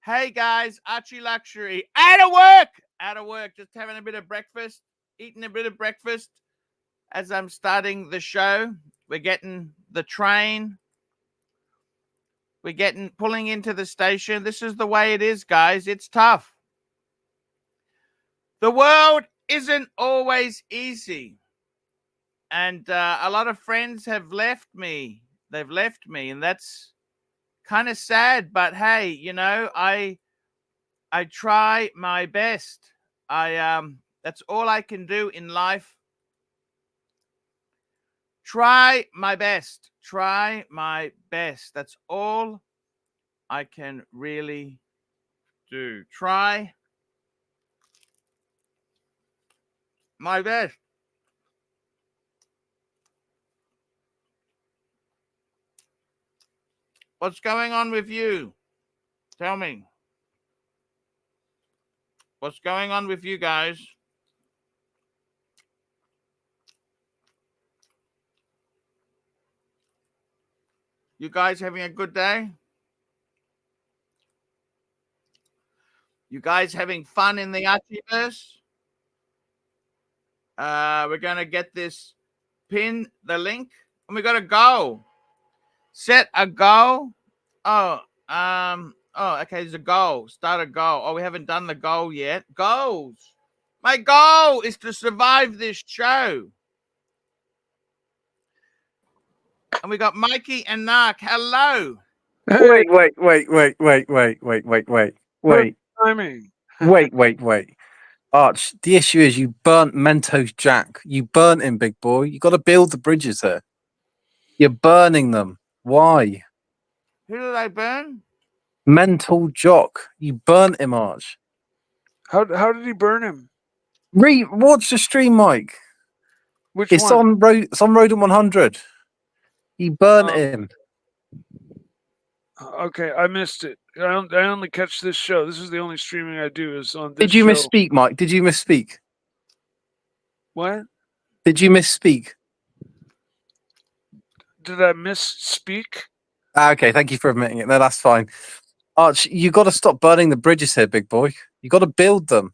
Hey guys, ArchieLuxury. Out of work, just having a bit of breakfast, eating a bit of breakfast as I'm starting the show. We're getting the train. We're pulling into the station. This is the way it is, guys. It's tough. The world isn't always easy. And a lot of friends have left me. They've left me, and that's kind of sad. But hey, you know, I try my best. That's all I can do in life. Try my best. Try my best. That's all I can really do. Try my best. What's going on with you? Tell me. What's going on with you guys? You guys having a good day? You guys having fun in the Archieverse? We're going to get this, pin the link, and we got a goal. Set a goal. Okay, there's a goal. Start a goal. Oh, we haven't done the goal yet. Goals. My goal is to survive this show. And we got Mikey and Narc. Hello. Wait. Arch, the issue is you burnt Mentos Jack. You burnt him, big boy. You got to build the bridges here. You're burning them. Why? Who did I burn? Mental Jock. You burnt him, Arch. How did he burn him? Watch the stream, Mike. It's one? It's on Road 100. He burnt him. Okay, I missed it. I only catch this show. This is the only streaming I do is on this Did you show. misspeak, Mike? Did you misspeak? What? Did you misspeak? Did I misspeak? Okay, thank you for admitting it. No, that's fine. Arch, you got to stop burning the bridges here, big boy. You got to build them.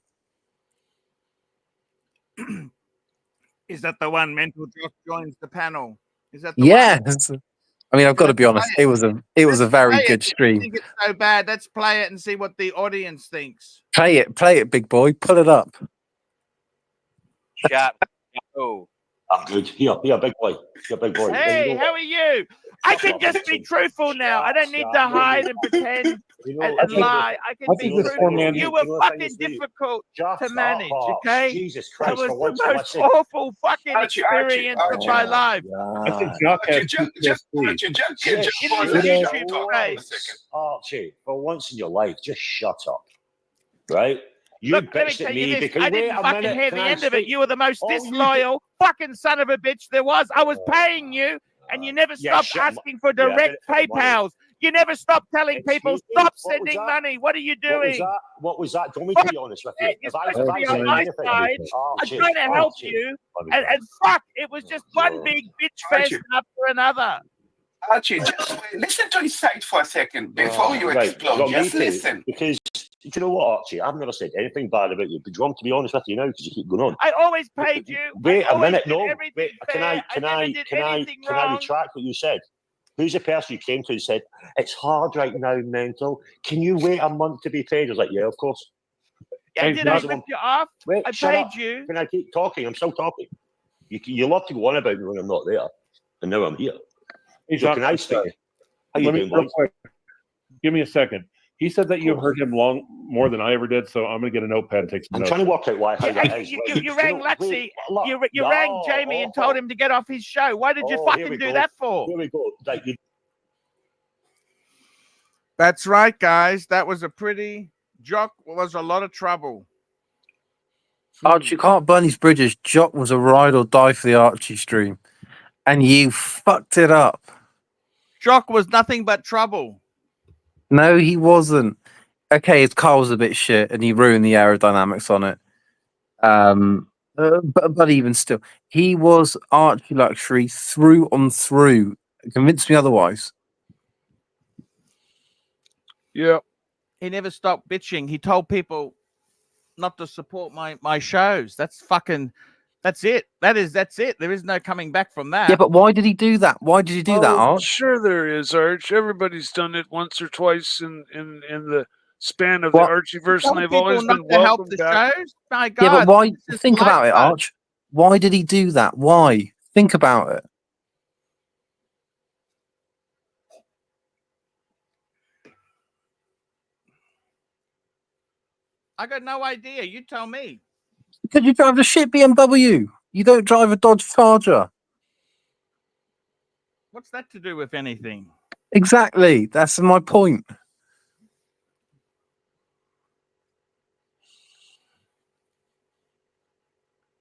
Is that the one Mental Jock joins the panel? Is that the Yes. one? I mean, I've got to be honest. It was a very good stream. I think it's so bad. Let's play it and see what the audience thinks. Play it, big boy. Pull it up. Shut. Oh. I'm good. Here, big boy. Here, big boy. Hey, how are you? I can just be truthful now. I don't need to hide and pretend and lie. I can be truthful. You were fucking difficult to manage, okay? Jesus That Christ. was the most awful fucking experience of my life. Archie, for once in your life, just shut up. Right? You Look, let me bitched tell at you me this. because I didn't fucking hear the end of it. speak? You were the most disloyal fucking son of a bitch there was. I was paying you, and you never stopped asking for direct PayPals. You never stopped telling people, stop sending money. What are you doing? What was that? Don't me to be honest with you. You're supposed to be on my side. I'm trying to help you, and fuck, it was just one big bitch fest after another. Archie, just wait. Listen to his side for a second before you explode. Just listen. Because, do you know what, Archie? I've never said anything bad about you, but do you want me to be honest with you now? Because you keep going on. I always paid you. Wait a minute. No. Wait, Can I retract what you said? Who's the person you came to and said, it's hard right now, Mental? Can you wait a month to be paid? I was like, yeah, of course. Yeah, did I rip you off? Wait, I paid you. Can I keep talking? I'm still talking. You love to go on about me when I'm not there. And now I'm here. So can I speak? How you doing, boys? Give me a second. He said that you heard him more than I ever did, so I'm going to get a notepad and take some notes. I'm trying to work out why. You rang Luxie. You rang Jamie and told him to get off his show. Why did you fucking do that for? Here we go. That's right, guys. That was a pretty... Jock was a lot of trouble. Arch, you can't burn these bridges. Jock was a ride or die for the Archie stream. And you fucked it up. Jock was nothing but trouble. No, he wasn't. Okay, his car was a bit shit, and he ruined the aerodynamics on it. But even still, he was ArchieLuxury through and through. Convince me otherwise. Yeah. He never stopped bitching. He told people not to support my shows. That's it. That's it. There is no coming back from that. Yeah, but why did he do that? Why did he do that, Oh, Arch? sure there is, Arch. Everybody's done it once or twice in the span of the What? Archieverse, Tell and they've people always not been to help welcomed the back. shows. My God. Yeah, but why? this is Think about it, lifeblood. Arch. Why did he do that? Why? Think about it. I got no idea. You tell me. Because you drive a shit BMW. You don't drive a Dodge Charger. What's that to do with anything? Exactly. That's my point.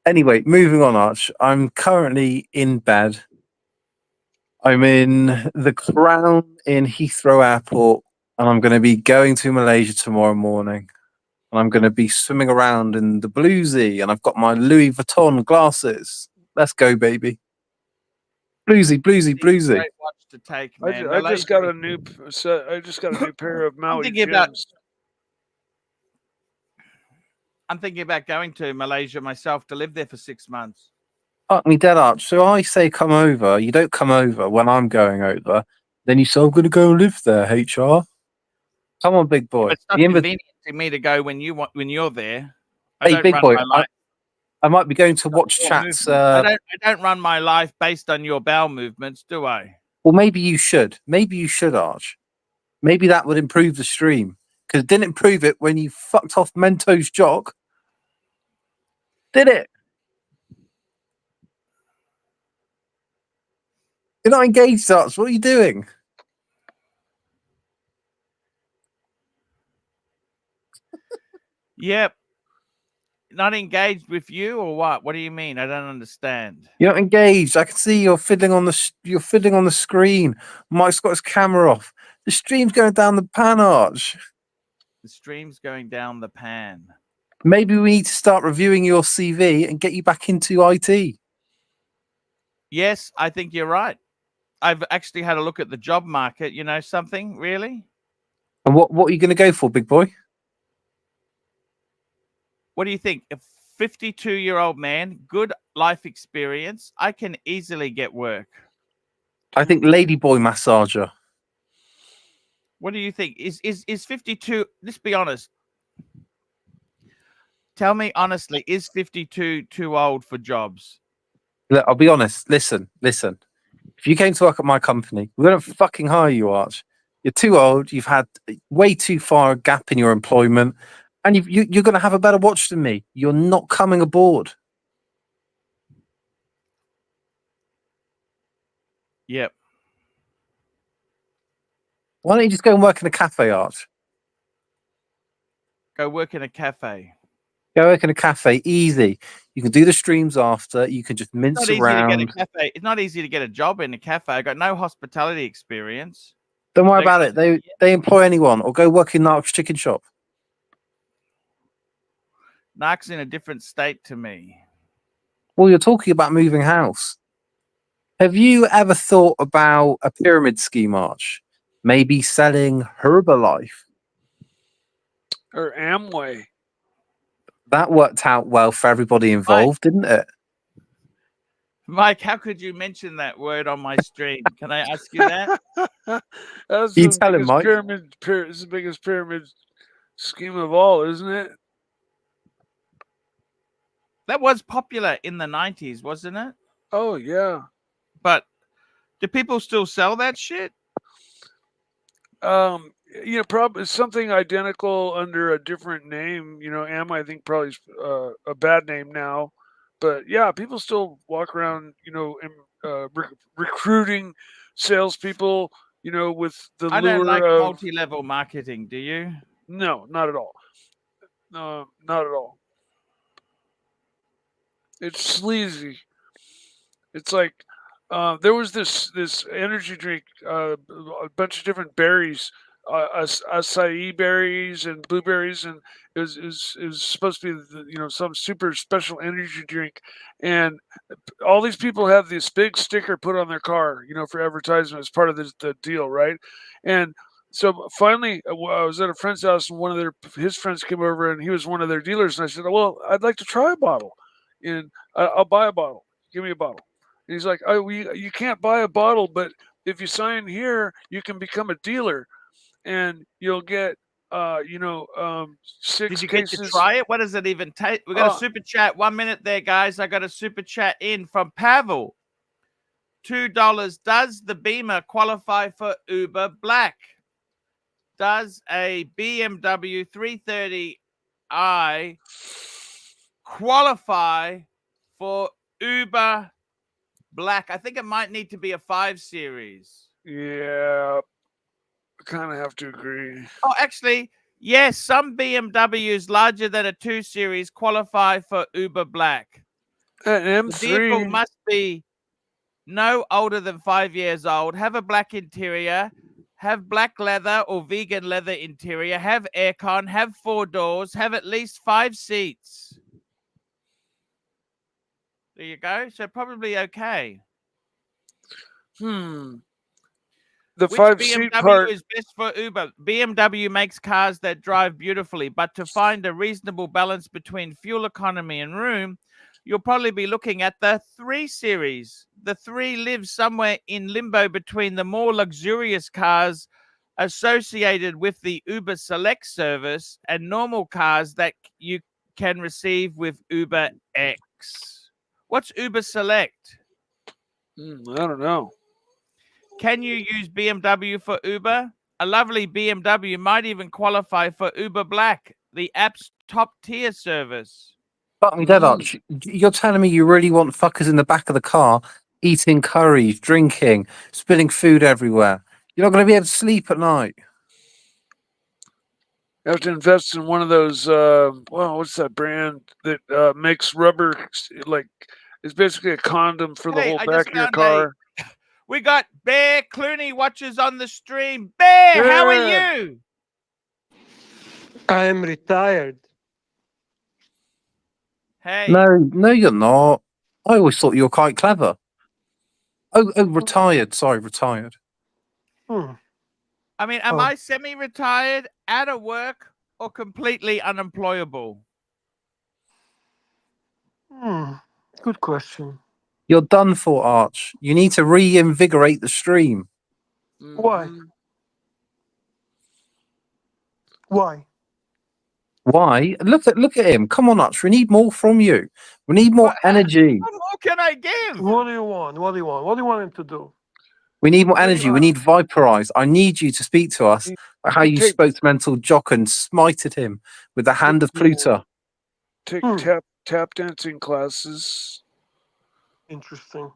Anyway, moving on, Arch. I'm currently in bed. I'm in the Crown in Heathrow Airport, and I'm going to be going to Malaysia tomorrow morning. And I'm going to be swimming around in the Bluesy, and I've got my Louis Vuitton glasses. Let's go, baby. Bluesy, Bluesy, Bluesy. Great watch to take, man. I just got a new pair of Maui gems. I'm thinking about going to Malaysia myself to live there for 6 months. Fuck me dead, Arch. So I say come over. You don't come over when I'm going over. Then you say, I'm going to go and live there, HR. Come on, big boy. It's not convenient to me to go when you're there. Hey, big boy. I might be going to watch chats. I don't run my life based on your bowel movements, do I? Well, maybe you should. Maybe you should, Arch. Maybe that would improve the stream. Because it didn't improve it when you fucked off Mentos Jock. Did it? You're not engaged, Arch. What are you doing? Yep. Not engaged with you or what? What do you mean? I don't understand. You're not engaged. I can see you're fiddling on the screen. Mike's got his camera off. The stream's going down the pan, Arch. The stream's going down the pan. Maybe we need to start reviewing your CV and get you back into IT. Yes, I think you're right. I've actually had a look at the job market. You know something, really? And what are you going to go for, big boy? What do you think? A 52-year-old man, good life experience, I can easily get work. I think ladyboy massager. What do you think? Is 52? Let's be honest. Tell me honestly, is 52 too old for jobs? Look, I'll be honest. Listen. If you came to work at my company, we're going to fucking hire you, Arch. You're too old. You've had way too far a gap in your employment. And you're going to have a better watch than me. You're not coming aboard. Yep. Why don't you just go and work in a cafe, Arch? Go work in a cafe. Go work in a cafe. Easy. You can do the streams after. You can just mince around. It's not easy to get a job in a cafe. I got no hospitality experience. Don't worry about it. They employ anyone, or go work in Narc's chicken shop. Narc's in a different state to me. Well, you're talking about moving house. Have you ever thought about a pyramid scheme, Arch? Maybe selling Herbalife. Or Amway. That worked out well for everybody involved, didn't it? Mike, how could you mention that word on my stream? Can I ask you that? That's You tell him, Mike. It's the biggest pyramid scheme of all, isn't it? That was popular in the 90s, wasn't it? Oh, yeah. But do people still sell that shit? Probably something identical under a different name. I think probably is a bad name now. But yeah, people still walk around, recruiting salespeople, with the I lure don't like of multi-level marketing. Do you? No, not at all. No, not at all. It's sleazy. It's like there was this energy drink, a bunch of different berries, acai berries and blueberries, and it was supposed to be some super special energy drink, and all these people have this big sticker put on their car, for advertisement as part of the deal, right? And So finally, I was at a friend's house, and one of his friends came over, and he was one of their dealers. And I said, "Well, I'd like to try a bottle, and I'll buy a bottle. Give me a bottle." And he's like, "Oh, you can't buy a bottle, but if you sign here, you can become a dealer, and you'll get, 6 Did you cases." get to try it? What does it even take? We got a super chat. 1 minute there, guys. I got a super chat in from Pavel. $2. Does the Beamer qualify for Uber Black? Does a BMW 330i qualify for Uber Black? I think it might need to be a 5 Series. Yeah, I kind of have to agree. Oh, actually, yes, some BMWs larger than a 2 Series qualify for Uber Black. An The vehicle M3. must be no older than 5 years old, have a black interior, have black leather or vegan leather interior, have aircon, have 4 doors, have at least 5 seats. There you go. So probably okay. The Which 5-seat BMW part is best for Uber? BMW makes cars that drive beautifully, but to find a reasonable balance between fuel economy and room, you'll probably be looking at the 3 Series. The 3 lives somewhere in limbo between the more luxurious cars associated with the Uber Select service and normal cars that you can receive with Uber X. What's Uber Select? I don't know. Can you use BMW for Uber? A lovely BMW might even qualify for Uber Black, the app's top tier service. Fuck me dead, Arch. You're telling me you really want fuckers in the back of the car eating curries, drinking, spilling food everywhere? You're not going to be able to sleep at night. You have to invest in one of those. What's that brand that makes rubber? Like, it's basically a condom for the whole back of your car. We got Bear Clooney watches on the stream. Bear, how are you? I am retired. Hey. No, you're not. I always thought you were quite clever. Oh, retired. Sorry, retired. I mean, am I semi-retired, out of work, or completely unemployable? Good question. You're done for, Arch. You need to reinvigorate the stream. Why? Why? Why? Look at him. Come on, Arch. We need more from you. We need more energy. What more can I give? What do you want? What do you want? What do you want him to do? We need more energy. We need Viperize. I need you to speak to us about how you spoke to Mental Jock and smited him with the hand of Pluto. Take tap dancing classes. Interesting.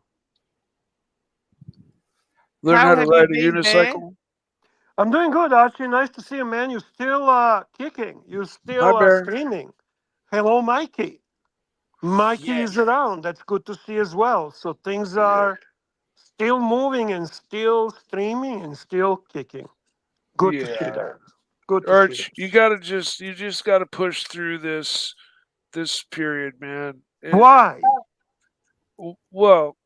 Learn how to ride a unicycle. I'm doing good, Archie. Nice to see you, man. You're still kicking. You're still streaming. Hello, Mikey. Mikey is around. That's good to see as well. So things are still moving and still streaming and still kicking. Good to see that. Good to Arch, see that. You just gotta push through this period, man. Why? Well,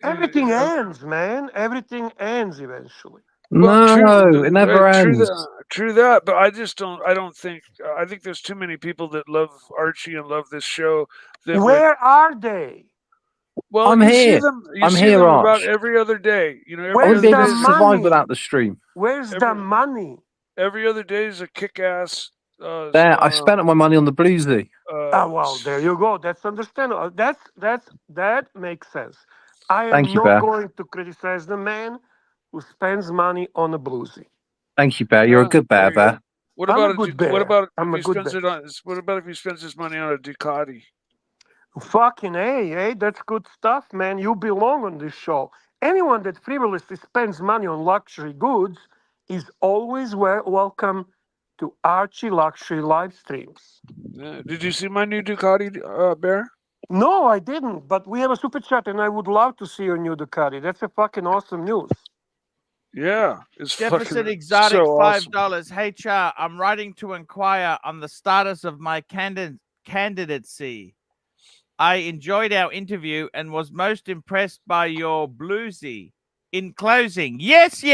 everything ends, man. Everything ends eventually. No, it never ends. True that, but I don't think. I think there's too many people that love Archie and love this show. Where are they? Well, I'm here. I'm here, about every other day. You know, I wouldn't be able to survive without the stream. Where's the money? Every other day is a kick-ass. There, I spent my money on the bluesy. Well, there you go. That's understandable. That makes sense. I am Thank you, not Bear. going to criticize the man who spends money on a bluesy. Thank you, Bear. You're a good bear, Bear. What about if he spends his money on a Ducati? Fucking hey, that's good stuff, man. You belong on this show. Anyone that frivolously spends money on luxury goods is always welcome to ArchieLuxury live streams. Did you see my new Ducati, Bear? No, I didn't. But we have a super chat, and I would love to see your new Ducati. That's a fucking awesome news. Yeah, it's Jefferson Exotic, so $5. awesome. Hey, Char, I'm writing to inquire on the status of my candidacy. I enjoyed our interview and was most impressed by your bluesy. In closing, yes.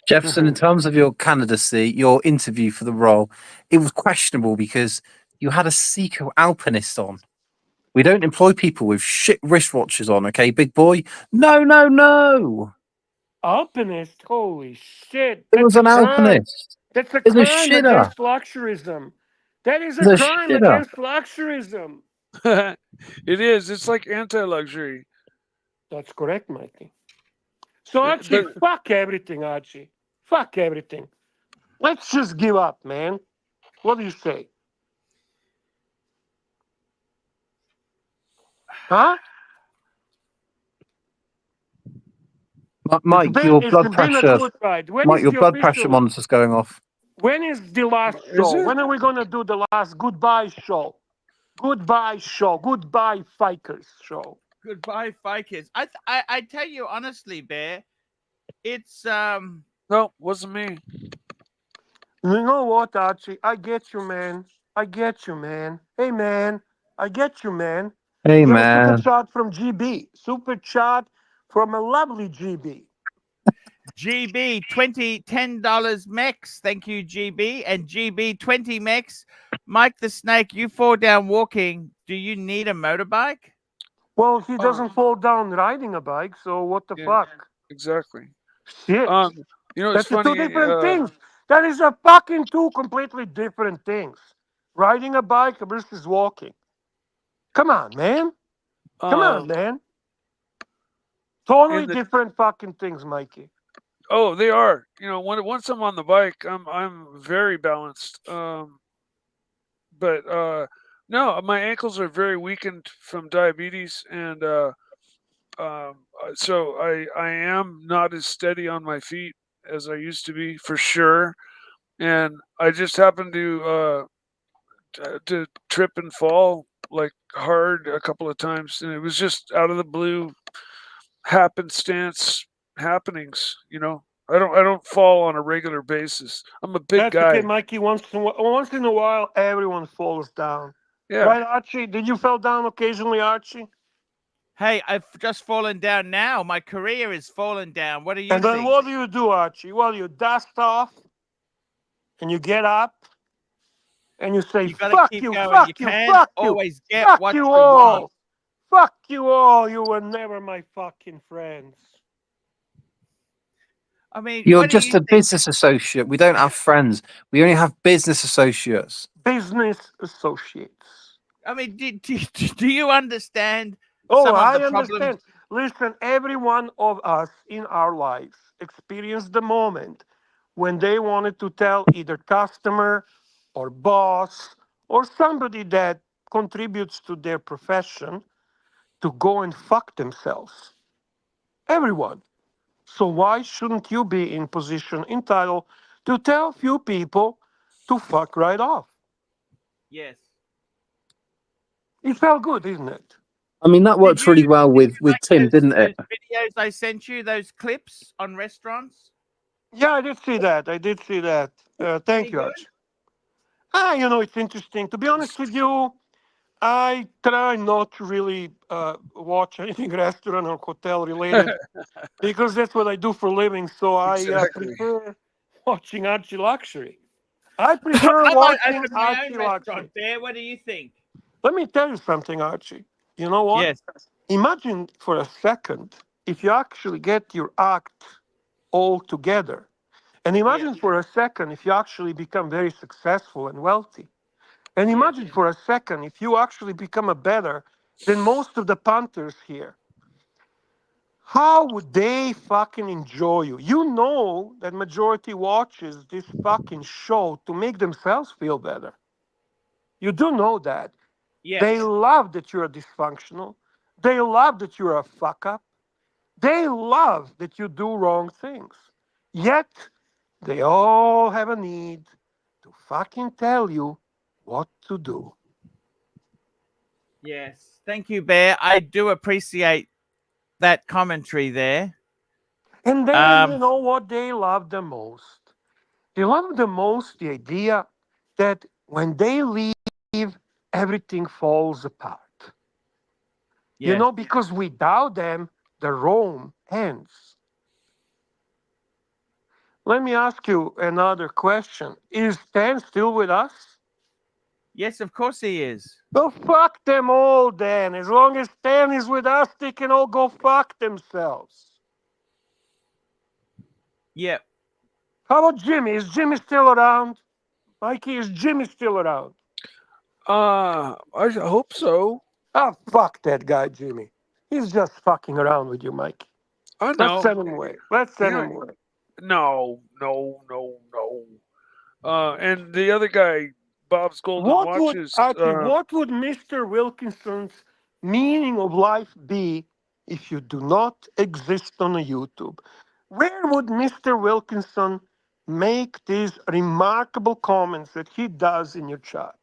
Jefferson, in terms of your candidacy, your interview for the role, it was questionable because you had a secret alpinist on. We don't employ people with shit wristwatches on, okay, big boy? No, no, no. Alpinist, holy shit! It was That's a an crime. alpinist. That's a It's a crime shitter. against luxuryism. That is a It's a crime shitter. against luxuryism. It is. It's like anti-luxury. That's correct, Mikey. So Yeah, Archie, but- fuck everything, Archie. Fuck everything. Let's just give up, man. What do you say? Huh? Mike, your It's blood been a pressure. good ride. When Mike, is your the blood pressure official? monitor's going off. When is the last Is show? it? When are we gonna do the last goodbye show? Goodbye show. Goodbye Fikers show. Goodbye, Fikers. I tell you honestly, Bear, it's No, wasn't me. You know what, Archie? I get you, man. I get you, man. Hey, man. I get you, man. Hey, We have a super man. chat from GB. Super chat from a lovely GB. GB $10 Mex. Thank you, GB. And GB 20 Mex. Mike the Snake, you fall down walking. Do you need a motorbike? Well, he doesn't fall down riding a bike, so what the Yeah. fuck? Exactly. Shit. You know, it's That's the funny. two different things. That is a fucking two completely different things. Riding a bike versus walking. Come on, man. Come on, man. Totally the- different fucking things, Mikey. Oh, they are. You know, once I'm on the bike, I'm very balanced. But no, my ankles are very weakened from diabetes, and so I am not as steady on my feet as I used to be, for sure. And I just happened to trip and fall like hard a couple of times, and it was just out of the blue happenstance happenings. You know, I don't fall on a regular basis. I'm a big That's guy. okay, Mikey. Once in a while, everyone falls down. Yeah. Right, Archie? Did you fall down occasionally, Archie? Hey, I've just fallen down now. My career is fallen down. What do you And then think? what do you do, Archie? Well, you dust off, and you get up, and you say, You gotta fuck keep you, going. fuck You you, can't fuck you, always get fuck what you you all. want. Fuck you all. You were never my fucking friends. I mean, You're what do just you a think? business associate. We don't have friends. We only have business associates. Business associates. I mean, do you understand Oh, some of I the problems? understand. Listen, every one of us in our lives experienced the moment when they wanted to tell either customer or boss or somebody that contributes to their profession to go and fuck themselves. Everyone. So why shouldn't you be in position entitled to tell few people to fuck right off? Yes. It felt good, isn't it? I mean, that worked really well with like Tim, didn't it? those videos I sent you, those clips on restaurants? Yeah, I did see that. I did see that. Thank Any you, good? Archie. You know, it's interesting. To be honest with you, I try not to really watch anything restaurant or hotel related because that's what I do for a living. So I Exactly. prefer watching ArchieLuxury. I prefer I might watching open my own ArchieLuxury. restaurant there. What do you think? Let me tell you something, Archie. You know what? Yes. Imagine for a second if you actually get your act all together. And imagine for a second if you actually become very successful and wealthy. And imagine for a second if you actually become a better than most of the punters here. How would they fucking enjoy you? You know that majority watches this fucking show to make themselves feel better. You do know that. Yeah. They love that you're dysfunctional. They love that you're a fuck up. They love that you do wrong things. Yet, they all have a need to fucking tell you what to do. Yes. Thank you, Bear. I do appreciate that commentary there. And then, you know what they love the most? They love the most the idea that when they leave, everything falls apart. You know, because without them, the Rome ends. Let me ask you another question. Is Stan still with us? Yes, of course he is. Well, fuck them all then. As long as Stan is with us, they can all go fuck themselves. Yep. How about Jimmy? Is Jimmy still around? Mikey, is Jimmy still around? I hope so. Oh, fuck that guy, Jimmy. He's just fucking around with you, Mikey. I Let's know. send him away. Let's send Yeah. him away. No. And the other guy, Bob's Golden Watches. What would Mr. Wilkinson's meaning of life be if you do not exist on a YouTube? Where would Mr. Wilkinson make these remarkable comments that he does in your chat?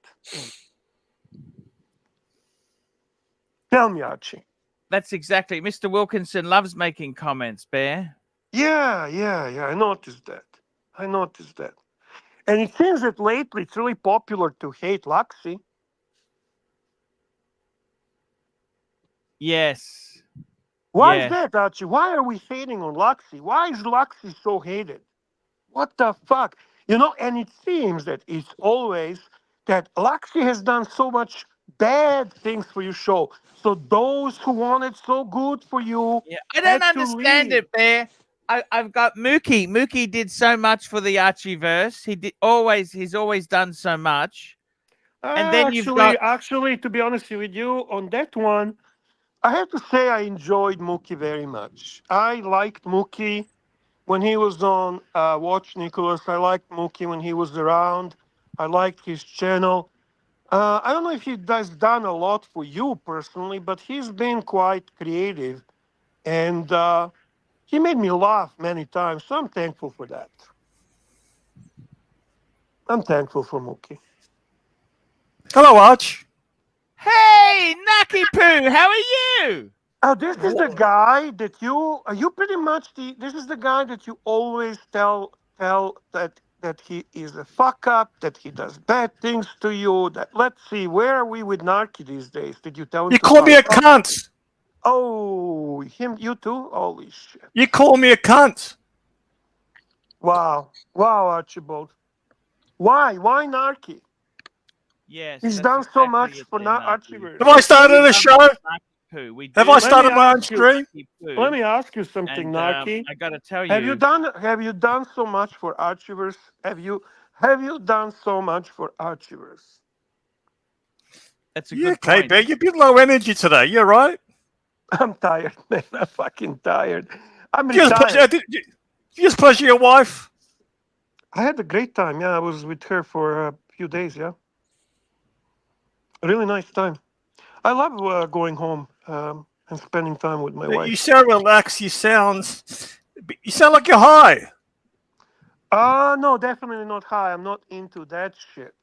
Tell me, Archie. That's exactly. Mr. Wilkinson loves making comments, Bear. Yeah. I noticed that. And it seems that lately it's really popular to hate Luxy. Yes. Why Yeah. is that, Archie? Why are we hating on Luxy? Why is Luxy so hated? What the fuck? You know, and it seems that it's always that Luxy has done so much bad things for your show. So those who want it so good for you, Yeah. I don't understand it, Bear. I've got Mookie. Mookie did so much for the Archieverse. He's always done so much. And then actually, to be honest with you, on that one, I have to say I enjoyed Mookie very much. I liked Mookie when he was on Watch Nicholas. I liked Mookie when he was around. I liked his channel. I don't know if he has done a lot for you personally, but he's been quite creative. And he made me laugh many times. So I'm thankful for that. I'm thankful for Mookie. Hello, Arch. Hey, Naki Poo, how are you? Oh, this is the guy that you pretty much this is the guy that you always tell that he is a fuck up, that he does bad things to you. That let's see, where are we with Narky these days? Did you tell him? You call me a cunt. Oh, you too? Holy shit! You call me a cunt. Wow, Archibald. Why Narky? Yes, He's done so much for Narky. Archieverse. Have I started a show? Have I started my own stream? Let me ask you something, Narky. I gotta tell you. Have you done so much for Archieverse? Have you done so much for Archieverse? That's a good point. Okay, Ben, you're a bit low energy today. You're right. I'm tired, man. I'm fucking tired. I'm retired. Did you just pleasure your wife? I had a great time. Yeah, I was with her for a few days. Yeah, a really nice time. I love going home and spending time with my wife. You sound relaxed. You sound like you're high. No, definitely not high. I'm not into that shit.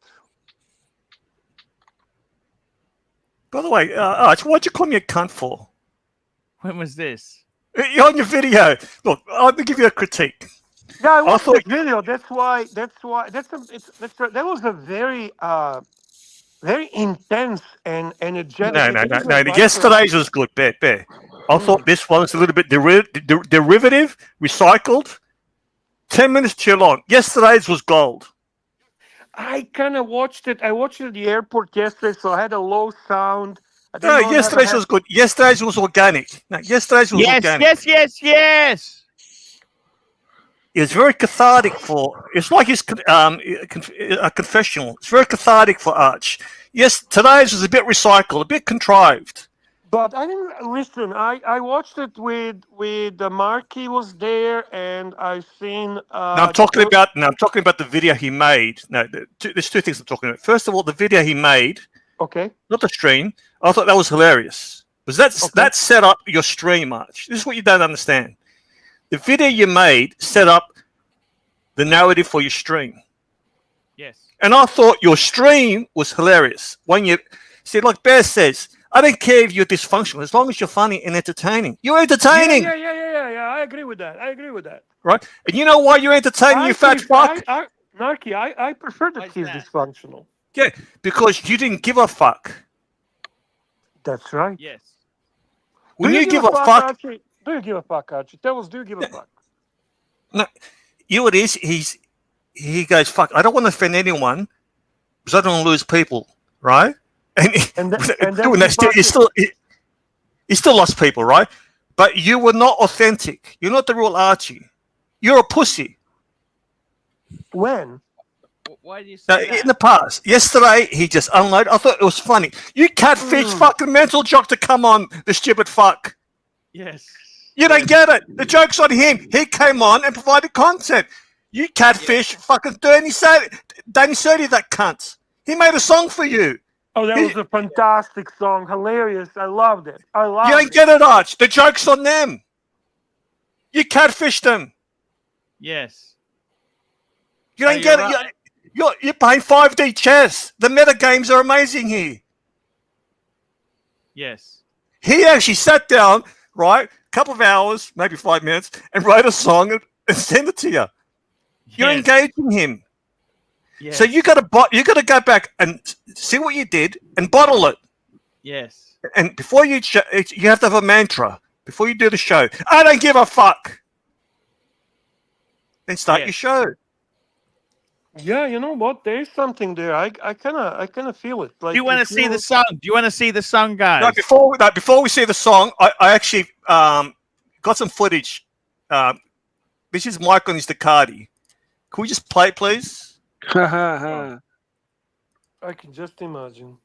By the way, Arch, what'd you call me a cunt for? When was this? You're on your video. Look, let me give you a critique. Yeah, I watched the video. That was a very very intense and energetic. No. Yesterday's was good, Bear. I thought this one was a little bit derivative, recycled. 10 minutes too long. Yesterday's was gold. I kind of watched it. I watched it at the airport yesterday, so I had a low sound. No, yesterday's was good. Yesterday's was organic. No, yesterday's was organic. Yes. It's very cathartic it's like his a confessional. It's very cathartic for Arch. Yes, today's was a bit recycled, a bit contrived. But I didn't listen. I watched it with Marky was there, and I've seen. I'm talking about the video he made. No, there's two things I'm talking about. First of all, the video he made. Okay. Not the stream. I thought that was hilarious. Because that set up your stream, Arch. This is what you don't understand. The video you made set up the narrative for your stream. Yes. And I thought your stream was hilarious. When you see, like Bear says, I don't care if you're dysfunctional, as long as you're funny and entertaining. You're entertaining. Yeah. I agree with that. Right? And you know why you're entertaining, you fat fuck? Narky, I prefer that he's dysfunctional. Yeah, because you didn't give a fuck. That's right. Yes. When you give a fuck, Archie? Do you give a fuck, Archie? Tell us, do you give a fuck? No. you know what it is? He goes, fuck, I don't want to offend anyone because I don't want to lose people, right? And doing that, he still lost people, right? But you were not authentic. You're not the real Archie. You're a pussy. When? Why do you say that? In the past. Yesterday, he just unloaded. I thought it was funny. You catfish fucking mental jock to come on, the stupid fuck. Yes. You don't get it. The joke's on him. He came on and provided content. You catfish fucking Danny Sody, that cunt. He made a song for you. Oh, that was a fantastic song. Hilarious. I loved it. You don't get it, Arch. The joke's on them. You catfished them. Yes. You don't get it. You're playing 5D chess. The meta games are amazing here. Yes. He actually sat down, right, a couple of hours, maybe 5 minutes, and wrote a song and sent it to you. You're engaging him. Yes. So you got to go back and see what you did and bottle it. Yes. And before you have to have a mantra before you do the show. I don't give a fuck. Then start your show. Yeah, you know what? There's something there. I kind of feel it. Like, do you want to see the song? Do you want to see the song, guys? No, before we see the song, I actually got some footage. This is Mike on his Ducati. Can we just play, please? I can just imagine.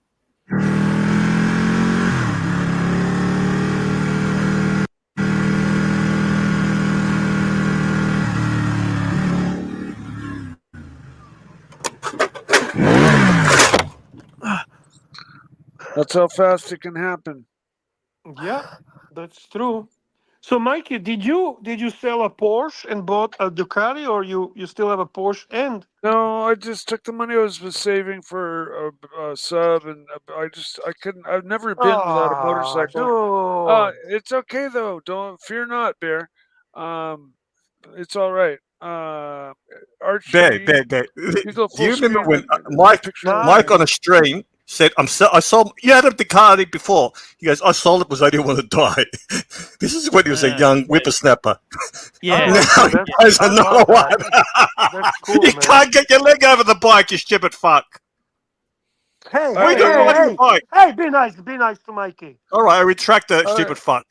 That's how fast it can happen. Yeah, that's true. So, Mikey, did you sell a Porsche and bought a Ducati, or you still have a Porsche and? No, I just took the money I was saving for a sub, and I couldn't. I've never been without a motorcycle. It's okay though. Don't fear not, Bear. It's all right. Archie, Bear. Do you remember when Mike on a stream said, I sold, you had a Ducati before. He goes, I sold it because I didn't want to die. This is when he was a young whippersnapper. Yeah. Now he has another one. Cool, you can't get your leg over the bike, you stupid fuck. Hey, hey, be nice to Mikey. All right, I retract that stupid fuck.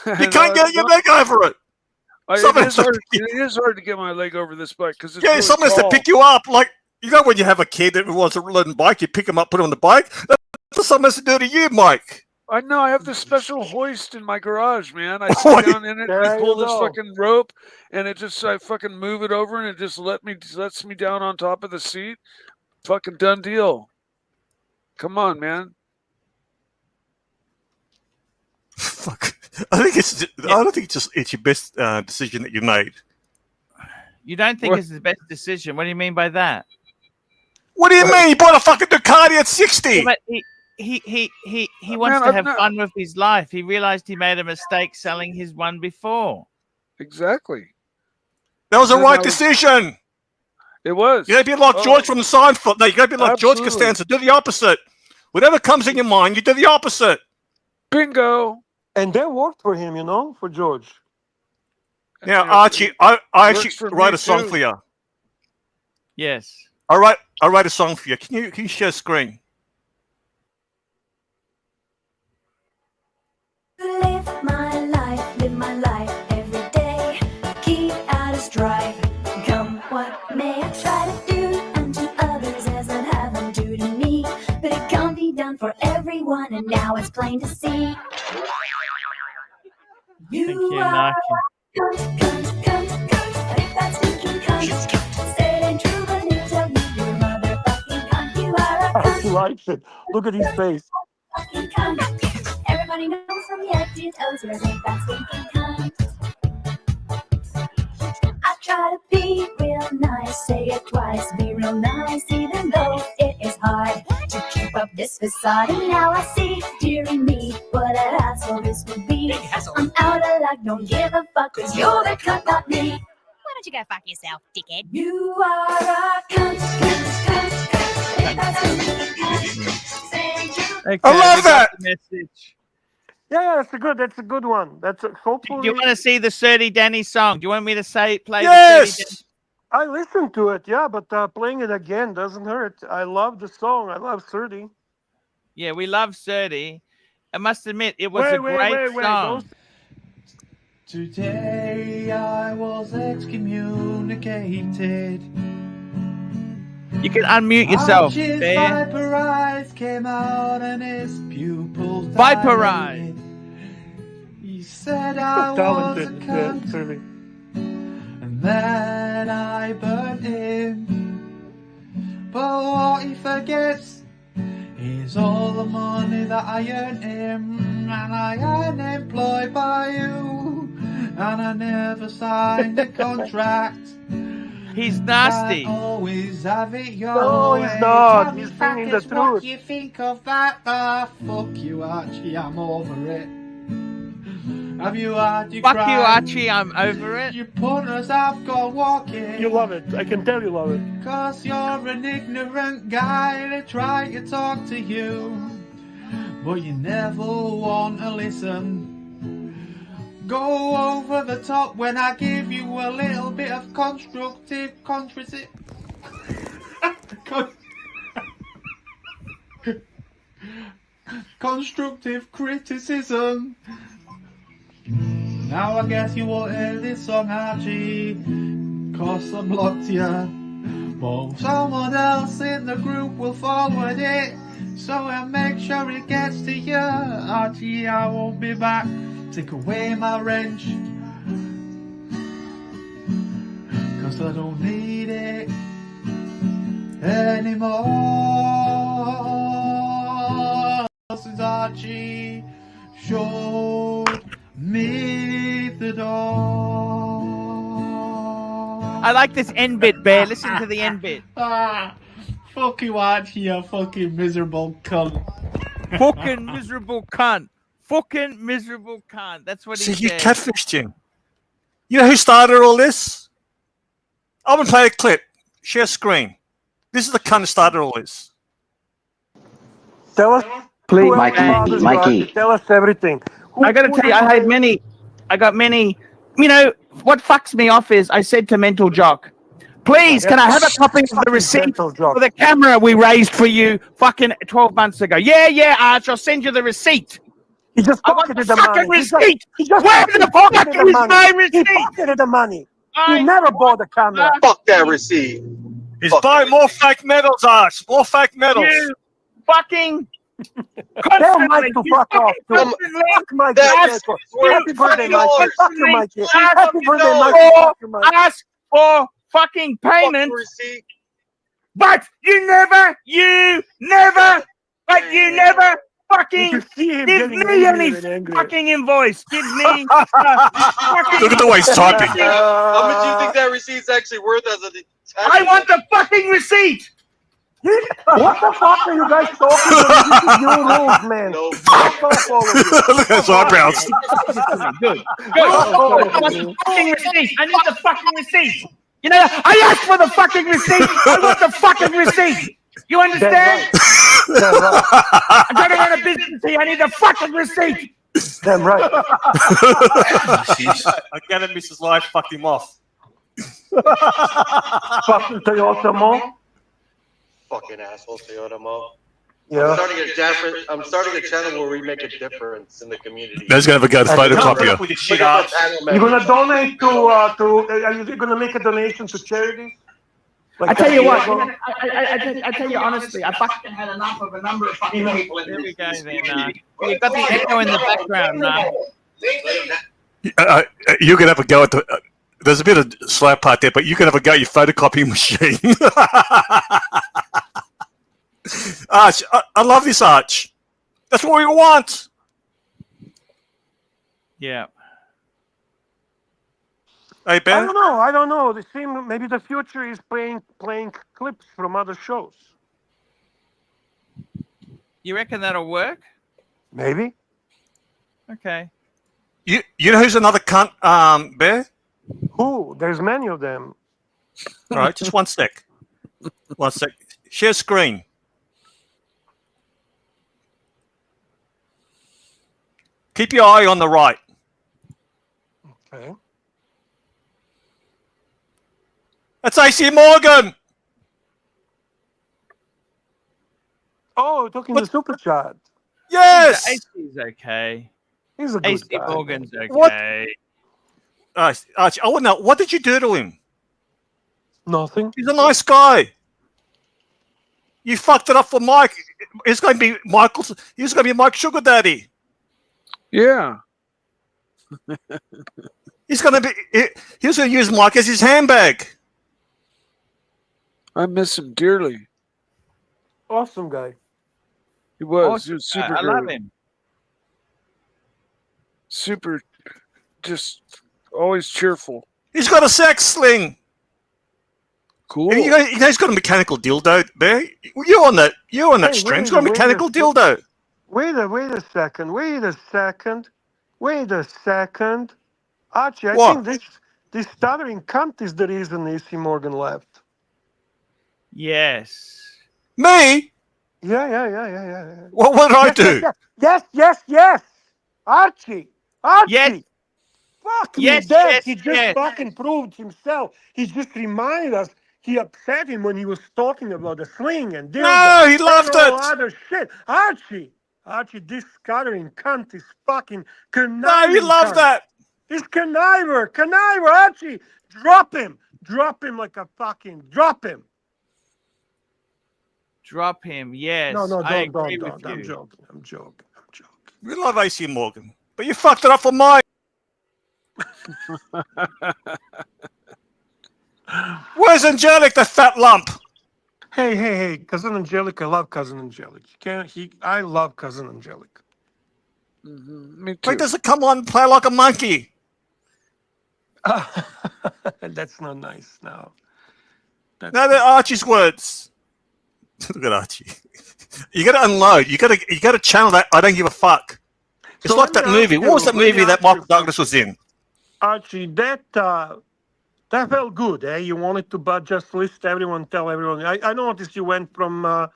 You can't get your leg over it. It is hard to get my leg over this bike because it's really someone has to pick you up. Like, you know when you have a kid that wants a learn bike, you pick him up, put him on the bike? That's what someone has to do to you, Mike. I know. I have this special hoist in my garage, man. I sit down in it, I pull this fucking rope, and I fucking move it over, and it just lets me down on top of the seat. Fucking done deal. Come on, man. Fuck. I don't think it's your best decision that you made. You don't think it's the best decision? What do you mean by that? What do you mean? He bought a fucking Ducati at 60. Yeah, but he wants to have fun with his life. He realized he made a mistake selling his one before. Exactly. That was a right decision. It was. You gotta be like George from the Seinfeld. No, you gotta be like George Costanza. Do the opposite. Whatever comes in your mind, you do the opposite. Bingo. And that worked for him, for George. Now, Archie, I actually write a song for you. Yes. I write a song for you. Can you share screen? Live my life every day. Keep out of strife. Come what may, I try to do unto others as I'd have them do to me. But it can't be done for everyone, and now it's plain to see. You are He likes it. Look at his face. Everybody knows from head to toes you're a big fat stinking cunt. I try to be real nice, say it twice, be real nice, even though it is hard to keep up this facade. And now I see, dearie me, what a hassle this would be. I'm out of luck, don't give a fuck, 'cause you're the cunt, not me. Why don't you go fuck yourself, dickhead? You are a cunt. I love that. Message. Yeah, that's a good one. That's hopefully. Do you want to see the Surdy Danny song? Do you want me to play Yes! the Surdy Danny? I listened to it, yeah, but playing it again doesn't hurt. I love the song. I love Surdy. Yeah, we love Surdy. I must admit, it was a great song. Today I was excommunicated. You can unmute yourself. Archie's viper eyes came out and his pupils Viper-eyed. He said I was a cunt, and then I burnt him. But what he forgets is all the money that I earned him, and I ain't employed by you, and I never signed a contract. He's nasty. Always have it your No, way. he's not. He's saying the What truth. you think of that? Fuck you, Archie. I'm over it. Have you had your Fuck you, crime? Archie. I'm over it. You punters have gone walking. You love it. I can tell you love it. Cause you're an ignorant guy to try to talk to you, but you never want to listen. Go over the top when I give you a little bit of constructive constructive criticism. Now I guess you won't hear this song, Archie, cause I blocked you. But someone else in the group will forward it, so I'll make sure it gets to you. Archie, I won't be back. Take away my wrench, cause I don't need it anymore. Since Archie showed me the door. I like this end bit, Bear. Listen to the end bit. Fuck you, Archie, you fucking miserable cunt. Fucking miserable cunt. Fucking miserable cunt. That's what he See, you said. catfished him. You know who started all this? I'm going to play a clip. Share screen. This is the cunt who started all this. Tell us, please, Mikey. Tell us everything. I got to tell you, I got many. You know, what fucks me off is I said to Mental Jock, please, can I have a copy of the receipt for the camera we raised for you fucking 12 months ago? Yeah, Arch, I'll send you the receipt. He just pocketed the fucking money. receipt. Where the fuck is my receipt? He pocketed the money. He never bought the camera. Fuck that receipt. He's buying more fake medals, Arch. More fake medals. You fucking Tell Mike to fuck off. Fuck Mike. Happy birthday, Mike. Fuck you, Mike. Happy birthday, Mike. Fuck you, Mike. Ask for fucking payment. But you never fucking give me any fucking invoice. Give me. Look at the way he's typing. How much do you think that receipt's actually worth as a? I want the fucking receipt. What the fuck are you guys talking about? This is your rules, man. No. Fuck off, all of you. Look at his eyebrows. Good. I want the fucking receipt. I need the fucking receipt. You know, I asked for the fucking receipt. I want the fucking receipt. You understand? I'm trying to run a business here. I need the fucking receipt. Damn right. Again, Mrs. Life fucked him off. Fucking Toyota Mo. Fucking asshole, Toyota Mo. Yeah. I'm starting a channel where we make a difference in the community. There's gonna have a guy to photocopy you. You're gonna donate to are you gonna make a donation to charity? I tell you what, I tell you honestly, I fucking had enough of a number of fucking people. Here we go then. You've got the echo in the background now. You can have a go at the. There's a bit of slow part there, but you can have a go at your photocopying machine. Arch, I love this, Arch. That's what we want. Yeah. Hey, Ben? I don't know. They seem maybe the future is playing clips from other shows. You reckon that'll work? Maybe. Okay. You know who's another cunt, Bear? Who? There's many of them. All right, just one sec. One sec. Share screen. Keep your eye on the right. Okay. That's AC Morgan. Oh, talking the super chat. Yes. AC's okay. He's a good AC guy. Morgan's okay. What? Archie, I want to know, what did you do to him? Nothing. He's a nice guy. You fucked it up for Mike. He's going to be Michael's. He's going to be Mike's sugar daddy. Yeah. He's going to be. He's going to use Mike as his handbag. I miss him dearly. Awesome guy. He was. Awesome He was super guy. I great. love him. Super, just always cheerful. He's got a sex sling. Cool. He's got a mechanical dildo there. You're on that. You're on that string. He's got a mechanical dildo. Wait a second. Archie, I What? think this stuttering cunt is the reason AC Morgan left. Yes. Me? Yeah. What did I do? Yes. Archie. Yes. Fuck Yes, me dead. yes, He just yes. fucking proved himself. He just reminded us. He upset him when he was talking about the sling and dildo. No, he loved and all it. other shit. Archie, this stuttering cunt is fucking conniving. No, you love cunt. that. He's conniver, Archie. Drop him like a fucking, drop him. Drop him. Yes. No, I don't. agree with I'm you. joking. We love AC Morgan, but you fucked it up for Mike. Where's Angelic, the fat lump? Hey, Cousin Angelic. I love Cousin Angelic. I love Cousin Angelic. Me too. Why does it come on and play like a monkey? That's not nice. No. No, they're Archie's words. Look at Archie. You got to unload. You got to channel that. I don't give a fuck. It's So like let that me movie. ask What was you- that let me movie that ask Michael you Douglas was in? Archie, that felt good, eh? You wanted to just list everyone, tell everyone. I noticed you went from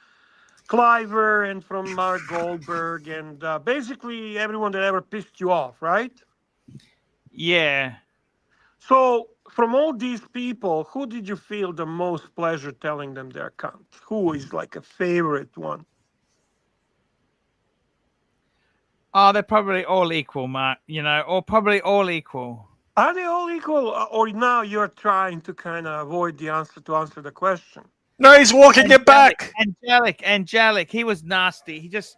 Cliver and from Mark Goldberg and basically everyone that ever pissed you off, right? Yeah. So from all these people, who did you feel the most pleasure telling them their cunt? Who is like a favorite one? Oh, they're probably all equal, Mark. Or probably all equal. Are they all equal, or now you're trying to kind of avoid the answer to answer the question? No, he's walking it back. Angelic. He was nasty. He just,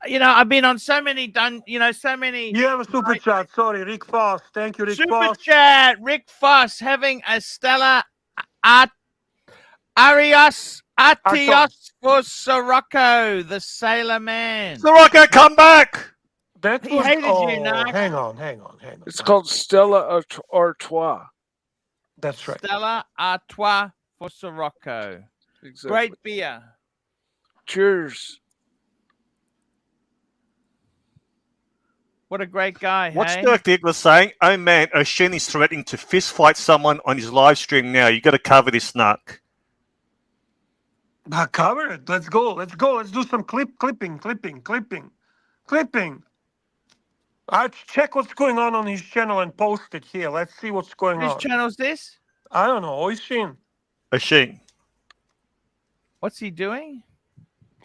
I've been on so many so many. You have a super chat. Sorry, Rick Foss. Thank you, Rick Super Foss. chat. Rick Foss having a stellar Arios Atios for Sirocco, the sailor man. Sirocco, come back. He hated you, Narc. Hang on. It's called Stella Artois. That's right. Stella Artois for Sirocco. Exactly. Great beer. Cheers. What a great guy. What's hey? Dirk Diggler saying? Oh man, O'Sheen is threatening to fist fight someone on his live stream now. You got to cover this, Narc. Cover it. Let's go. Let's do some clipping. Check what's going on his channel and post it here. Let's see what's going on. Whose channel's this? I don't know. O'Sheen. O'Sheen. What's he doing?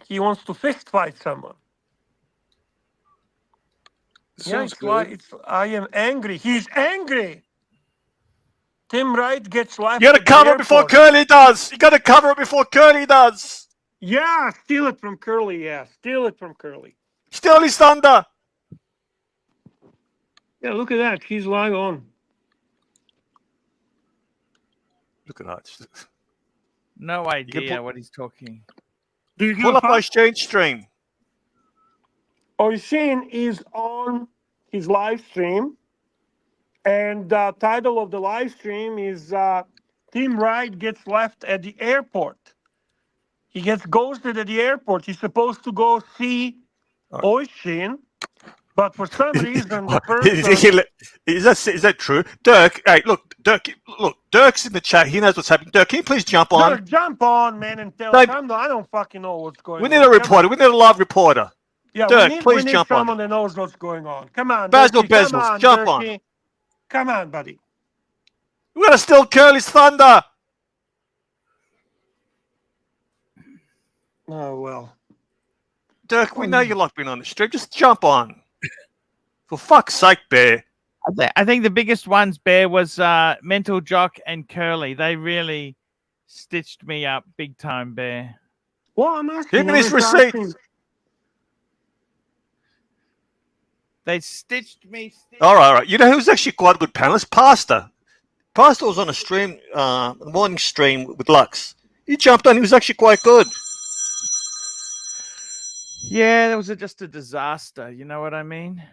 He wants to fist fight someone. Yeah, it's like I am angry. He's angry. Tim Wright gets left. You got to cover it before Curly does. You got to cover it before Curly does. Yeah, steal it from Curly. Yeah, steal it from Curly. Steal his thunder. Yeah, look at that. He's live on. Look at that. No idea what he's talking. Pull up O'Sheen stream. O'Sheen is on his live stream, and the title of the live stream is Tim Wright gets left at the airport. He gets ghosted at the airport. He's supposed to go see O'Sheen, but for some reason the person... Is that true? Dirk, hey, look, Dirk's in the chat. He knows what's happening. Dirk, can you please jump on? Dirk, jump on, man, and tell us. I don't fucking know what's going on. We need a reporter. We need a live reporter. Yeah, Dirk, we please need jump on. someone that knows what's going on. Come on, Basil Dirkie. Come Besmos, on, jump Dirkie. on. Come on, buddy. We're gonna steal Curly's thunder. Oh well. Dirk, we know you like being on the street. Just jump on. For fuck's sake, Bear. I think the biggest ones, Bear, was Mental Jock and Curly. They really stitched me up big time, Bear. Well, I'm asking. Give me this receipt. They stitched me. All right. You know who's actually quite a good panelist? Pasta. Pasta was on a stream, morning stream with Lux. He jumped on. He was actually quite good. Yeah, that was just a disaster. You know what I mean?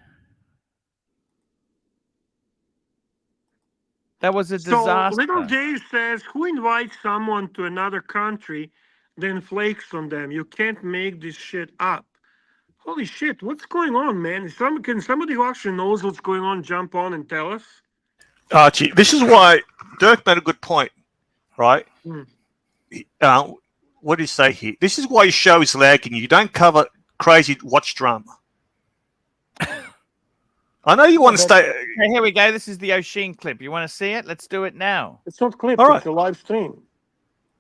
That was a disaster. So Little Dave says, who invites someone to another country, then flakes on them? You can't make this shit up. Holy shit, what's going on, man? Can somebody who actually knows what's going on jump on and tell us? Archie, this is why Dirk made a good point, right? What did he say here? This is why your show is lagging. You don't cover crazy watch drama. I know you want to stay. Okay, here we go. This is the O'Sheen clip. You want to see it? Let's do it now. It's not clip. All right. It's a live stream.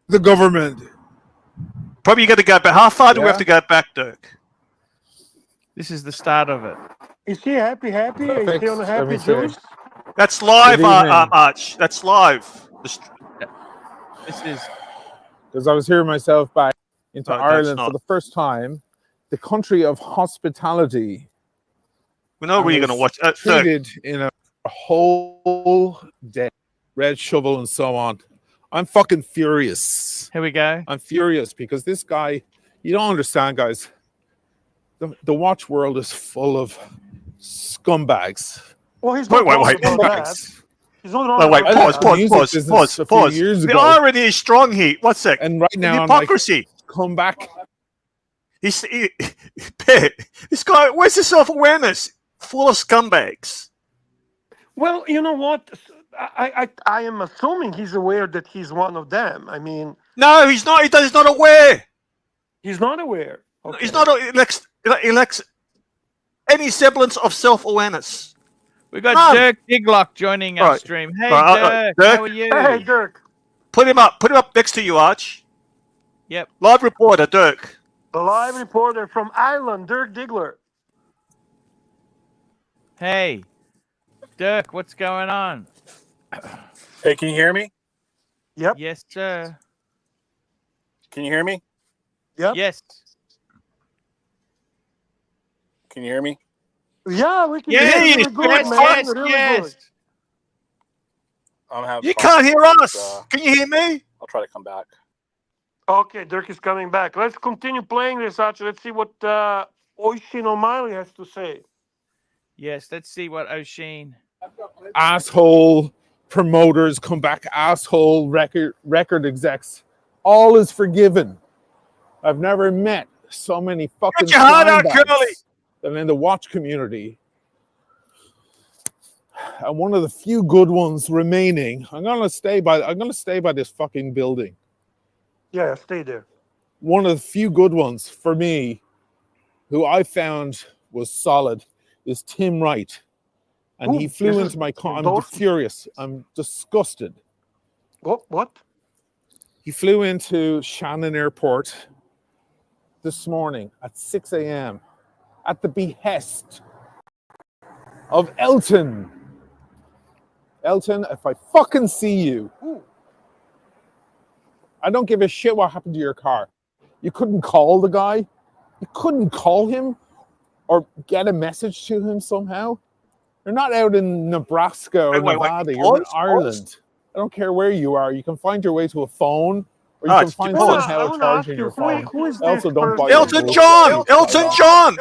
The government. Probably got to go back. How far do we have to go back, Dirk? This is the start of it. Is he happy? Is he on a happy juice? That's live, Arch. That's live. This is because I was hearing myself back into No, Ireland that's for the first time, the country of hospitality. We know where you're going to watch. Treated in a whole day, red shovel and so on. I'm fucking furious. Here we go. I'm furious because this guy, you don't understand, guys. The watch world is full of scumbags. Well, he's Wait. scumbags. He's not wrong. Wait, pause. Years The ago. irony is strong here. One sec. And right now, the I'm like, hypocrisy. come back. This guy, where's the self-awareness? Full of scumbags. Well, you know what? I am assuming he's aware that he's one of them. I mean, No, he's not. He's not aware. he's not aware. Okay. He's not. He lacks any semblance of self-awareness. We got Dirk Diglock joining our Right. stream. Hey, Right, Dirk, how are you? Hey, Dirk. Put him up next to you, Arch. Yep. Live reporter, Dirk. The live reporter from Ireland, Dirk Diggler. Hey, Dirk, what's going on? Hey, can you hear me? Yep. Yes, sir. Can you hear me? Yep. Yes. Can you hear me? Yeah, we can Yes, hear you really good, yes, man. yes, Really yes. good. I'm having You fun, can't hear but, us. Can you hear me? I'll try to come back. Okay, Dirk is coming back. Let's continue playing this, Archie. Let's see what Oisin O'Malley has to say. Yes, let's see what O'Sheen. Asshole promoters come back. Asshole record execs. All is forgiven. I've never met so many fucking Get your heart out, scumbags Curly. than in the watch community. And one of the few good ones remaining. I'm gonna stay by this fucking building. Yeah, stay there. One of the few good ones for me, who I found was solid, is Tim Wright. And Ooh, he flew this into my car. I'm endorsement. furious. I'm disgusted. What? He flew into Shannon Airport this morning at 6 a.m. at the behest of Elton. Elton, if I fucking see you, I don't give a shit what happened to your car. You couldn't call the guy. You couldn't call him or get a message to him somehow. You're not out in Nebraska or Nevada. You're in Ireland. I don't care where you are. You can find your way to a phone, or you can find somehow charging your phone. Also, don't buy Elton John. Elton John.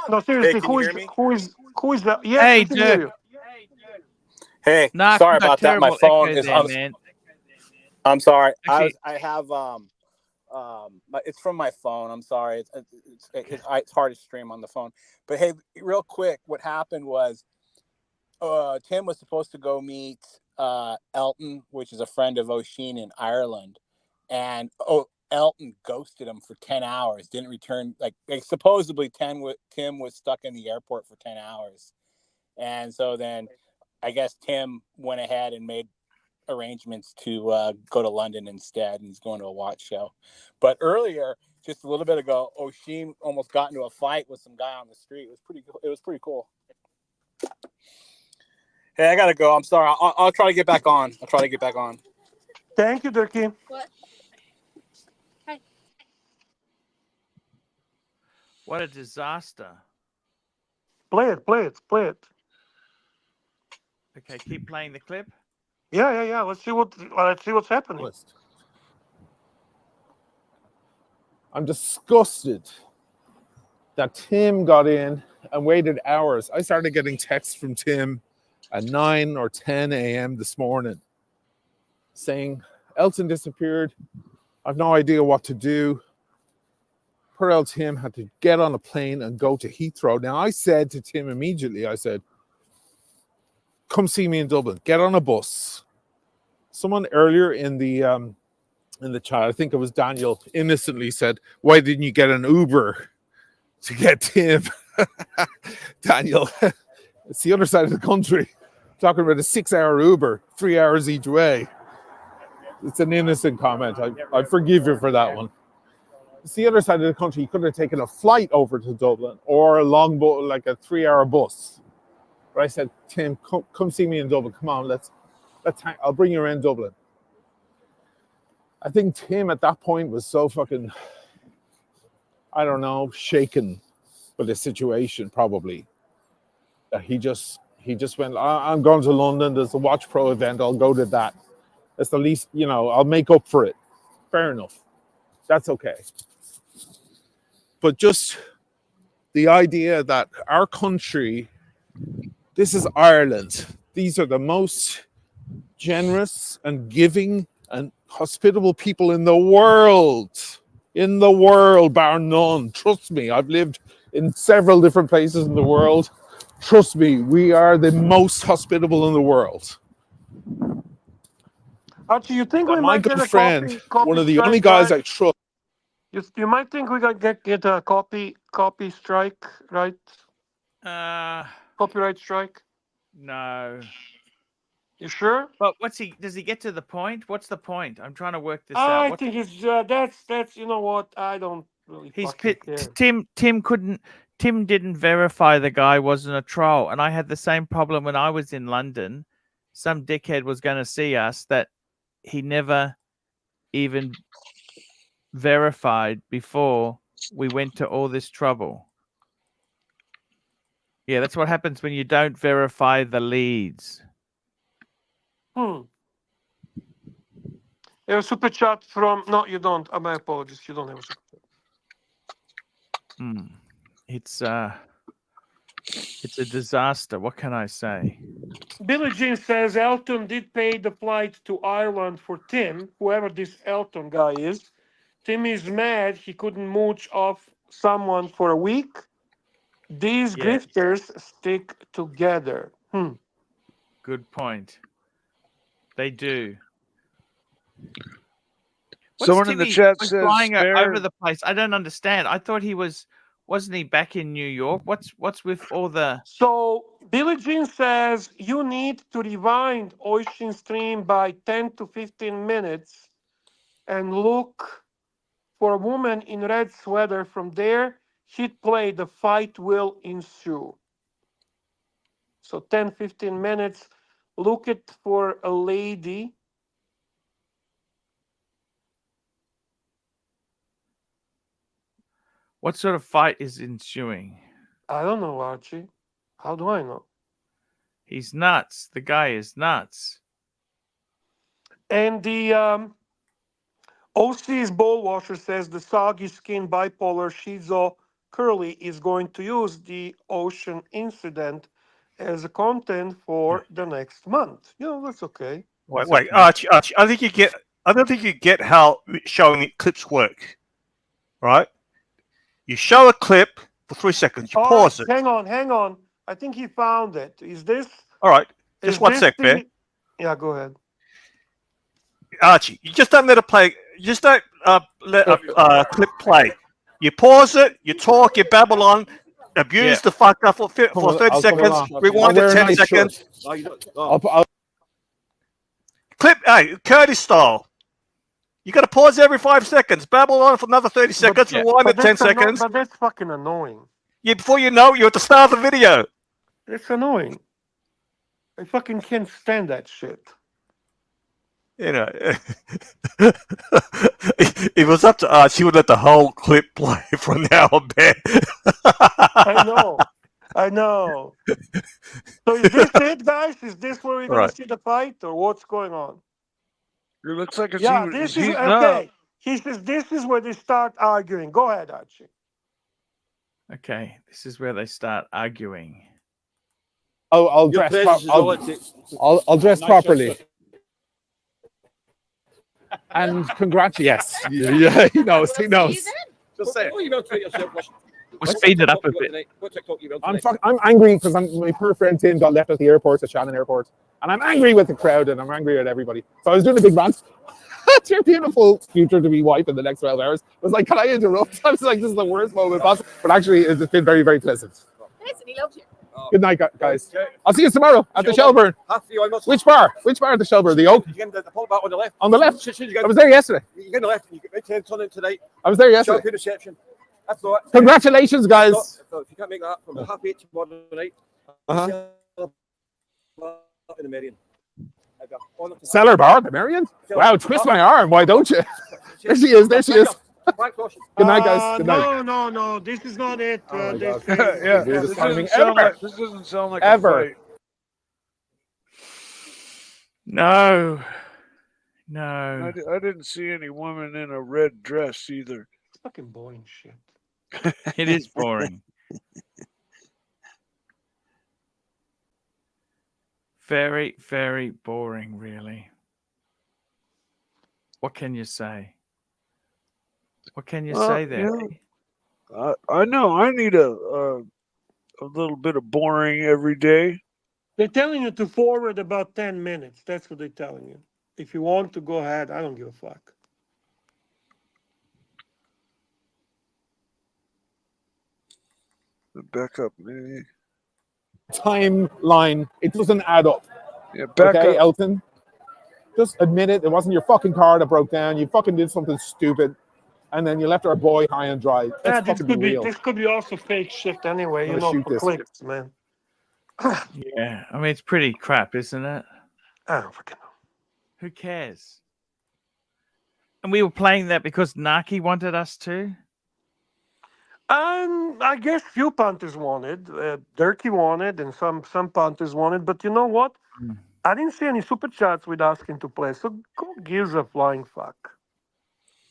No, seriously, Hey, can you hear me? who is that? Yes, Hey, we can hear Dirk. you. Hey, Nah, sorry you got about that. My terrible phone echo is there, on. man. I'm sorry. Actually- I have it's from my phone. I'm sorry. It's hard to stream on the phone. But hey, real quick, what happened was Tim was supposed to go meet Elton, which is a friend of O'Sheen in Ireland, and Elton ghosted him for 10 hours, didn't return. Like supposedly Tim was stuck in the airport for 10 hours. And so then I guess Tim went ahead and made arrangements to go to London instead, and he's going to a watch show. But earlier, just a little bit ago, Oisin almost got into a fight with some guy on the street. It was pretty cool. Hey, I gotta go. I'm sorry. I'll try to get back on. Thank you, Dirkie. What? Hi. What a disaster. Play it. Okay, keep playing the clip. Yeah. Let's see what's happening. I'm disgusted that Tim got in and waited hours. I started getting texts from Tim at 9 or 10 a.m. this morning saying, Elton disappeared. I've no idea what to do. Poor old Tim had to get on a plane and go to Heathrow. Now, I said to Tim immediately, I said, come see me in Dublin. Get on a bus. Someone earlier in the chat, I think it was Daniel, innocently said, why didn't you get an Uber to get Tim? Daniel, it's the other side of the country. Talking about a 6-hour Uber, 3 hours each way. It's an innocent comment. I forgive you for that one. It's the other side of the country. You could have taken a flight over to Dublin or a long boat, like a 3-hour bus. But I said, Tim, come see me in Dublin. Come on, let's I'll bring you around Dublin. I think Tim at that point was so fucking, I don't know, shaken by the situation probably, that he just went, I'm going to London. There's a Watch Pro event. I'll go to that. That's the least, I'll make up for it. Fair enough. That's okay. But just the idea that our country, this is Ireland. These are the most generous and giving and hospitable people in the world, bar none. Trust me, I've lived in several different places in the world. Trust me, we are the most hospitable in the world. Archie, you think we my might good get a friend, copy one of the strike only guys back? I trust. You might think we got get a copy strike, right? Copyright strike. No. You sure? But does he get to the point? What's the point? I'm trying to work this out. I think it's that's you know what? I don't really fucking care. Tim didn't verify the guy wasn't a troll, and I had the same problem when I was in London. Some dickhead was going to see us that he never even verified before we went to all this trouble. Yeah, that's what happens when you don't verify the leads. A super chat from... No, you don't. My apologies. You don't have a super chat. It's a disaster. What can I say? Billie Jean says Elton did pay the flight to Ireland for Tim, whoever this Elton guy is. Tim is mad he couldn't mooch off someone for a week. These grifters stick together. Good point. They do. Someone in the chat says flying over the place. I don't understand. I thought wasn't he back in New York? What's with all the... So Billie Jean says you need to rewind Oisin stream by 10 to 15 minutes and look for a woman in red sweater. From there, hit play. The fight will ensue. So 10, 15 minutes. Look it for a lady. What sort of fight is ensuing? I don't know, Archie. How do I know? He's nuts. The guy is nuts. And the OC's ball washer says the soggy skin bipolar Shizo Curly is going to use the ocean incident as a content for the next month. That's okay. Wait, Archie. I don't think you get how showing clips work, right? You show a clip for 3 seconds. You pause it. Hang on. I think he found it. Is this? All right. Just 1 sec, Bear. Yeah, go ahead. Archie, you just don't let it play. You just don't let a clip play. You pause it, you talk, you babble on, abuse the fuck up for 30 I'll seconds, rewind wear it a 10 nice seconds. shirt. Clip, hey, Curtis style. You got to pause every 5 seconds, babble on for another 30 seconds, rewind it 10 seconds. But that's fucking annoying. Yeah, before you know, you're at the start of the video. It's annoying. I fucking can't stand that shit. You know, if it was up to us, he would let the whole clip play from now on back. I know. So is this it, guys? Is this where we're going to see the fight, or what's going on? It looks like it's this is heating okay. up. He says this is where they start arguing. Go ahead, Archie. Okay, this is where they start arguing. I'll dress. I'll dress properly. And yes, yeah, he knows. He knows. Just say it. We'll speed it up a bit. I'm angry because my poor friend Tim got left at the airport, at Shannon Airport, and I'm angry with the crowd and I'm angry at everybody. So I was doing a big rant. It's your beautiful future to be wife in the next 12 hours. I was like, can I interrupt? I was like, this is the worst moment possible. But actually, it's been very, very pleasant. Listen, he loves you. Good night, guys. I'll see you tomorrow at the Shelburne. Which bar? Which bar at the Shelburne? The Oak? You get the pub bar on the left. On the left? I was there yesterday. You get on the left and you get right turn in tonight. I was there yesterday. Champagne reception. That's all right. Congratulations, guys. So if you can't make that from 8:30 tomorrow night, in the Marion. Cellar Bar, the Marion? Wow, twist my arm. Why don't you? There she is. There she is. Good night, guys. Good night. No. This is not it. This doesn't sound like ever. A fight. No. I didn't see any woman in a red dress either. It's fucking boring shit. It is boring. Very, very boring, really. What can you say? What can you say there? Yeah. I know. I need a little bit of boring every day. They're telling you to forward about 10 minutes. That's what they're telling you. If you want to go ahead, I don't give a fuck. Back up, maybe. Timeline. It doesn't add up. Yeah, back up. Elton. Just admit it. It wasn't your fucking car that broke down. You fucking did something stupid. And then you left our boy high and dry. Yeah, this could be also fake shit anyway, you know, for clicks, man. Yeah, I mean, it's pretty crap, isn't it? I don't fucking know. Who cares? And we were playing that because Naki wanted us to? I guess few punters wanted. Dirty wanted, and some punters wanted. But you know what? I didn't see any super chats with asking to play. So who gives a flying fuck?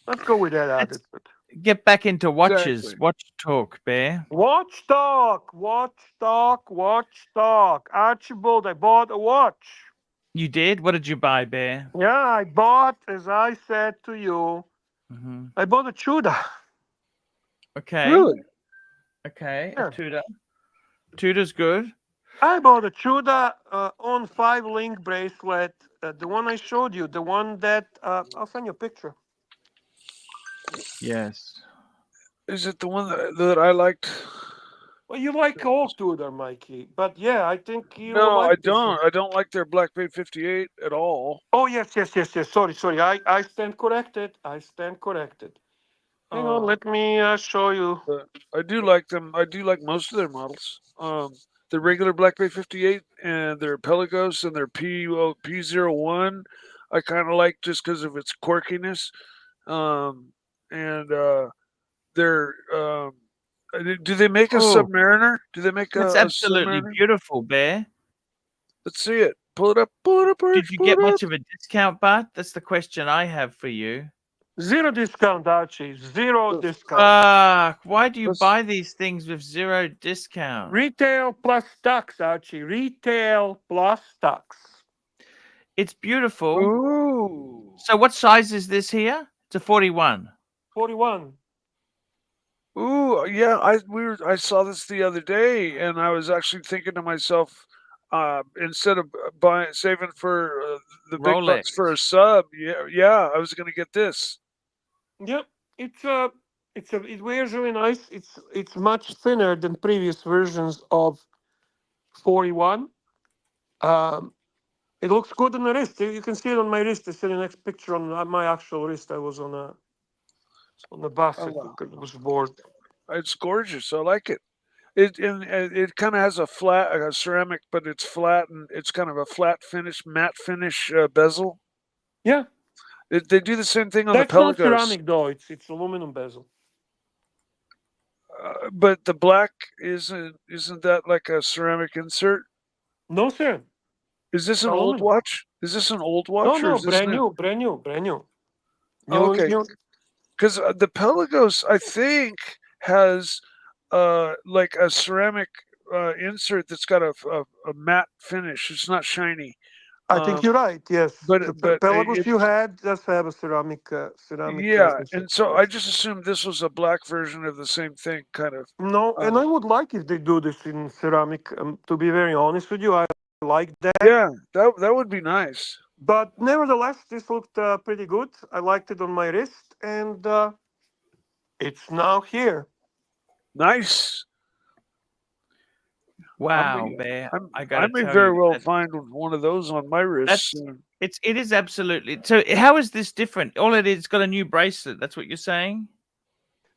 Let's go with that attitude. Get back into watches. Exactly. Watch talk, Bear. Watch talk. Archibald, I bought a watch. You did? What did you buy, Bear? Yeah, I bought, as I said to you, I bought a Tudor. Okay. Really? Okay, Yeah. a Tudor. Tudor's good. I bought a Tudor on 5-link bracelet. The one I showed you, the one that I'll send you a picture. Yes. Is it the one that I liked? Well, you like all Tudor, Mikey, but yeah, I think you. No, like I this don't. one. I don't like their Black Bay 58 at all. Oh yes. Sorry. I stand corrected. Hang on, let me show you. I do like them. I do like most of their models. The regular Black Bay 58 and their Pelagos and their P01. I kind of like just because of its quirkiness. They're do they make a Submariner? Do they make It's a absolutely Submariner? beautiful, Bear. Let's see it. Pull it up. Did you get much of a discount, Bart? That's the question I have for you. Zero discount, Archie. Zero discount. Fuck. Why do you buy these things with zero discount? Retail plus tax, Archie. Retail plus tax. It's beautiful. Ooh. So what size is this here? It's a 41. 41. Ooh, yeah. I saw this the other day, and I was actually thinking to myself, instead of saving for the big Rolex. bucks for a sub, yeah, I was going to get this. Yep. It wears really nice. It's much thinner than previous versions of 41. It looks good on the wrist. You can see it on my wrist. I see the next picture on my actual wrist. I was on the bus. Oh, wow. It was bored. It's gorgeous. I like it. It kind of has a flat ceramic, but it's flat and it's kind of a flat finish, matte finish bezel. Yeah. They do the same thing on That's the Pelagos. not ceramic though. It's aluminum bezel. But the black isn't that like a ceramic insert? No, sir. Is this an Aluminum. old watch? Is this an old watch? No, or is this brand new. Okay. Because the Pelagos, I think, has like a ceramic insert that's got a matte finish. It's not shiny. I think you're right. Yes, but the Pelagos you had does have a ceramic. Yeah, and so I just assumed this was a black version of the same thing, kind of. No, and I would like if they do this in ceramic. To be very honest with you, I like that. Yeah, that would be nice. But nevertheless, this looked pretty good. I liked it on my wrist, and it's now here. Nice. Wow, Bear. I may very well find one of those on my wrist. It is absolutely. So how is this different? All it is, it's got a new bracelet. That's what you're saying?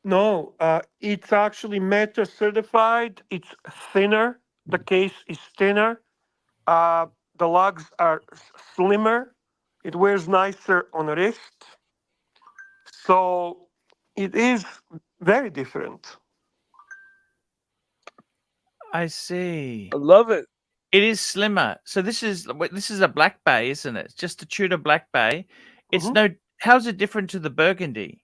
No, it's actually Meta certified. It's thinner. The case is thinner. The lugs are slimmer. It wears nicer on the wrist. So it is very different. I see. I love it. It is slimmer. So this is a black bay, isn't it? It's just a Tudor black bay. It's how's it different to the burgundy?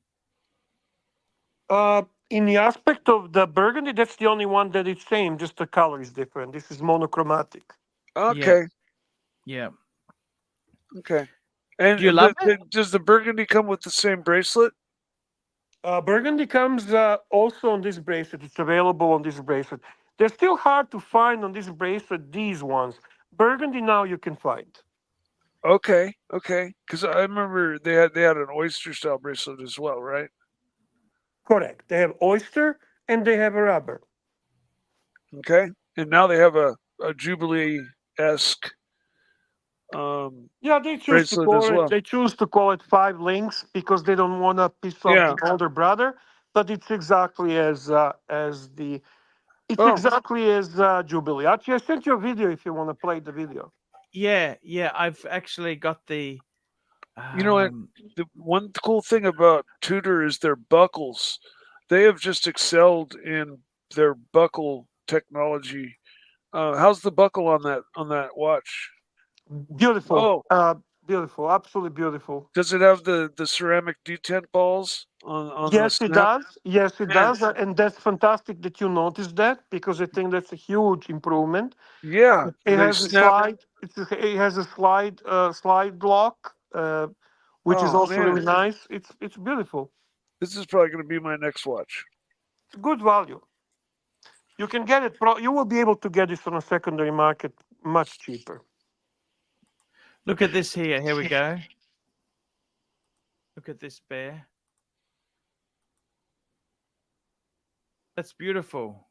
In the aspect of the burgundy, that's the only one that is same, just the color is different. This is monochromatic. Okay. Yeah. Okay. And do you love it? Does the burgundy come with the same bracelet? Burgundy comes also on this bracelet. It's available on this bracelet. They're still hard to find on this bracelet, these ones. Burgundy now you can find. Okay. Because I remember they had an oyster style bracelet as well, right? Correct. They have oyster and they have a rubber. Okay. And now they have a Jubilee-esque yeah, they choose to call it. They choose to call it 5 links because they don't want to piss off the older brother. But it's exactly as exactly as Jubilee. Archie, I sent you a video if you want to play the video. Yeah. I've actually got the. You know what? The one cool thing about Tudor is their buckles. They have just excelled in their buckle technology. How's the buckle on that watch? Beautiful. Beautiful. Absolutely beautiful. Does it have the ceramic detent balls on Yes, the it does. Yes, it does. And that's fantastic that you noticed that because I think that's a huge improvement. Yeah. It has a slide. It has a slide lock, which is also really nice. It's beautiful. This is probably going to be my next watch. It's good value. You can get it. You will be able to get this on a secondary market much cheaper. Look at this here. Here we go. Look at this, Bear. That's beautiful.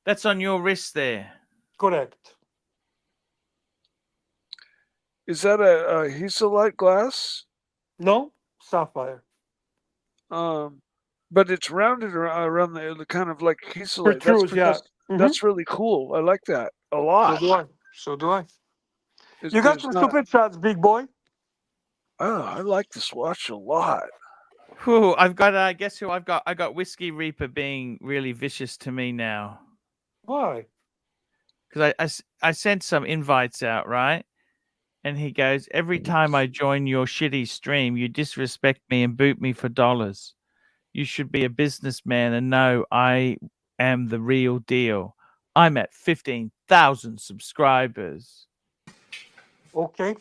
That's on your wrist there. Correct. Is that a Hesalite glass? No, sapphire. But it's rounded around the kind of like Hesalite. That's really cool. I like that a lot. So do I. You got some super chats, big boy. Oh, I like this watch a lot. Whew, I've got. Guess who I've got? I got Whiskey Reaper being really vicious to me now. Why? Because I sent some invites out, right? And he goes, every time I join your shitty stream, you disrespect me and boot me for dollars. You should be a businessman and know I am the real deal. I'm at 15,000 subscribers. Okay.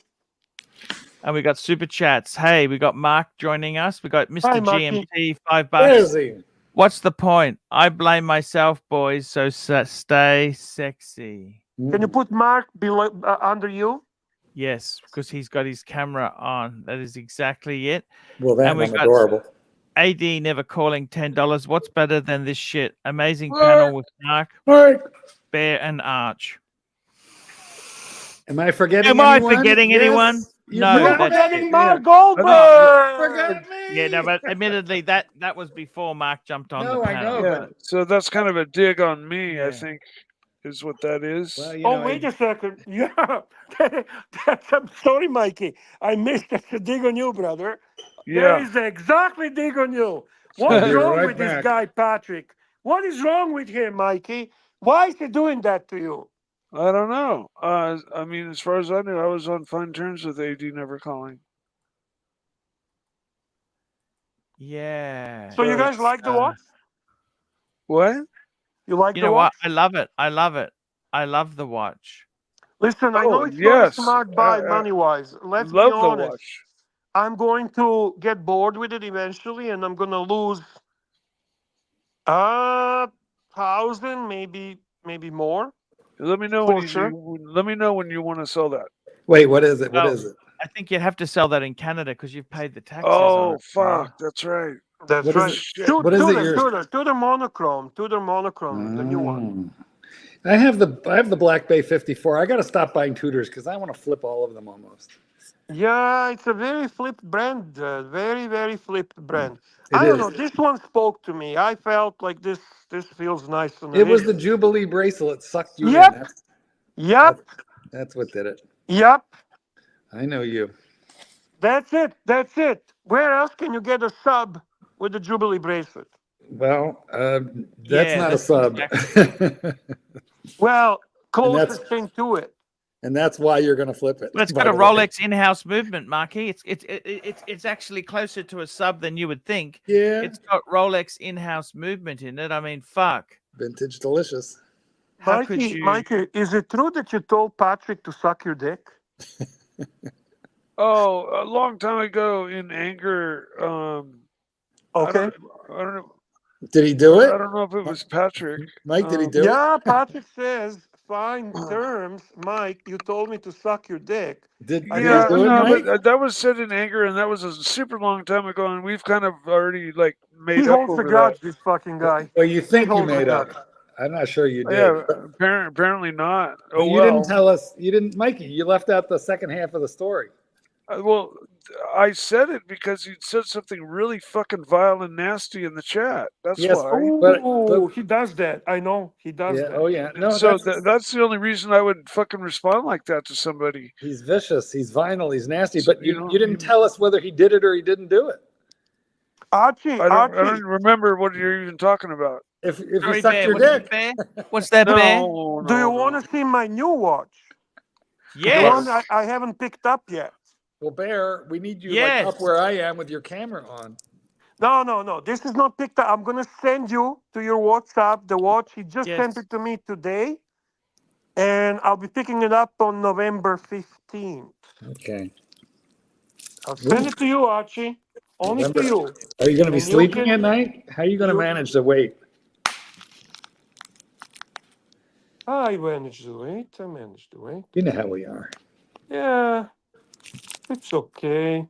And we got super chats. Hey, we got Mark joining us. We got Mr. Hi, GMT, $5. Where is he? What's the point? I blame myself, boys. So stay sexy. Can you put Mark below under you? Yes, because he's got his camera on. That is exactly it. Well, then I'm adorable. AD never calling $10. What's better than this shit? Amazing panel with Mark, Bear, and Arch. Am I forgetting Am anyone? I forgetting anyone? You No, forgot that's Forgetting it. Mark Oh, Goldberg. yeah, no, but admittedly, that was before Mark jumped on the panel. Yeah, so that's kind of a dig on me, I Yeah. think, is what that is. Well, you Oh, know, wait a second. Yeah. I'm sorry, Mikey. I missed that. A dig on you, brother. There Yeah. is exactly dig on you. What's be wrong right with back. this guy, Patrick? What is wrong with him, Mikey? Why is he doing that to you? I don't know. I mean, as far as I knew, I was on fine terms with AD never calling. Yeah. So you guys like the watch? What? You like You the know watch? what? I love it. I love it. I love the watch. Listen, I know it's not yes. a smart buy money-wise. Let's be Love the honest. watch. I'm going to get bored with it eventually, and I'm going to lose 1,000, maybe more. Let me know let me know when you want to sell that. Wait, what is it? What Well, is it? I think you'd have to sell that in Canada because you've paid the taxes on Oh it. fuck, that's right. That's What is right. it? What is it? Tudor monochrome, the new one. I have the Black Bay 54. I got to stop buying Tudors because I want to flip all of them almost. Yeah, it's a very flipped brand, very, very flipped brand. It I don't is. know. This one spoke to me. I felt like this feels nice on the It was the wrist. Jubilee bracelet sucked you Yep. in. Yep. That's what did it. Yep. I know you. That's it. That's it. Where else can you get a sub with the Jubilee bracelet? Well, that's not a sub. Well, And that's- closest thing to it. And that's why you're going to flip it. But it's by got a the way. Rolex in-house movement, Marky. It's actually closer to a sub than you would think. Yeah. It's got Rolex in-house movement in it. I mean, fuck. Vintage delicious. How could you? Mikey, is it true that you told Patrick to suck your dick? Oh, a long time ago in anger. Okay. I don't know. Did he do it? I don't know if it was Patrick. Mike, did he do it? Yeah, Patrick says, fine terms, Mike, you told me to suck your dick. Did I he guess- do it, Mike? But that was said in anger, and that was a super long time ago, and we've kind of already like made He up holds over the grudge, that. this fucking guy. Well, you think you holds the made grudge. up. I'm not sure you did. Yeah, But apparently not. but you didn't tell us. You didn't, Mikey. You left out the second half of the story. Well, I said it because you said something really fucking vile and nasty in the chat. That's Yes, why. Oh, he does that. I know. He does Yeah. that. Oh yeah. No, So that's, that's the only reason I would fucking respond like that to somebody. he's vicious. He's vinyl. He's nasty. So, But you you, know, you didn't tell us whether he did it or he didn't do it. Archie, I don't remember what you're even talking about. If you Sorry, sucked Bear, your what's dick. that, Bear? What's that, Bear? Do you want to see my new watch? Yes. The one I haven't picked up yet. Well, Bear, we need you Yes. like up where I am with your camera on. No. This is not picked up. I'm going to send you to your WhatsApp the watch. He just Yes. sent it to me today. And I'll be picking it up on November 15th. Okay. I'll send it to you, Archie. Only to you. Are you going to be And you sleeping can- at night? How are you going to manage to wait? I managed to wait. You know how we are. Yeah. It's okay. You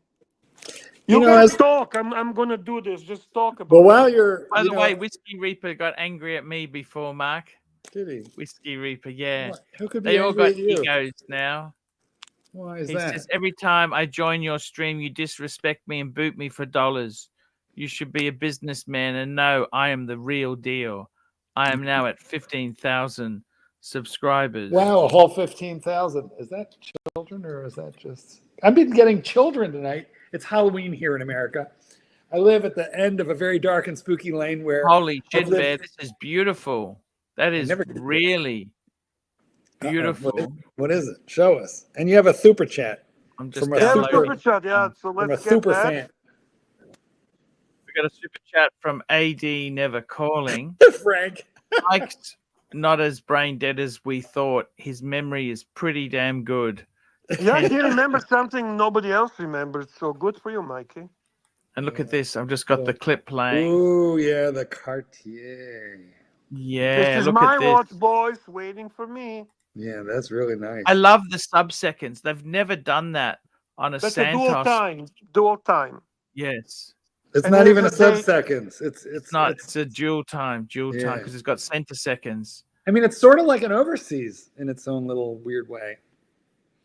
You know, guys as- talk. I'm going to do this. Just talk about But while you're, By you the know, way, Whiskey Reaper got angry at me before, Mark. did he? Whiskey Reaper, yeah. What? Who could be They all angry got at you? egos now. Why is He that? says, every time I join your stream, you disrespect me and boot me for dollars. You should be a businessman and know I am the real deal. I am now at 15,000 subscribers. Wow, a whole 15,000. Is that children or is that just? I've been getting children tonight. It's Halloween here in America. I live at the end of a very dark and spooky lane where. Holy I've shit, lived- Bear. This is beautiful. That is never did this. really beautiful. What is it? Show us. And you have a super chat. I'm just from a Yeah, the downloading. super chat. Yeah, so From a let's get super that. fan. We got a super chat from AD Never Calling. Frank. Mike's not as brain dead as we thought. His memory is pretty damn good. Yeah, he remembered something nobody else remembered. So good for you, Mikey. And look at this. I've just got the clip playing. Ooh, yeah, the Cartier. Yeah, This is look my at this. watch, boys, waiting for me. Yeah, that's really nice. I love the sub-seconds. They've never done that on a That's a Santos. dual time. Yes. It's And not even a there's a sub-seconds. It's not. It's a dual time because it's got centiseconds. I mean, it's sort of like an overseas in its own little weird way.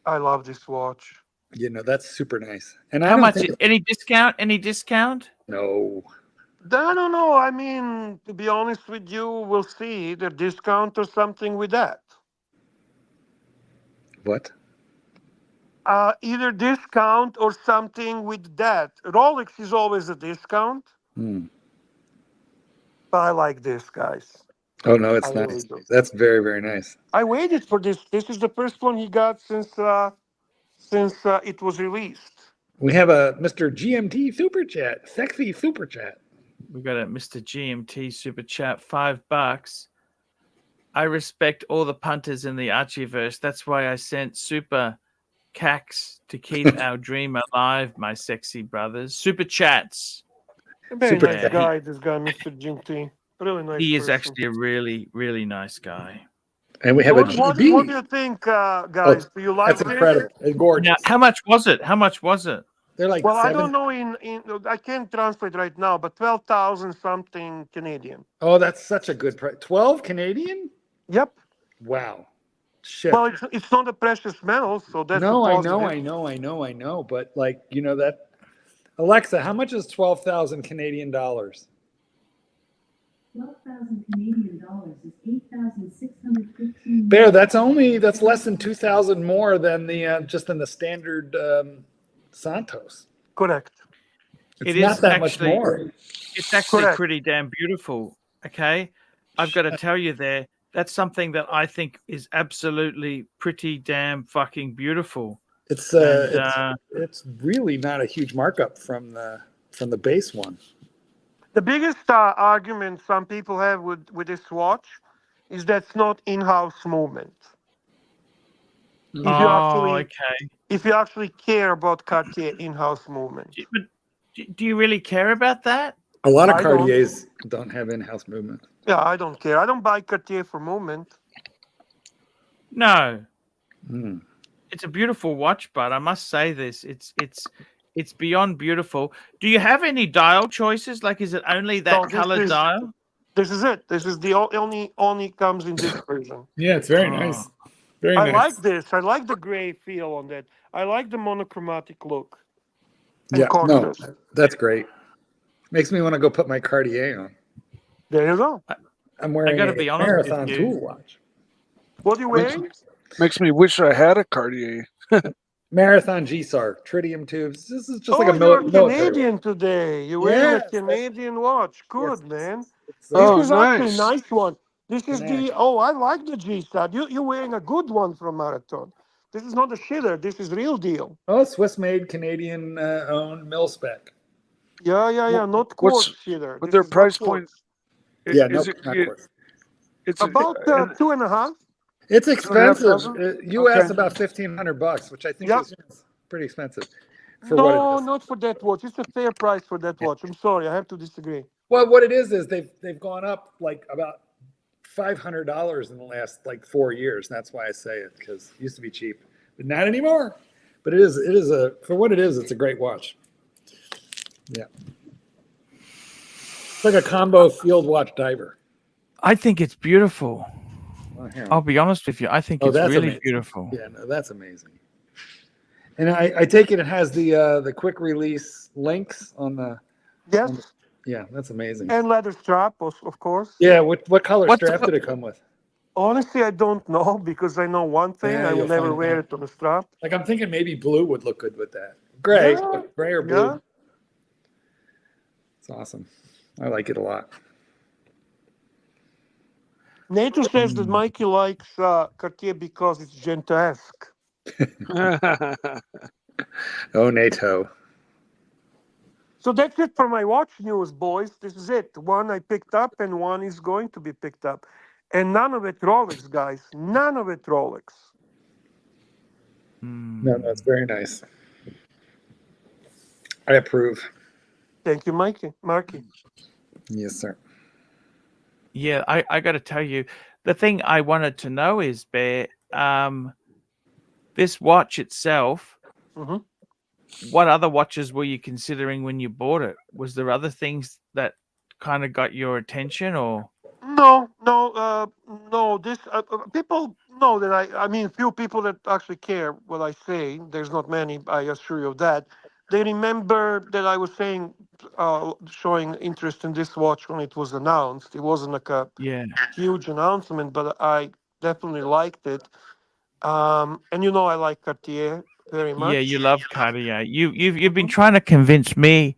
I love this watch. You know, that's super nice. And How much? Any discount? Any discount? No. I don't know. I mean, to be honest with you, we'll see either discount or something with that. What? Either discount or something with that. Rolex is always a discount. But I like this, guys. Oh no, it's I nice. really do. That's very, very nice. I waited for this. This is the first one he got since it was released. We have a Mr. GMT super chat, sexy super chat. We got a Mr. GMT super chat, $5. I respect all the punters in the Archieverse. That's why I sent super cax to keep our dream alive, my sexy brothers. Super chats. A very Super nice chat. guy, this guy, Mr. GMT. Really nice. He is person. actually a really, really nice guy. And we have What, a what GB. do you think, guys? Do you like That's this? incredible. It's gorgeous. Now, how much was it? How much was it? They're like Well, I 7. don't know I can't translate right now, but 12,000 something Canadian. Oh, that's such a good price. 12 Canadian? Yep. Wow. Shit. Well, it's not a precious metal, so that's No, a I positive. know. But like, you know that. Alexa, how much is 12,000 Canadian dollars? 12,000 Canadian dollars is 8,615. Bear, that's less than 2,000 more than the just in the standard Santos. Correct. It's It not is that much actually- more. It's actually Correct. pretty damn beautiful. Okay. I've got to tell you there, that's something that I think is absolutely pretty damn fucking beautiful. It's And, it's really not a huge markup from the base one. The biggest argument some people have with this watch is that's not in-house movement. If you actually care about Cartier in-house movement. But do you really care about that? A lot of I don't. Cartiers don't have in-house movement. Yeah, I don't care. I don't buy Cartier for movement. No. Mm. It's a beautiful watch, but I must say this. It's beyond beautiful. Do you have any dial choices? Like, is it only that No, colored dial? This is it. This is the only comes in this version. Yeah, it's very nice. Very I nice. like this. I like the gray feel on that. I like the monochromatic look. And Yeah, no, contrast. that's great. Makes me want to go put my Cartier on. There you go. I'm wearing gotta a be honest with marathon you. tool watch. What are you wearing? Makes me wish I had a Cartier. Marathon G-SAR, tritium tubes. This is just like a you're military. Canadian today. You're wearing Yes, a Canadian watch. Good, man. This Oh, is actually a nice. nice one. This is I like the G-Star. You're wearing a good one from Marathon. This is not a shitter. This is real deal. Oh, Swiss-made, Canadian owned mil spec. Yeah. Not quartz shitter. But This their is not price quartz. point? Yeah, no, not quartz. It's About 2.5. It's expensive. 2,500? You asked Okay. about $1,500, which I think Yep. is pretty expensive for what it No, is. not for that watch. It's a fair price for that watch. I'm sorry, I have to disagree. Well, what it is they've gone up like about $500 in the last like 4 years. That's why I say it, because it used to be cheap, but not anymore. But it is for what it is. It's a great watch. Yeah, it's like a combo field watch diver. I think it's beautiful. Well, here. I'll be honest with you. I think it's that's really amazing. beautiful. Yeah, no, that's amazing. And I take it has the quick release links on the. Yes. Yeah, that's amazing. And leather strap, of course. Yeah, what color What's strap the- did it come with? Honestly, I don't know because I know one thing. Yeah, I will you'll never find wear out. it on a strap. Like I'm thinking maybe blue would look good with that. Gray, Yeah, gray or blue. yeah. It's awesome. I like it a lot. Nato says that Mikey likes Cartier because it's Gentesque. Oh, NATO. So that's it for my watch news, boys. This is it. One I picked up and one is going to be picked up. And none of it Rolex, guys. None of it Rolex. No, it's very nice. I approve. Thank you, Marky. Yes, sir. Yeah, I got to tell you, the thing I wanted to know is, Bear, this watch itself, Mhm. what other watches were you considering when you bought it? Was there other things that kind of got your attention, or? No. This people know that I mean, few people that actually care what I say. There's not many, I assure you of that. They remember that I was saying, showing interest in this watch when it was announced. It wasn't like a huge announcement, but I definitely liked it. And I like Cartier very much. Yeah, you love Cartier. You've been trying to convince me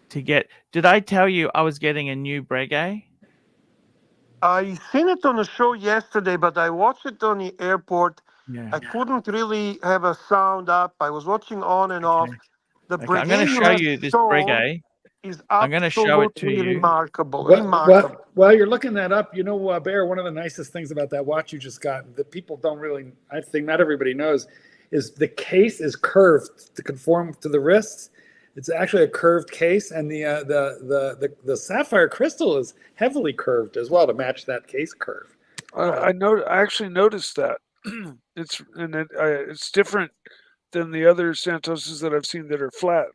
to get. Did I tell you I was getting a new Breguet? I seen it on a show yesterday, but I watched it on the airport. Yeah. I couldn't really have a sound up. I was watching on and off. The Okay, I'm going to show you this Breguet. Is I'm going to show it to absolutely you. remarkable. While you're looking that up, Bear, one of the nicest things about that watch you just got that people don't really, I think not everybody knows, is the case is curved to conform to the wrists. It's actually a curved case, and the sapphire crystal is heavily curved as well to match that case curve. I actually noticed that. It's different than the other Santoses that I've seen that are flat.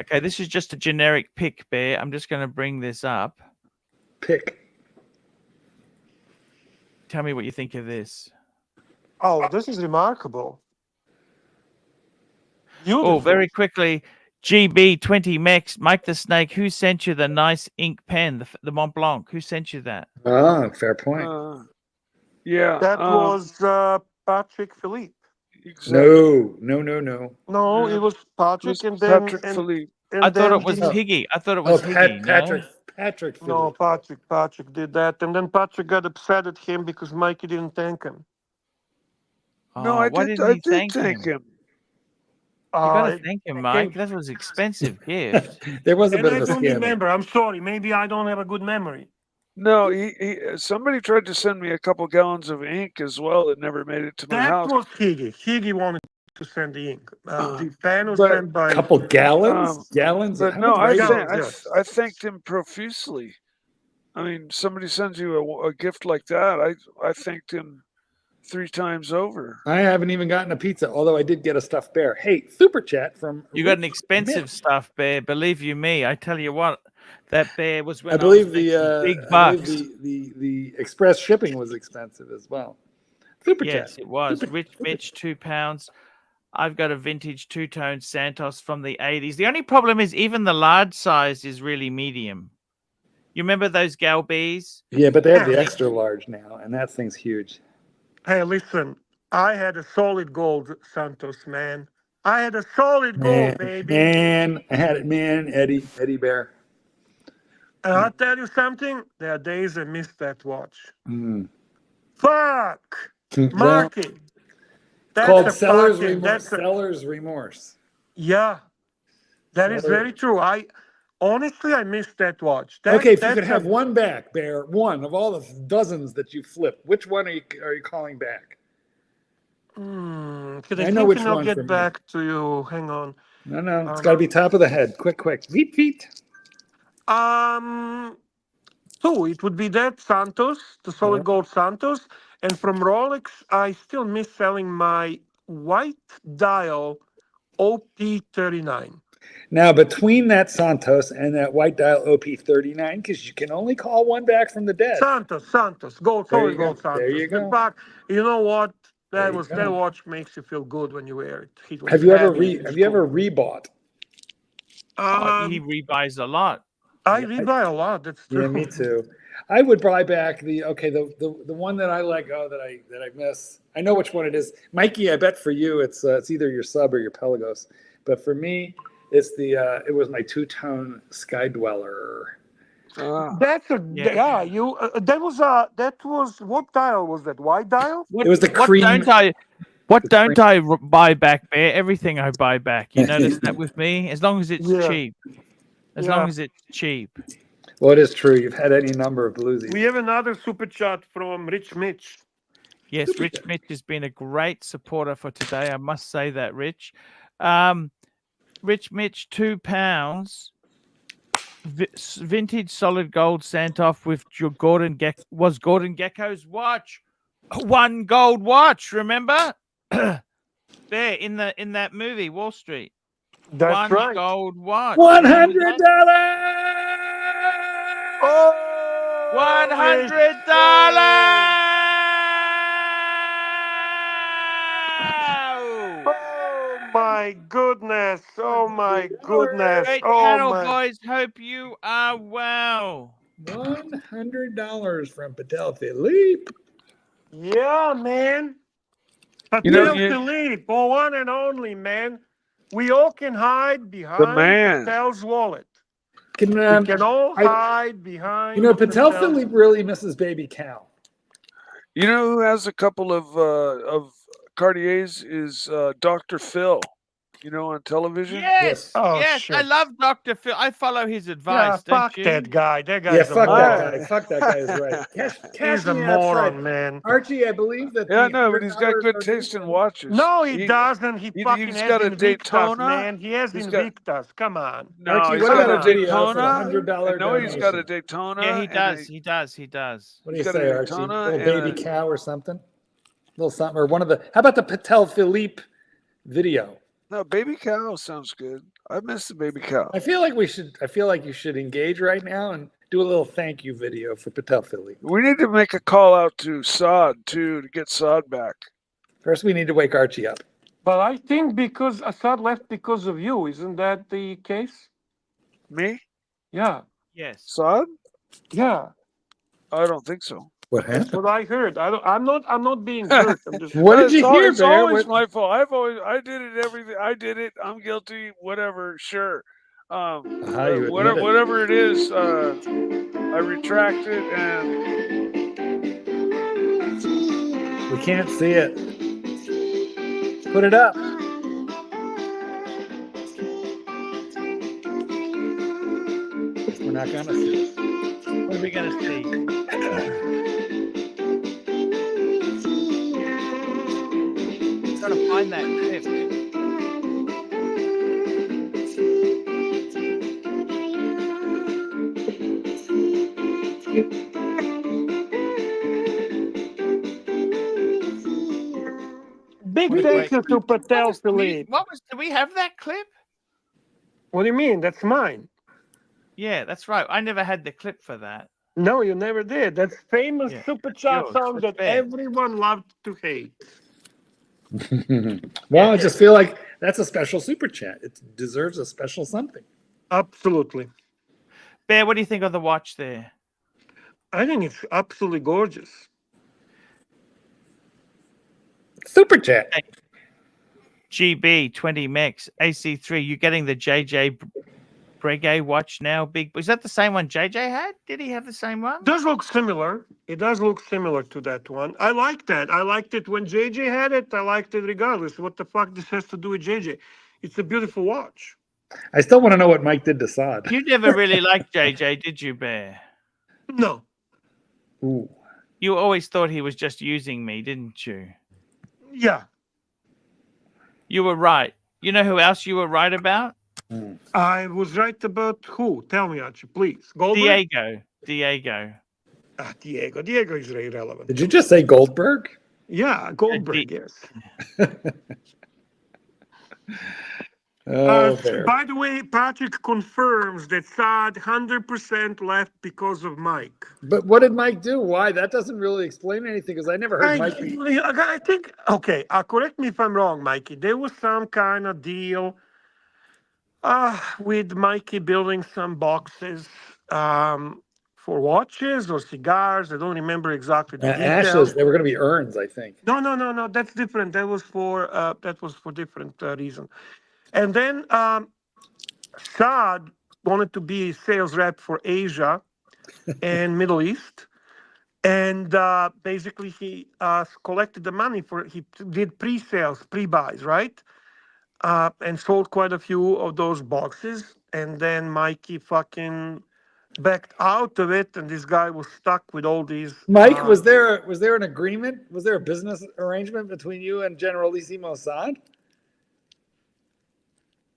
Okay, this is just a generic pick, Bear. I'm just going to bring this up. Pick. Tell me what you think of this. Oh, this is remarkable. Oh, very quickly, GB20 Mex, Mike the Snake, who sent you the nice ink pen, the Mont Blanc? Who sent you that? Ah, fair point. That was Patrick Philippe. Exactly. No. No, it was Patrick, It was and then Patrick Philippe. I thought it was Higgy. I thought it was Higgy. Patrick Philippe. No, Patrick did that, and then Patrick got upset at him because Mikey didn't thank him. No, I did thank him. You gotta thank him, Mike. That was an expensive gift. There was a bit of a I don't scandal. remember. I'm sorry. Maybe I don't have a good memory. No, somebody tried to send me a couple gallons of ink as well. It never made it to my house. That was Higgy. Higgy wanted to send the ink. The pen was sent by a couple gallons. But no, I thanked him profusely. I mean, somebody sends you a gift like that. I thanked him 3 times over. I haven't even gotten a pizza, although I did get a stuffed bear. Hey, super chat from You got an expensive stuffed bear. Believe you me, I tell you what, that bear was. When I believe big bucks. The express shipping was expensive as well. Super chat. Yes, it was. Rich Mitch, £2. I've got a vintage two-tone Santos from the 80s. The only problem is even the large size is really medium. You remember those Galbees? Yeah, but they have the extra large now, and that thing's huge. Hey, listen, I had a solid gold Santos, man. I had a solid gold, baby. Man, I had it, man. Eddie Bear. And I'll tell you something. There are days I miss that watch. Fuck! Marky. It's called seller's remorse. Seller's remorse. Yeah, that is very true. Honestly, I missed that watch. Okay, if you could have one back, Bear, one of all the dozens that you flipped, which one are you calling back? I know which one. I'll get back to you. Hang on. No, it's got to be top of the head. Quick. Veet. Two. It would be that Santos, the solid gold Santos, and from Rolex, I still miss selling my white dial OP39. Now, between that Santos and that white dial OP39, because you can only call one back from the dead. Santos, solid gold Santos. There you go. In fact, you know what? That watch makes you feel good when you wear it. Have you ever rebought? He rebuys a lot. I rebuy a lot. That's true. Yeah, me too. I would buy back the one that I let go that I miss. I know which one it is, Mikey. I bet for you it's either your Sub or your Pelagos, but for me it's it was my two-tone Sky Dweller. That's that was what dial was that? White dial? It was the cream. What don't I buy back, Bear? Everything I buy back. You notice that with me? As long as it's cheap. As long as it's cheap. Well, it is true. You've had any number of bluesies. We have another super chat from Rich Mitch. Yes, Rich Mitch has been a great supporter for today. I must say that, Rich. Rich Mitch, £2. Vintage solid gold Santoff with your Gordon Gecko's watch. One gold watch, remember? There in that movie, Wall Street. That's One right. gold watch. $100. Oh, $100. Oh my goodness! Oh my goodness! Great Oh panel, my! boys. Hope you are well. $100 from Patel Philippe. Yeah, man. You know, Patel Philippe, oh, one and only, man. We all can hide behind man. Patel's wallet. We can all hide behind. You know, Patel Philippe really misses Baby Cow. You know who has a couple of Cartiers is Dr. Phil. You know, on television. Yes, Oh, yes. shit. I love Dr. Phil. I follow his advice. Yeah, don't fuck you? that guy. That guy's Yeah, fuck a that moron. guy. Fuck that guy is right. Cash He's a me moron, outside. man. Archie, I believe that. Yeah, the no, but he's got $100 good taste in watches. No, he doesn't. He fucking he's has got a Invictus, Daytona. man. He has He's got- Invictus. Come on. No, Archie, he's what got about a a video for the Daytona. $100 No, he's got a donation? Daytona. Yeah, he and does. a- He does. He does. What do He's you got a say, Archie? Daytona A little and Baby Cow or something? A little something, or one of the. How about the Patel Philippe video? No, Baby Cow sounds good. I miss the Baby Cow. I feel like you should engage right now and do a little thank you video for Patel Philippe. We need to make a call out to Saad too to get Saad back. First, we need to wake Archie up. But I think because Assad left because of you, isn't that the case? Me? Yeah. Yes. Saad? Yeah. I don't think so. What That's happened? what I heard. I'm not being hurt. I'm just What did you hear, It's Bear? always What- my fault. I did it. Everything. I did it. I'm guilty. Whatever. Sure. you admit it. Whatever it is, I retract it and We can't see it. Put it up. We're not gonna see it. What are we gonna see? Trying to find that clip. big Wait, thank you wait. to Patel Do we, Philippe. do we have that clip? What do you mean? That's mine. Yeah, that's right. I never had the clip for that. No, you never did. That's famous Yeah, super that's chat yours. song That's that fair. everyone loved to hate. Well, I just feel like that's a special super chat. It deserves a special something. Absolutely. Bear, what do you think of the watch there? I think it's absolutely gorgeous. Super chat. GB 20 Mex AC3. You getting the JJ Breguet watch now? Big. Is that the same one JJ had? Did he have the same one? It does look similar. It does look similar to that one. I like that. I liked it when JJ had it. I liked it regardless. What the fuck this has to do with JJ? It's a beautiful watch. I still want to know what Mike did to Saad. You never really liked JJ, did you, Bear? No. Ooh. You always thought he was just using me, didn't you? Yeah. You were right. You know who else you were right about? I was right about who? Tell me, Archie, please. Goldberg? Diego. Diego. Diego is irrelevant. Did you just say Goldberg? Yeah, Goldberg, yes. Fair. By the way, Patrick confirms that Saad 100% left because of Mike. But what did Mike do? Why? That doesn't really explain anything because I never heard Mike. I think, okay, correct me if I'm wrong, Mikey. There was some kind of deal with Mikey building some boxes for watches or cigars. I don't remember exactly the details. Ashes. They were going to be urns, I think. No. That's different. That was for different reason. And then Saad wanted to be a sales rep for Asia and Middle East. And basically he collected the money he did pre-sales, pre-buys, right? And sold quite a few of those boxes. And then Mikey fucking backed out of it. And this guy was stuck with all these. Mike, was there an agreement? Was there a business arrangement between you and Generalissimo Saad?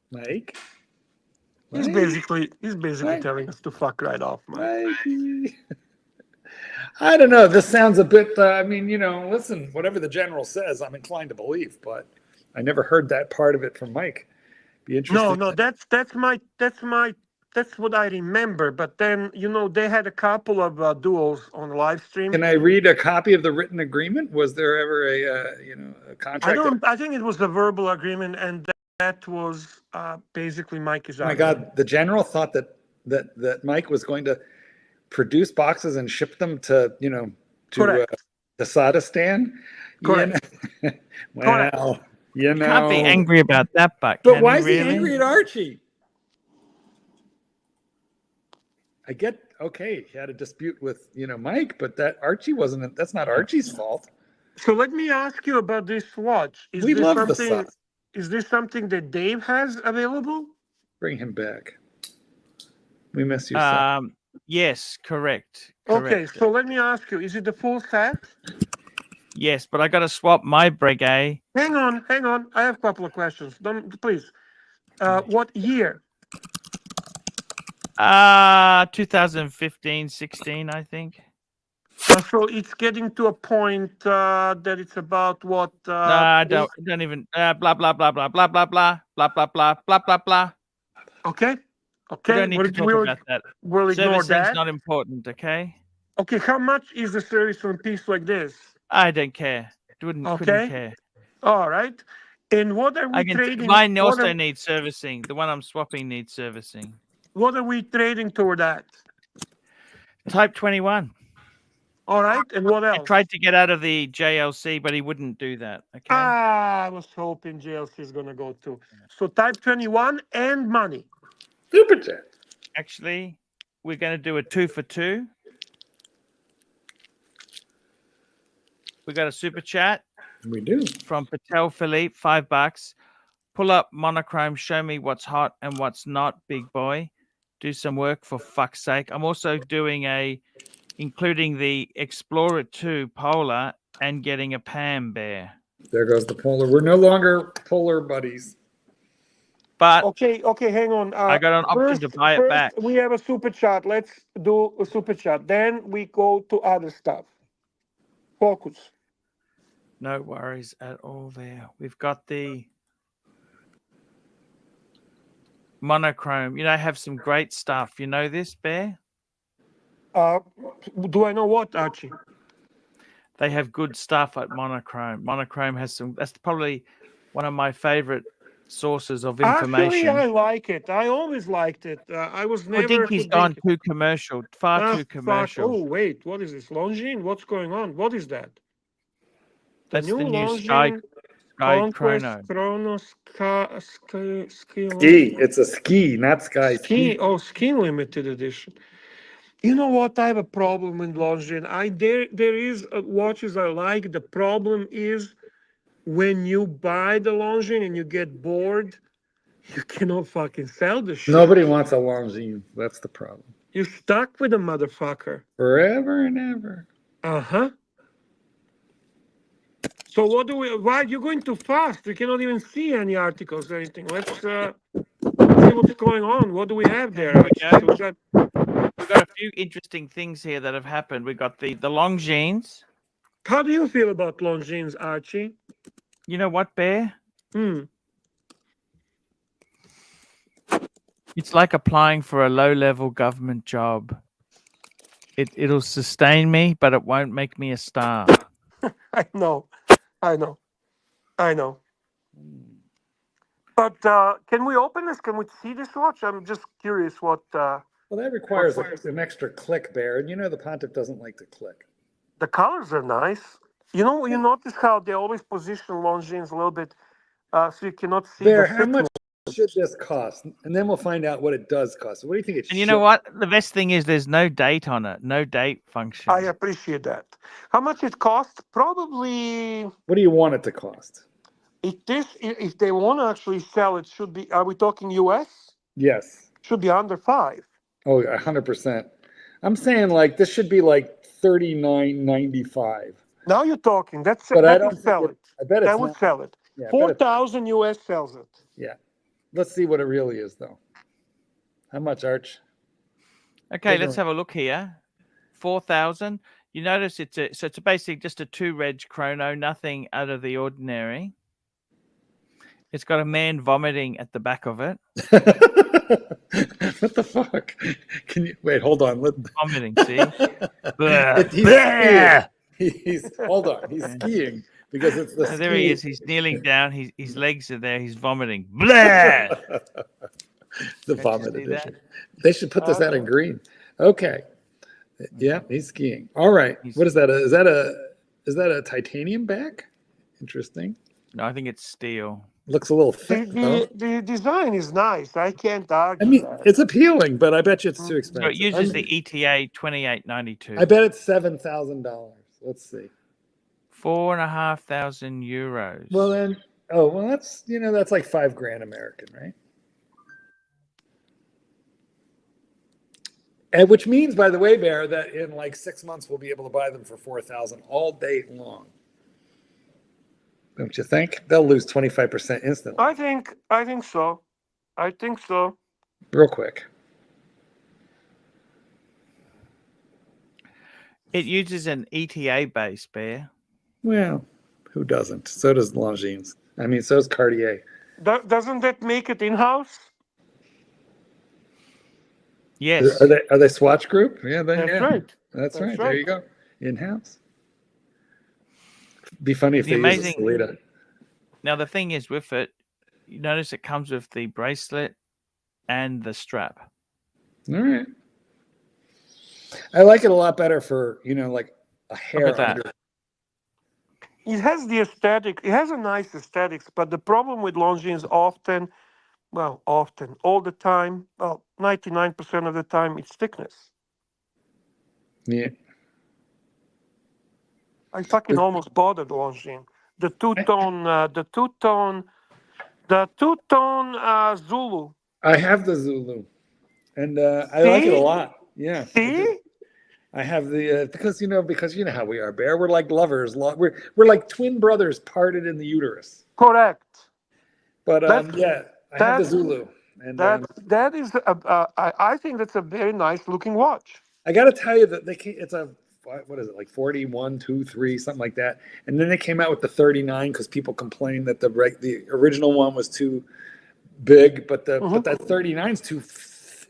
Mike? He's basically telling us to fuck right off, Mike. I don't know. This sounds a bit. Listen, whatever the general says, I'm inclined to believe, but I never heard that part of it from Mike. Be interesting. No, that's what I remember. But then they had a couple of duels on live stream. Can I read a copy of the written agreement? Was there ever a contract? I think it was a verbal agreement, and that was basically Mikey's. Oh my God, the general thought that Mike was going to produce boxes and ship them to Sadistan. Correct. Well, Can't be angry about that, but why is really? he angry at Archie? I get he had a dispute with Mike, but that Archie wasn't. That's not Archie's fault. So let me ask you about this watch. We love the stuff. Is this something that Dave has available? Bring him back. We miss you. Son. Yes, correct. Okay, so let me ask you: is it the full set? Yes, but I got to swap my Breguet. Hang on. I have a couple of questions. Please. What year? 2015, 16, I think. So it's getting to a point that it's about what? No, don't even. Blah blah blah blah blah blah blah blah blah blah blah blah blah. Okay. We don't need to talk about that. We'll ignore Servicing's that. not important. Okay. Okay. How much is the service on a piece like this? I don't care. Couldn't care. All right. And what are we trading? Mine also needs servicing. The one I'm swapping needs servicing. What are we trading toward that? Type 21. All right. And what else? I tried to get out of the JLC, but he wouldn't do that. Okay. I was hoping JLC is going to go too. So Type 21 and money. Super chat. Actually, we're going to do a 2 for 2. We got a super chat. We do. From Patel Philippe, $5. Pull up monochrome. Show me what's hot and what's not, big boy. Do some work for fuck's sake. I'm also doing including the Explorer 2 Polar and getting a Pam Bear. There goes the Polar. We're no longer Polar buddies. But okay, hang on. I got an option to buy it back. We have a super chat. Let's do a super chat. Then we go to other stuff. Focus. No worries at all there. We've got the monochrome. I have some great stuff. You know this, Bear? Do I know what, Archie? They have good stuff at Monochrome. Monochrome has some. That's probably one of my favorite sources of information. Actually, I like it. I always liked it. I was never. I think he's gone too commercial. Far too commercial. Oh wait, what is this? Longines? What's going on? What is that? That's the new Sky Chrono. Ski. It's a ski, not Sky. Ski. Oh, Ski Limited Edition. You know what? I have a problem with Longines. There is watches I like. The problem is when you buy the Longines and you get bored, you cannot fucking sell the shit. Nobody wants a Longines. That's the problem. You're stuck with a motherfucker. Forever and ever. Uh-huh. So why are you going too fast? We cannot even see any articles or anything. Let's see what's going on. What do we have there? We've got a few interesting things here that have happened. We got the Longines. How do you feel about Longines, Archie? You know what, Bear? It's like applying for a low-level government job. It'll sustain me, but it won't make me a star. I know. But can we open this? Can we see this watch? I'm just curious what... well, that requires an extra click, Bear. And the Pontiff doesn't like to click. The colors are nice. You notice how they always position Longines a little bit so you cannot see Bear, how much should this cost? And then we'll find out what it does cost. What do you think it should? And you know what? The best thing is there's no date on it. No date function. I appreciate that. How much it costs? Probably... What do you want it to cost? If they want to actually sell it, should be... Are we talking US? Yes. Should be under 5. Oh, 100%. I'm saying this should be $39.95. Now you're talking. That would sell it. I bet that would sell it. Yeah, 4,000 US sells it. Yeah. Let's see what it really is, though. How much, Arch? Okay, let's have a look here. 4,000. You notice it's basically just a 2 reg chrono, nothing out of the ordinary. It's got a man vomiting at the back of it. What the fuck? Can you wait? Hold on. Vomiting. See? He's hold on. He's skiing because it's the So there he ski. is. He's kneeling down. His legs are there. He's vomiting. Blah! The vomit edition. They should put this out in green. Okay. Yeah, he's skiing. All right. What is that? Is that a titanium back? Interesting. No, I think it's steel. Looks a little thick. The design is nice. I can't argue. I mean, that. it's appealing, but I bet you it's too expensive. So it uses the ETA 2892. I bet it's $7,000. Let's see. 4,500 euros. Well then, that's that's like $5,000 American, right? And which means, by the way, Bear, that in like 6 months we'll be able to buy them for $4,000 all day long. Don't you think? They'll lose 25% instantly. I think so. I think so. Real quick. It uses an ETA base, Bear. Well, who doesn't? So does Longines. I mean, so does Cartier. Doesn't that make it in-house? Yes. Are they Swatch Group? Yeah, That's right. That's right. There you go. In-house. Be funny if they use a Salida. Now the thing is with it, you notice it comes with the bracelet and the strap. All right. I like it a lot better for like a hair. Look at that. It has the aesthetic. It has a nice aesthetics, but the problem with Longines all the time, 99% of the time, it's thickness. Yeah. I fucking almost bought a Longines. The two-tone Zulu. I have the Zulu, and I like it a lot. Yeah. See? I have the because you know how we are, Bear. We're like lovers. We're like twin brothers parted in the uterus. Correct. But I have the Zulu, and that is I think that's a very nice looking watch. I got to tell you that it's a what is it, like 41, 2, 3, something like that. And then they came out with the 39 because people complained that the original one was too big, but that 39 is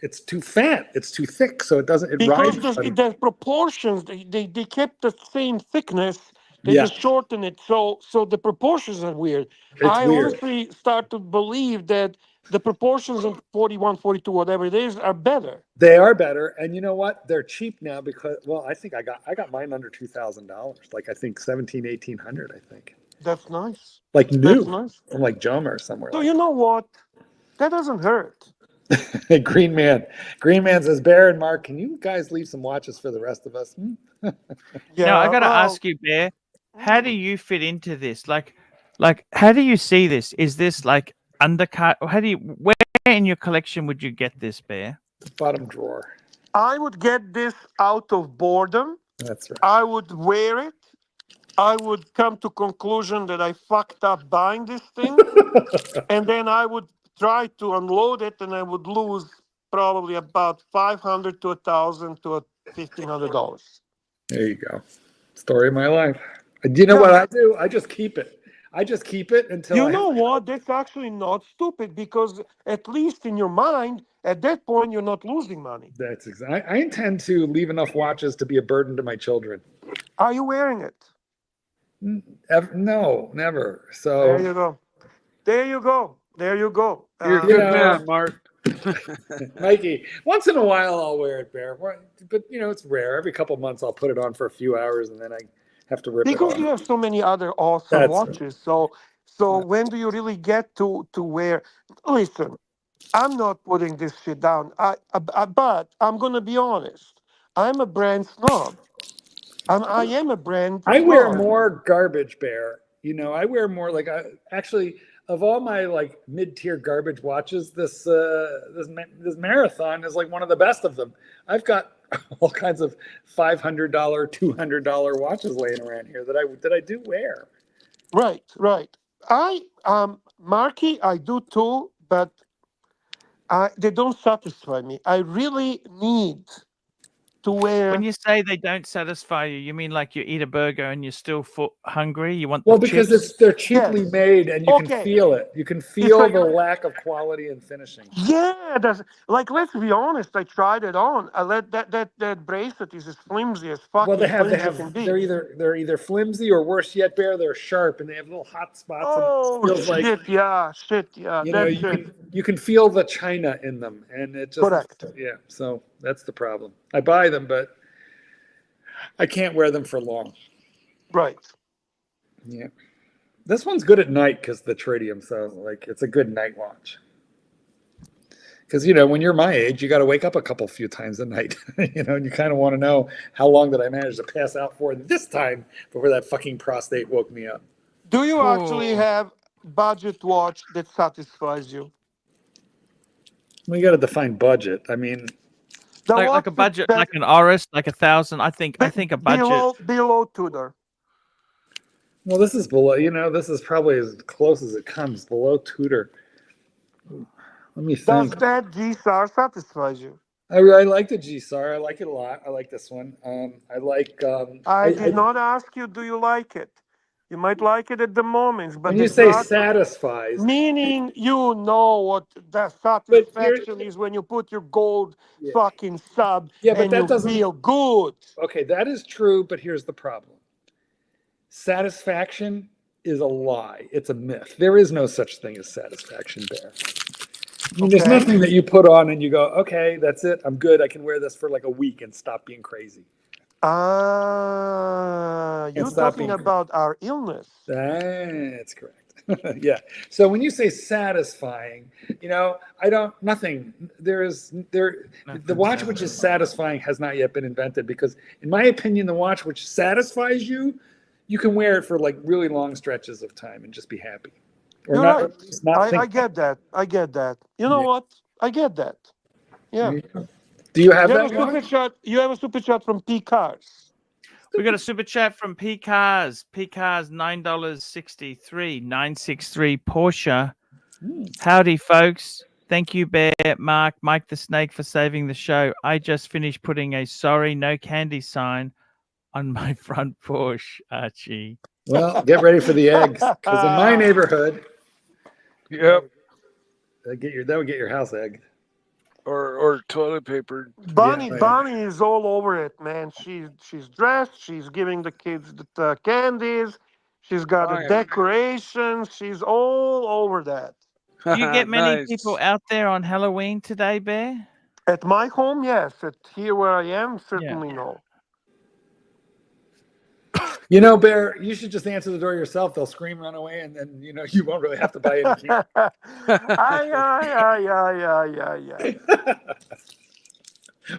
it's too fat, it's too thick, so it doesn't rides. The proportions they kept the same thickness. They just shorten it, so the proportions are weird. I honestly start to believe that the proportions of 41, 42, whatever it is, are better. They are better, and you know what? They're cheap now because, I think I got mine under $2,000. Like I think $1,800. I think. That's nice. Like new, That's nice. from like Joma or somewhere. So you know what? That doesn't hurt. Hey, Green Man says, Bear and Mark, can you guys leave some watches for the rest of us? Now I got to ask you, Bear, how do you fit into this? Like, how do you see this? Is this like undercut? Or where in your collection would you get this, Bear? The bottom drawer. I would get this out of boredom. That's right. I would wear it. I would come to conclusion that I fucked up buying this thing, and then I would try to unload it, and I would lose probably about $500 to $1,000 to $1,500. There you go. Story of my life. Do you know what I do? I just keep it. Until you know what? That's actually not stupid, because at least in your mind, at that point, you're not losing money. That's exactly. I intend to leave enough watches to be a burden to my children. Are you wearing it? No, never. So there you go. You're a good man, Mark. Mikey, once in a while I'll wear it, Bear. But it's rare. Every couple months I'll put it on for a few hours and then I have to rip it off. Because you have so many other awesome watches. Right. So when do you really get to wear? Listen, I'm not putting this shit down. But I'm gonna be honest. I'm a brand snob. I am a brand. I wear more garbage, Bear. I wear more like of all my like mid-tier garbage watches, this Marathon is like one of the best of them. I've got all kinds of $500, $200 watches laying around here that I do wear. Right. Marky, I do too, but they don't satisfy me. I really need to wear. When you say they don't satisfy you, you mean like you eat a burger and you're still hungry? You want Well, the because chips? they're cheaply made, and you can feel it. You can feel like- the lack of quality and finishing. Yeah, that's like, let's be honest. I tried it on. I let that bracelet is as flimsy as fucking. Well, they're they're either flimsy or worse yet, Bear. They're sharp and they have little hot spots. Oh and it feels shit! like, yeah. you know, you can feel the china in them, and it just Correct. Yeah, so that's the problem. I buy them, but I can't wear them for long. Right. Yeah. This one's good at night because the tritium, so like it's a good night watch. Because, you know, when you're my age, you got to wake up a few times a night, you know, and you kind of want to know how long did I manage to pass out for this time before that fucking prostate woke me up. Do you actually have budget watch that satisfies you? We got to define budget. I mean, like a budget, like an Oris, like 1,000. I think a budget. Below Tudor. Well, this is below, you know, this is probably as close as it comes, below Tudor. Let me think. Does that G-SAR satisfies you? I like the G-SAR. I like it a lot. I like this one. I like... I did not ask you, do you like it? You might like it at the moment, but when you say satisfies... Meaning you know what the satisfaction is when you put your gold fucking sub and you feel good. Okay, that is true, but here's the problem. Satisfaction is a lie. It's a myth. There is no such thing as satisfaction, Bear. I mean, there's nothing that you put on and you go, okay, that's it. I'm good. I can wear this for like a week and stop being crazy. You're talking about our illness. That's correct. Yeah. So when you say satisfying, you know, the watch which is satisfying has not yet been invented because, in my opinion, the watch which satisfies you, you can wear it for like really long stretches of time and just be happy. You're right. I get that. I get that. You know what? I get that. Yeah. Do you have that super chat? You have a super chat from P Cars. We got a super chat from P Cars. P Cars $9.63 963 Porsche. Howdy, folks. Thank you, Bear, Mark, Mike the Snake, for saving the show. I just finished putting a sorry no candy sign on my front Porsche, Archie. Well, get ready for the eggs, because in my neighborhood, yep, that would get your house egged, or toilet paper. Bonnie is all over it, man. She's dressed. She's giving the kids the candies. She's got a decoration. She's all over that. Do you get many people out there on Halloween today, Bear? At my home, yes. At here where I am, certainly no. You know, Bear, you should just answer the door yourself. They'll scream, run away, and then, you know, you won't really have to buy anything.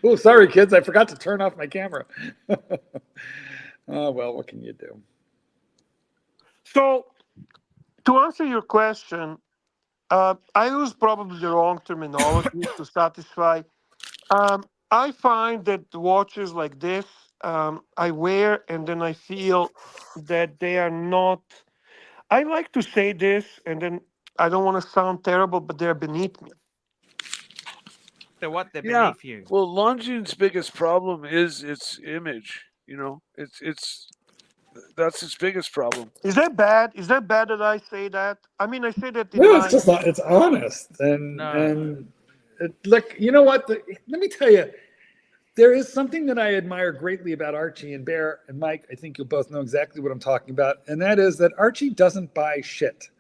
Oh, sorry, kids. I forgot to turn off my camera. Oh, well, what can you do? So, to answer your question, I use probably the wrong terminology to satisfy. I find that watches like this, I wear and then I feel that they are not. I like to say this, and then I don't want to sound terrible, but they're beneath me. They're what? They're beneath you. Well, Longines' biggest problem is its image. You know, that's its biggest problem. Is that bad? Is that bad that I say that? I mean, I say that. No, it's just not. It's honest, and look, you know what? Let me tell you. There is something that I admire greatly about Archie and Bear and Mike. I think you'll both know exactly what I'm talking about. And that is that Archie doesn't buy shit.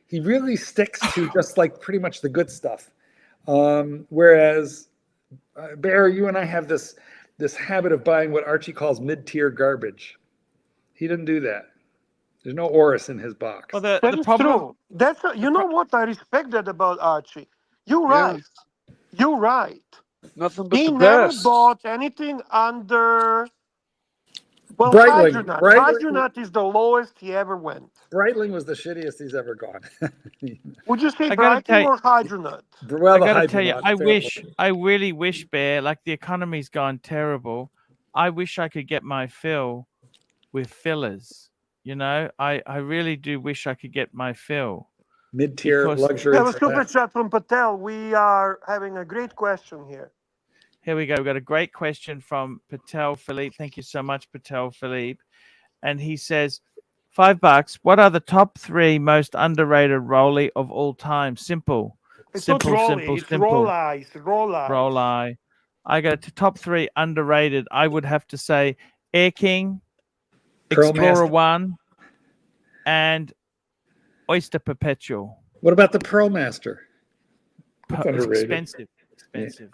He really sticks to just like pretty much the good stuff. Whereas Bear, you and I have this habit of buying what Archie calls mid-tier garbage. He didn't do that. There's no Oris in his box. Well, the problem. True. You know what? I respect that about Archie. You're right. Yeah. You're right. Nothing but he the never best. bought anything under. Well, Breitling. Hydronaut is the lowest he ever went. Breitling was the shittiest he's ever gone. Would you say Breitling or Hydronaut? Well, I gotta tell you, I really wish, Bear, like the economy's gone terrible. I wish I could get my fill with fillers. You know, I really do wish I could get my fill. Mid-tier luxury. We have a super chat from Patel. We are having a great question here. Here we go. We've got a great question from Patel Philippe. Thank you so much, Patel Philippe. And he says, $5. What are the top 3 most underrated Rolly of all time? Simple. It's Simple, not Rolly, simple, it's simple. Rollies. Rolli. I go to top 3 underrated. I would have to say Air King, Pearl Explorer Master. 1, and Oyster Perpetual. What about the Pearl Master? That's It's underrated. expensive. Expensive.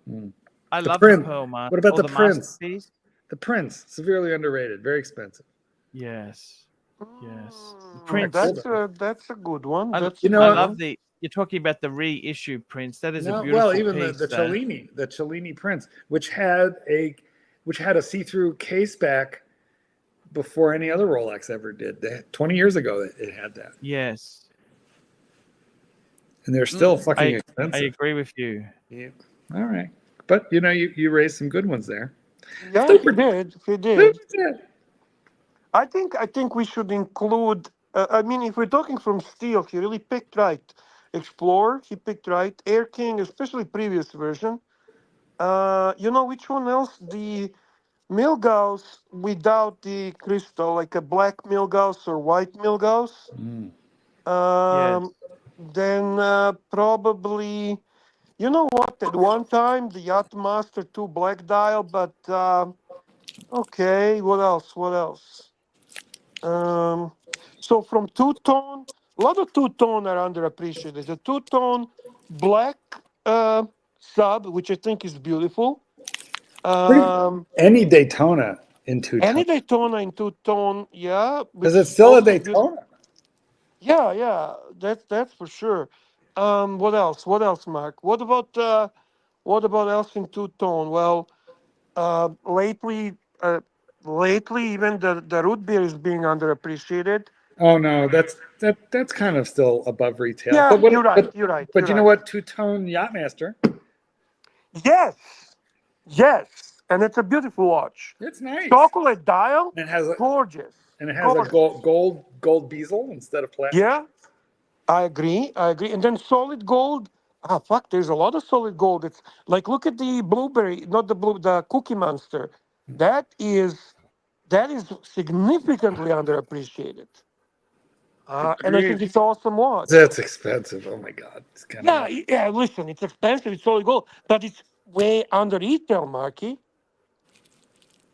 Mm. I The love Prince. the Pearl Master. What about or the Prince? Masterpiece. The Prince, severely underrated, very expensive. Yes. Yes. The Mm, Prince. That's a good one. I That's love the. You're talking about the reissue Prince. That is a beautiful well, even piece. the Cellini Prince, which had a see-through case back before any other Rolex ever did. 20 years ago, it had that. Yes. And they're still fucking expensive. I agree with you. Yeah. All right. But you raised some good ones there. Yeah, he did. I think we should include. I mean, if we're talking from steel, he really picked right. Explorer, he picked right. Air King, especially previous version. Which one else? The Milgauss without the crystal, like a black Milgauss or white Milgauss. Then probably, you know what? At one time, the Yacht Master 2 black dial, but okay. What else? So from two-tone, a lot of two-tone are underappreciated. The two-tone black sub, which I think is beautiful. Any Daytona in two-tone. Any Daytona in two-tone, yeah. Because it's still a Daytona. Yeah, that's for sure. What else, Mark? What about else in two-tone? Well, lately, even the root beer is being underappreciated. Oh no, that's kind of still above retail. Yeah, but you're right. But you know what? Two-tone Yachtmaster. Yes, and it's a beautiful watch. It's nice. Chocolate dial. And it has gorgeous. And it has a gold bezel instead of platinum. Yeah, I agree. And then solid gold. There's a lot of solid gold. It's like, look at the blueberry, not the Cookie Monster. That is significantly underappreciated. And I think it's awesome watch. That's expensive. Oh my God. It's Yeah. Listen, it's expensive. It's solid gold, but it's way under retail, Marky.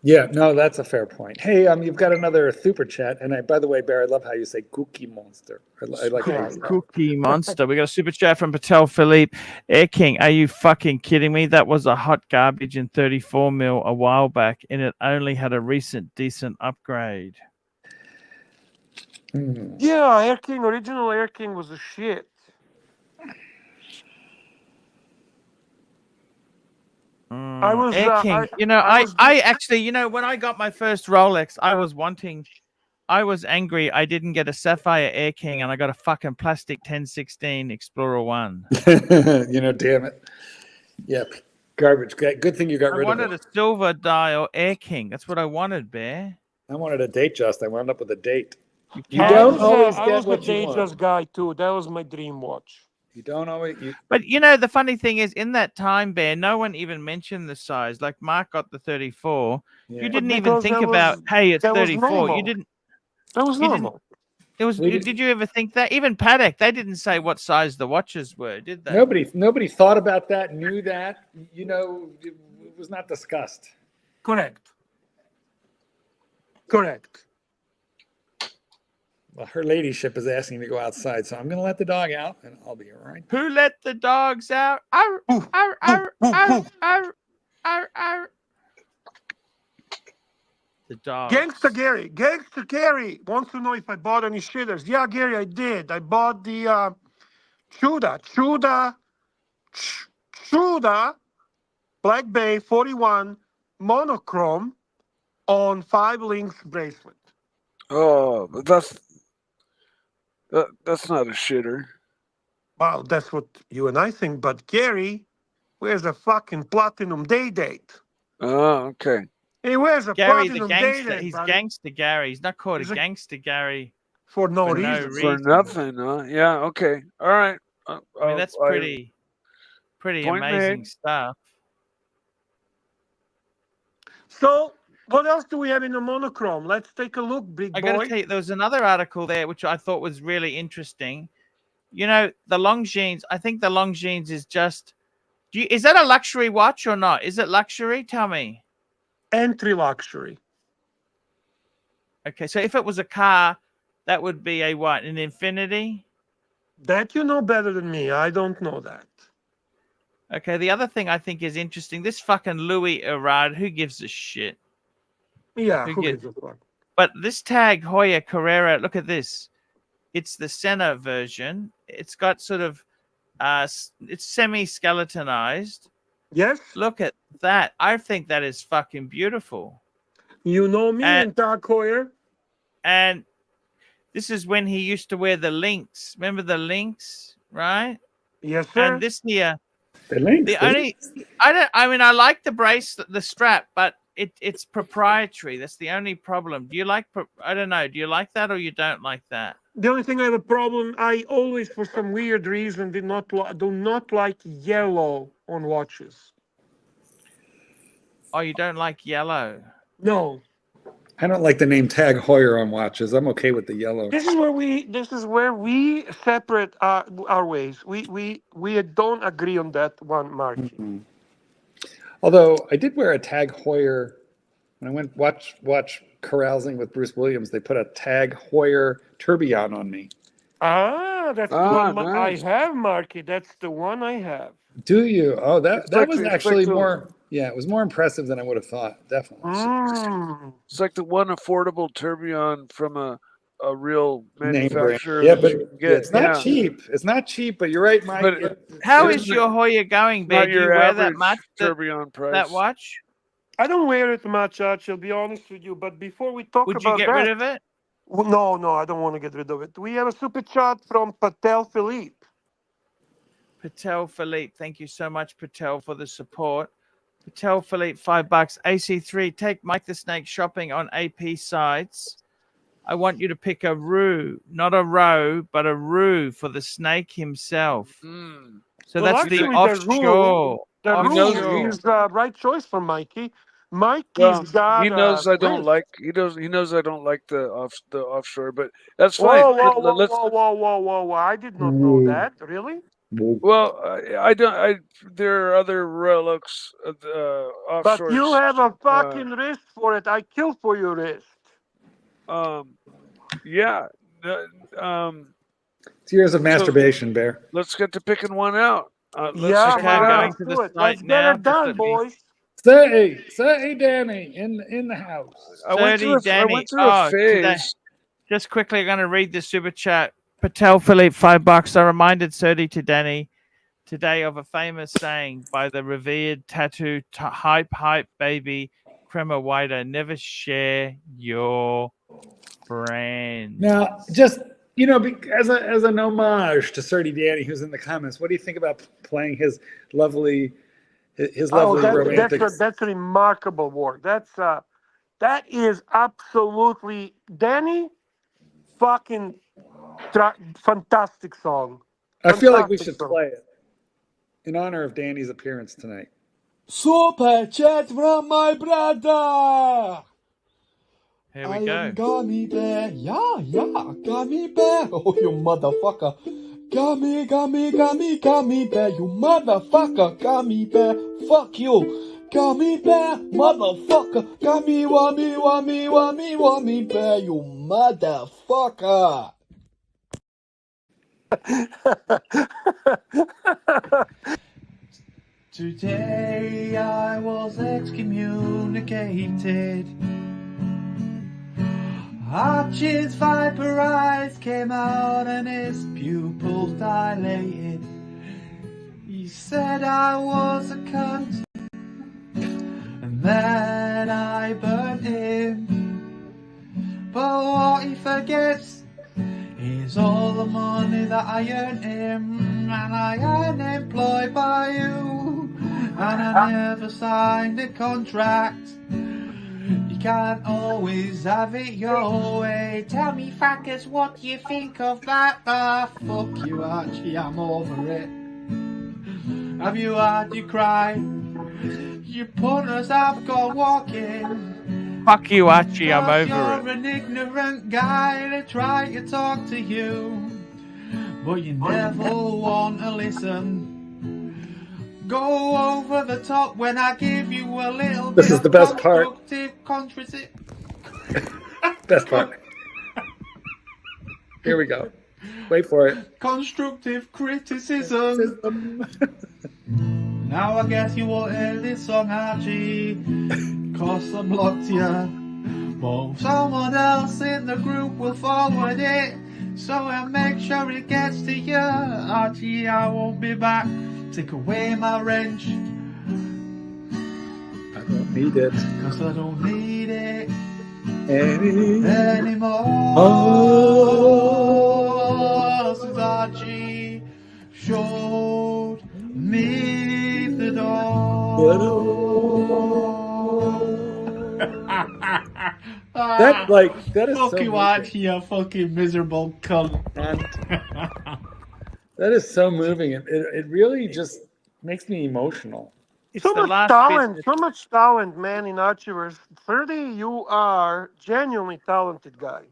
Yeah, no, that's a fair point. Hey, you've got another super chat, and by the way, Bear, I love how you say Cookie Monster. I like how you say Cookie Monster. We got a super chat from Patel Philippe. Air King, are you fucking kidding me? That was a hot garbage in 34 mil a while back, and it only had a recent decent upgrade. Yeah, original Air King was a shit. I was Air King. I actually, when I got my first Rolex, I was angry I didn't get a Sapphire Air King and I got a fucking plastic 1016 Explorer 1. Damn it. Yep. Garbage. Good thing you got rid of it. I wanted a silver dial Air King. That's what I wanted, Bear. I wanted a date just. I wound up with a date. You don't always get what you want. I was a Datejust guy too. That was my dream watch. You don't always. But the funny thing is, in that time, Bear, no one even mentioned the size. Like Mark got the 34. Yeah. You didn't even think about, hey, it's 34. You didn't. That was normal. It was. Did you ever think that? Even Patek, they didn't say what size the watches were, did they? Nobody thought about that. Knew that. It was not discussed. Correct. Well, her ladyship is asking me to go outside, so I'm going to let the dog out, and I'll be all right. Who let the dogs out? Arr, arr, arr, arr, arr, arr, arr. The dog. Gangster Gary wants to know if I bought any shitters. Yeah, Gary, I did. I bought the Tudor Black Bay 41 monochrome on 5 links bracelet. Oh, but that's not a shitter. Well, that's what you and I think. But Gary, where's a fucking platinum date? Oh, okay. He wears a Gary platinum the gangster. date. He's Gangster Gary. He's not called a Gangster Gary for no reason. For nothing, huh? Yeah. Okay. All right. I mean, that's pretty amazing stuff. So, what else do we have in the monochrome? Let's take a look, big boy. I got to tell you, there was another article there which I thought was really interesting. You know, the Longines. I think the Longines is just. Is that a luxury watch or not? Is it luxury? Tell me. Entry luxury. Okay, so if it was a car, that would be a what? An Infinity? That you know better than me. I don't know that. Okay, the other thing I think is interesting. This fucking Louis Erard. Who gives a shit? Yeah, who gives a fuck? But this Tag Heuer Carrera, look at this. It's the Senna version. It's got sort of, it's semi-skeletonized. Yes. Look at that. I think that is fucking beautiful. You know me and Tag Heuer. And this is when he used to wear the links. Remember the links, right? Yes, sir. And this here, I mean, I like the bracelet, the strap, but it's proprietary. That's the only problem. Do you like? I don't know. Do you like that or you don't like that? The only thing I have a problem, I always, for some weird reason, do not like yellow on watches. Oh, you don't like yellow? No. I don't like the name Tag Heuer on watches. I'm okay with the yellow. This is where we separate our ways. We don't agree on that one, Mark. Mm-hmm. Although I did wear a Tag Heuer when I went watch Carousing with Bruce Williams. They put a Tag Heuer tourbillon on me. That's the one nice. I have, Marky. That's the one I have. Do you? Oh, that like was actually more. Yeah, it was more impressive than I would have thought. Definitely. It's like the one affordable tourbillon from a real manufacturer. Yeah, but it's not cheap. It's not cheap, but you're right, Mike. But how is your Heuer going, Ben? Do you wear that much? Tourbillon price. That watch? I don't wear it much, Archie, I'll be honest with you. But before we talk Would about you get rid of it? No, I don't want to get rid of it. We have a super chat from Patel Philippe. Patel Philippe, thank you so much, Patel, for the support. Patel Philippe, $5. AC3, take Mike the Snake shopping on AP sites. I want you to pick a roux, not a row, but a roux for the snake himself. So that's the offshore. The roux is the right choice for Mikey. Mikey's got. He knows I don't like. He knows I don't like the offshore, but that's fine. Whoa! I did not know that. Really? Well, I don't. There are other Rolex offshores. But you have a fucking wrist for it. I kill for your wrist. Yeah. It's years of masturbation, Bear. Let's get to picking one out. Going to the site let's now. Get it done, boys. 30 Danny in the house. 30 Danny. I went through a phase. Today, just quickly, I'm going to read the super chat. Patel Philippe, $5. I reminded 30 to Danny today of a famous saying by the revered tattoo hype baby Crema Whiter: never share your friends. Now, just as an homage to 30 Danny, who's in the comments, what do you think about playing his lovely romantic? That's a remarkable work. That is absolutely Danny. Fucking fantastic song. I feel like we should play it in honor of Danny's appearance tonight. Super chat from my brother. Here we go. Gummy bear. Yeah, gummy bear. Oh, you motherfucker. Gummy bear. You motherfucker. Gummy bear. Fuck you. Gummy bear. Motherfucker. Gummy bear. You motherfucker. Today I was excommunicated. Archie's viper eyes came out and his pupils dilated. He said I was a cunt, and then I burnt him. But what he forgets is all the money that I earned him, and I am employed by you, and I never signed a contract. You can't always have it your way. Tell me, fuckers, what do you think of that? Fuck you, Archie, I'm over it. Have you had your cry? Your punters have gone walking. Fuck you, Archie. I'm 'Cause over you're an ignorant guy to try to talk to you, but you never want to listen. Go over the top when I give you a little This bit is the of best part. constructive Best part. Here we go. Wait for it. constructive criticism. Now I guess you won't hear this song, Archie, 'cause I blocked you. But someone else in the group will forward it, so I'll make sure it gets to you. Archie, I won't be back. Take away my wrench. I don't need it. 'Cause I don't need it anymore. Since Archie showed me the door. That is fuck so you, Archie, you fucking miserable cunt. That is so moving. It really just makes me emotional. It's so the much last talent, bit. so much talent, man. In Archie, 30, you are genuinely talented guy.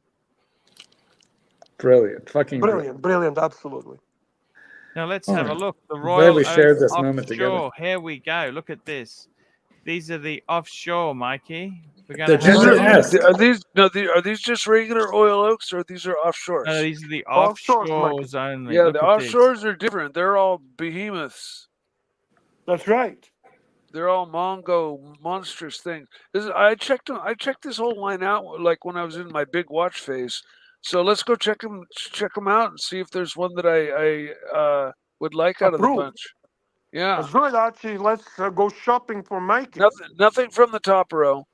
Brilliant, fucking Brilliant, absolutely. Now let's have a look. The I'm Royal glad we shared this Oak moment together. Offshore. Here we go. Look at this. These are the offshore, Mikey. We're They're gonna Are these just regular oil oaks, or these are offshores? No, these are the Offshores, offshores only. Yeah, Look the at this. offshores are different. They're all behemoths. That's right. They're all monstrous things. I checked this whole line out like when I was in my big watch phase. So let's go check them out and see if there's one that I would like out of the bunch. Yeah, That's good, Archie. Let's go shopping for Mikey. nothing from the top row.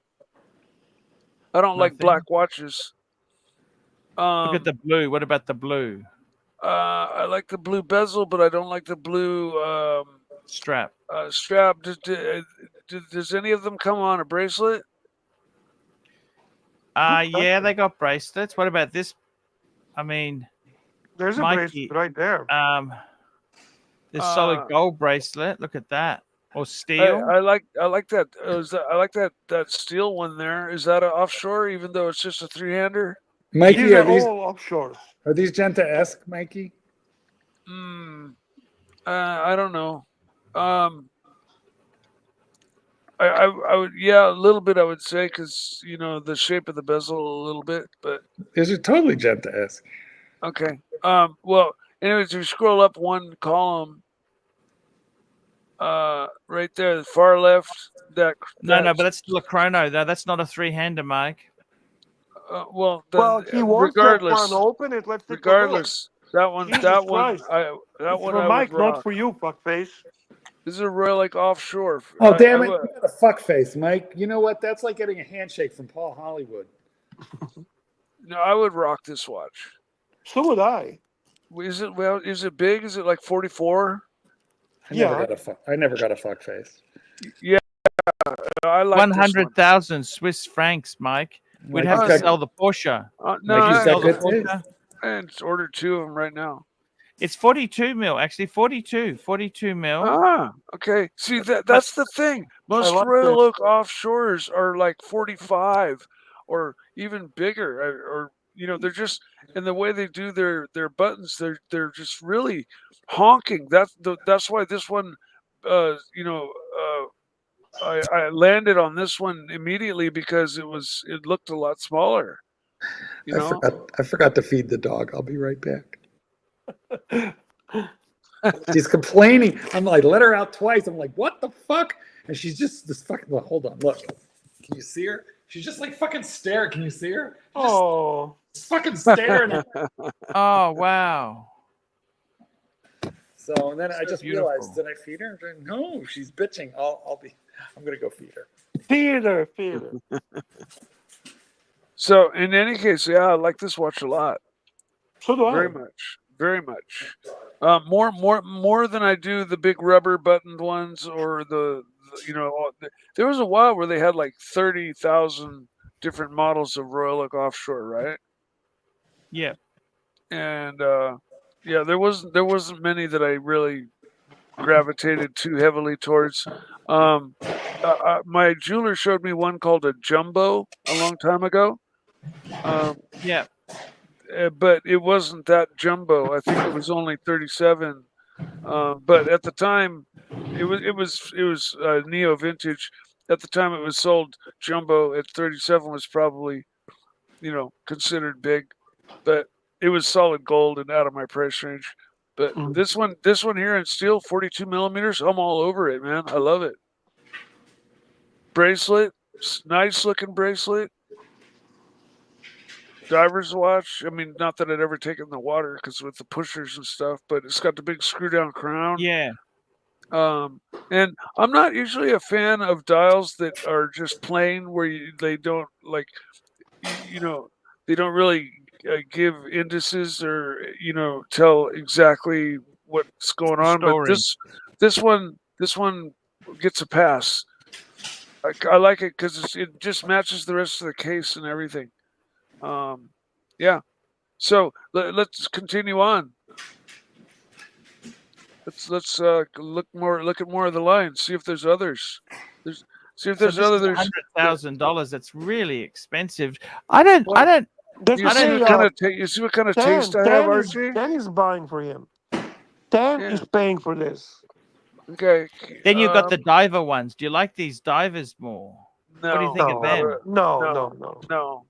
I don't like black watches. Look at the blue. What about the blue? I like the blue bezel, but I don't like the blue strap. Strap. Does any of them come on a bracelet? Yeah, they got bracelets. What about this? I mean, there's Mikey, a bracelet right there. This solid gold bracelet. Look at that. Or steel. I like that. I like that steel one there. Is that an offshore? Even though it's just a three-hander. Mikey, these are all offshores. Are these Genta-esque, Mikey? I don't know. I would, yeah, a little bit. I would say because the shape of the bezel a little bit, but these are totally Genta-esque. Okay. Well, anyways, if you scroll up one column, right there, the far left. No, but that's still a chrono. Though that's not a three-hander, Mike. Well, he wants regardless, that one. Open it. Let's take regardless, a look. that one, Christ. that one for I Mike, would rock. not for you, fuckface. This is a Royal like offshore. Oh, damn it. You got a fuck face, Mike. You know what? That's like getting a handshake from Paul Hollywood. No, I would rock this watch. So would I. Is it big? Is it like 44? I never got a fuck face. Yeah. I like 100,000 Swiss francs, Mike. We'd have to sell the Porsche. No, Porsche? I just ordered 2 of them right now. It's 42 mil, actually. 42 mil. Ah, okay. See, that's the thing. Most Royal Oak offshores are like 45 or even bigger, or they're just, and the way they do their buttons, they're just really honking. That's why this one, I landed on this one immediately because it looked a lot smaller. I forgot to feed the dog. I'll be right back. She's complaining. I'm like, let her out twice. I'm like, what the fuck? And she's just this fucking. Well, hold on, look. Can you see her? She's just like fucking staring. Can you see her? Just fucking staring at her. Oh wow. So and then I just realized, did I feed her? No, she's bitching. I'm gonna go feed her. Feed her. So in any case, yeah, I like this watch a lot. So do I. Very much. More than I do the big rubber buttoned ones or there was a while where they had like 30,000 different models of Royal Oak offshore, right? Yeah. And there wasn't many that I really gravitated too heavily towards. My jeweler showed me one called a jumbo a long time ago. Yeah. But it wasn't that jumbo. I think it was only 37. But at the time, it was neo vintage. At the time it was sold jumbo at 37 was probably, considered big, but it was solid gold and out of my price range. But this one here in steel, 42 millimeters, I'm all over it, man. I love it. Bracelet, nice looking bracelet. Diver's watch. I mean, not that I'd ever taken the water because with the pushers and stuff, but it's got the big screw down crown. Yeah. And I'm not usually a fan of dials that are just plain where they don't they don't really give indices or tell exactly what's going on. But Story. this one gets a pass. I like it because it just matches the rest of the case and everything. Yeah. So let's continue on. Let's look at more of the lines. See if there's others. See if there's others. $100,000. That's really expensive. I don't. You see what kind of taste I have, Archie? Dan is buying for him. Dan is paying for this. Okay. Then you've got the diver ones. Do you like these divers more? No, what do you think of them? No.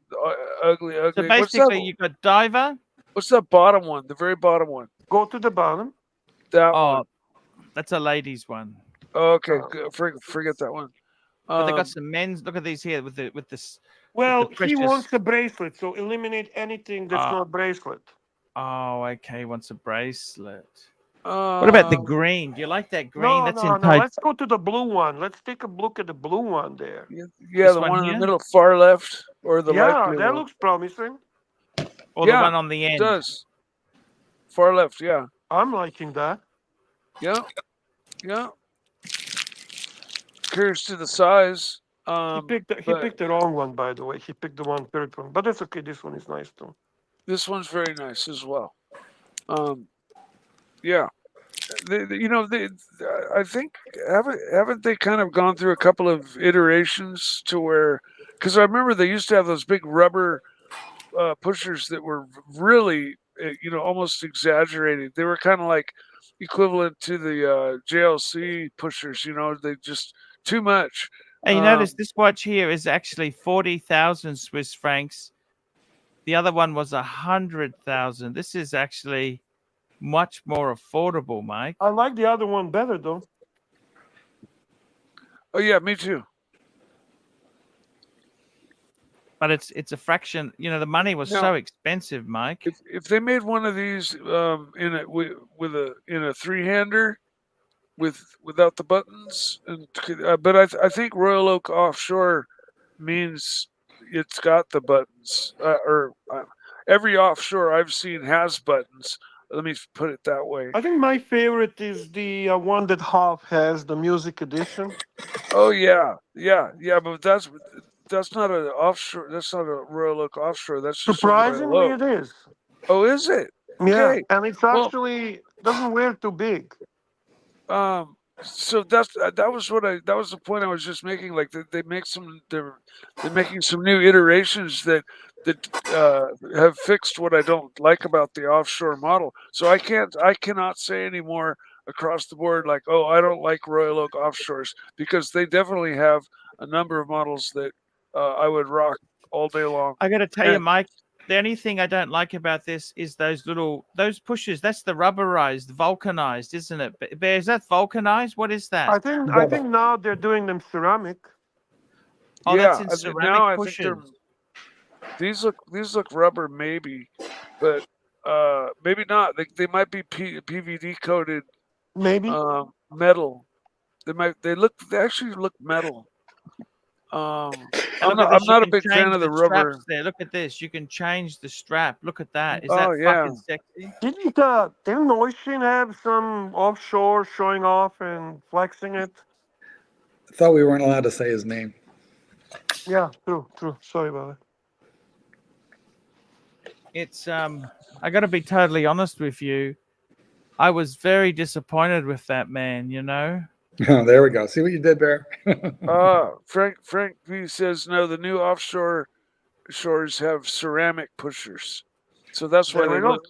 Ugly. So basically, you've got diver. What's that bottom one? The very bottom one. Go to the bottom. That one. That's a ladies one. Oh, okay, forget that one. But they got some men's. Look at these here with this. Well, he wants a bracelet, so eliminate anything that's not bracelet. Oh, okay. He wants a bracelet. What about the green? Do you like that green? No. Let's go to the blue one. Let's take a look at the blue one there. Yeah, the one in the middle, far left, or the light blue that one. looks promising. Or the one on the end. It does. Far left, yeah. I'm liking that. Yeah. Curious to the size. He picked the wrong one, by the way. He picked the third one, but that's okay. This one is nice too. This one's very nice as well. Yeah. I think haven't they kind of gone through a couple of iterations to where, because I remember they used to have those big rubber pushers that were really almost exaggerated. They were kind of like equivalent to the JLC pushers. They just too much. And you notice this watch here is actually 40,000 Swiss francs. The other one was 100,000. This is actually much more affordable, Mike. I like the other one better, though. Oh yeah, me too. But it's a fraction. The money was so expensive, Mike. If they made one of these in a three-hander without the buttons, but I think Royal Oak Offshore means it's got the buttons. Every offshore I've seen has buttons. Let me put it that way. I think my favorite is the one that Hoff has, the music edition. Oh yeah, but that's not an offshore. That's not a Royal Oak Offshore. That's just surprisingly it is. Oh, is it? Yeah, okay. And it's actually doesn't wear too big. So that was the point I was just making. Like they're making some new iterations that have fixed what I don't like about the offshore model. So I cannot say anymore across the board like, oh, I don't like Royal Oak Offshores, because they definitely have a number of models that I would rock all day long. I got to tell you, Mike, the only thing I don't like about this is those pushers. That's the rubberized, vulcanized, isn't it? Bear, is that vulcanized? What is that? I think now they're doing them ceramic. Oh, that's in ceramic pushers. These look rubber, maybe, but maybe not. They might be PVD coated. Maybe metal. They actually look metal. I'm not a big fan of the rubber. There, look at this. You can change the strap. Look at that. Is that fucking sexy? Didn't Ocean have some offshore showing off and flexing it? I thought we weren't allowed to say his name. Yeah, true. Sorry about it. It's I got to be totally honest with you. I was very disappointed with that man. Oh, there we go. See what you did there? Frank V says no. The new offshore shores have ceramic pushers, so that's why they look.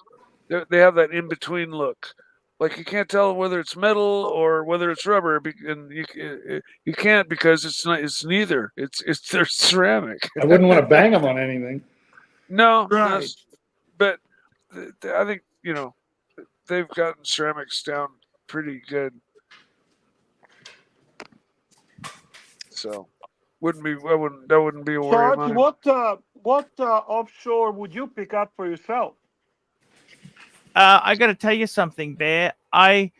They have that in between look. Like you can't tell whether it's metal or whether it's rubber, and you can't because it's not. It's neither. They're ceramic. I wouldn't want to bang them on anything. No, Right. but I think they've gotten ceramics down pretty good. So that wouldn't be a worry of Archie, mine. what offshore would you pick up for yourself? I got to tell you something, Bear. I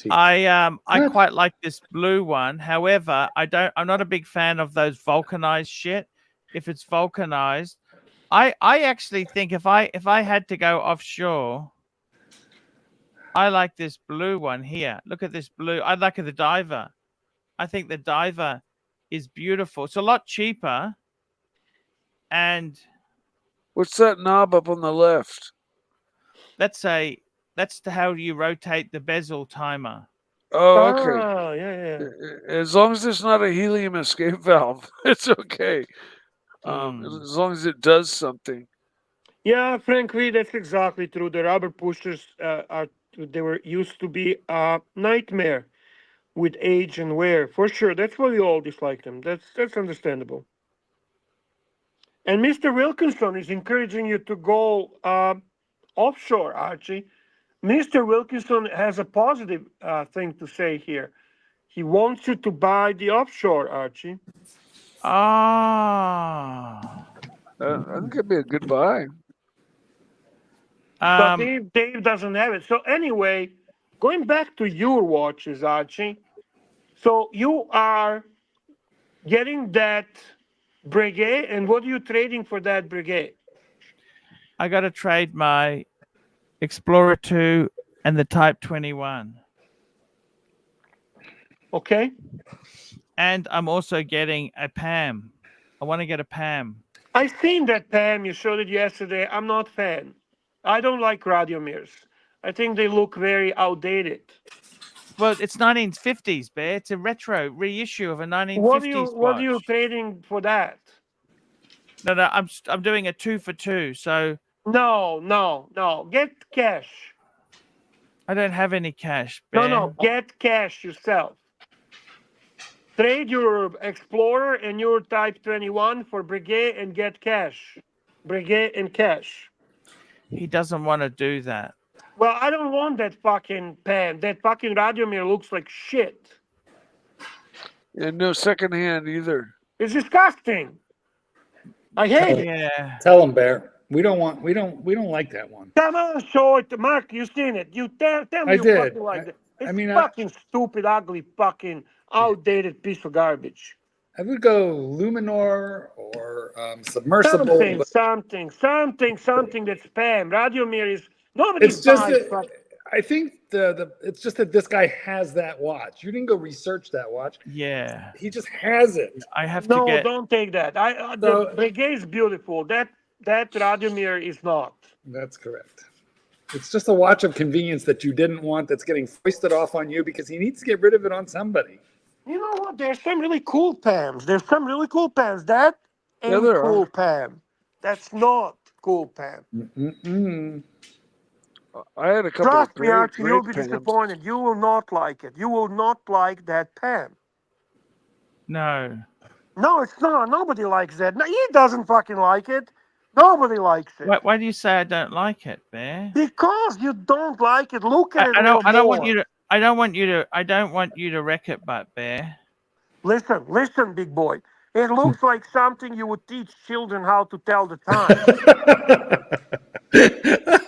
quite like this blue one. However, I'm not a big fan of those vulcanized shit. If it's vulcanized, I actually think if I had to go offshore, I like this blue one here. Look at this blue. I like the diver. I think the diver is beautiful. It's a lot cheaper. And what's that knob up on the left? That's how you rotate the bezel timer. Oh, okay. Oh, yeah. As long as it's not a helium escape valve, it's okay. As long as it does something. Yeah, frankly, that's exactly true. The rubber pushers used to be a nightmare with age and wear. For sure, that's why we all dislike them. That's understandable. And Mr. Wilkinson is encouraging you to go offshore, Archie. Mr. Wilkinson has a positive thing to say here. He wants you to buy the offshore, Archie. Ah. I think it'd be a good buy. But Dave doesn't have it. So anyway, going back to your watches, Archie. So you are getting that Breguet, and what are you trading for that Breguet? I got to trade my Explorer 2 and the Type 21. Okay. And I'm also getting a PAM. I want to get a PAM. I seen that PAM. You showed it yesterday. I'm not a fan. I don't like radio mirrors. I think they look very outdated. Well, it's 1950s, Bear. It's a retro reissue of a 1950s What are you trading for that? No, I'm doing a 2 for 2. So no. Get cash. I don't have any cash, Bear. No. Get cash yourself. Trade your Explorer and your Type 21 for Breguet and get cash. Breguet and cash. He doesn't want to do that. Well, I don't want that fucking PAM. That fucking radio mirror looks like shit. And no secondhand either. It's disgusting. I hate it. Yeah. Tell him, Bear. We don't like that one. Come on, show it, Mark. You seen it? You tell me I you did. fucking like it. It's fucking stupid, ugly, fucking outdated piece of garbage. I would go Luminor or submersible. Something that's PAM. Radio mirrors. Nobody It's just buys I think it's just that this guy has that watch. You didn't go research that watch. Yeah. He just has it. I have to get. No, don't take that. The Breguet is beautiful. That radio mirror is not. That's correct. It's just a watch of convenience that you didn't want that's getting foisted off on you because he needs to get rid of it on somebody. You know what? There's some really cool PAMs. That ain't cool PAM. That's not cool PAM. I had a couple Trust of me, Archie, you'll be PAMs. disappointed. You will not like it. You will not like that PAM. No. No, it's not. Nobody likes that. No, he doesn't fucking like it. Nobody likes it. Why do you say I don't like it, Bear? Because you don't like it. Look at it. I don't want you to wreck it, but Bear. Listen, big boy. It looks like something you would teach children how to tell the time.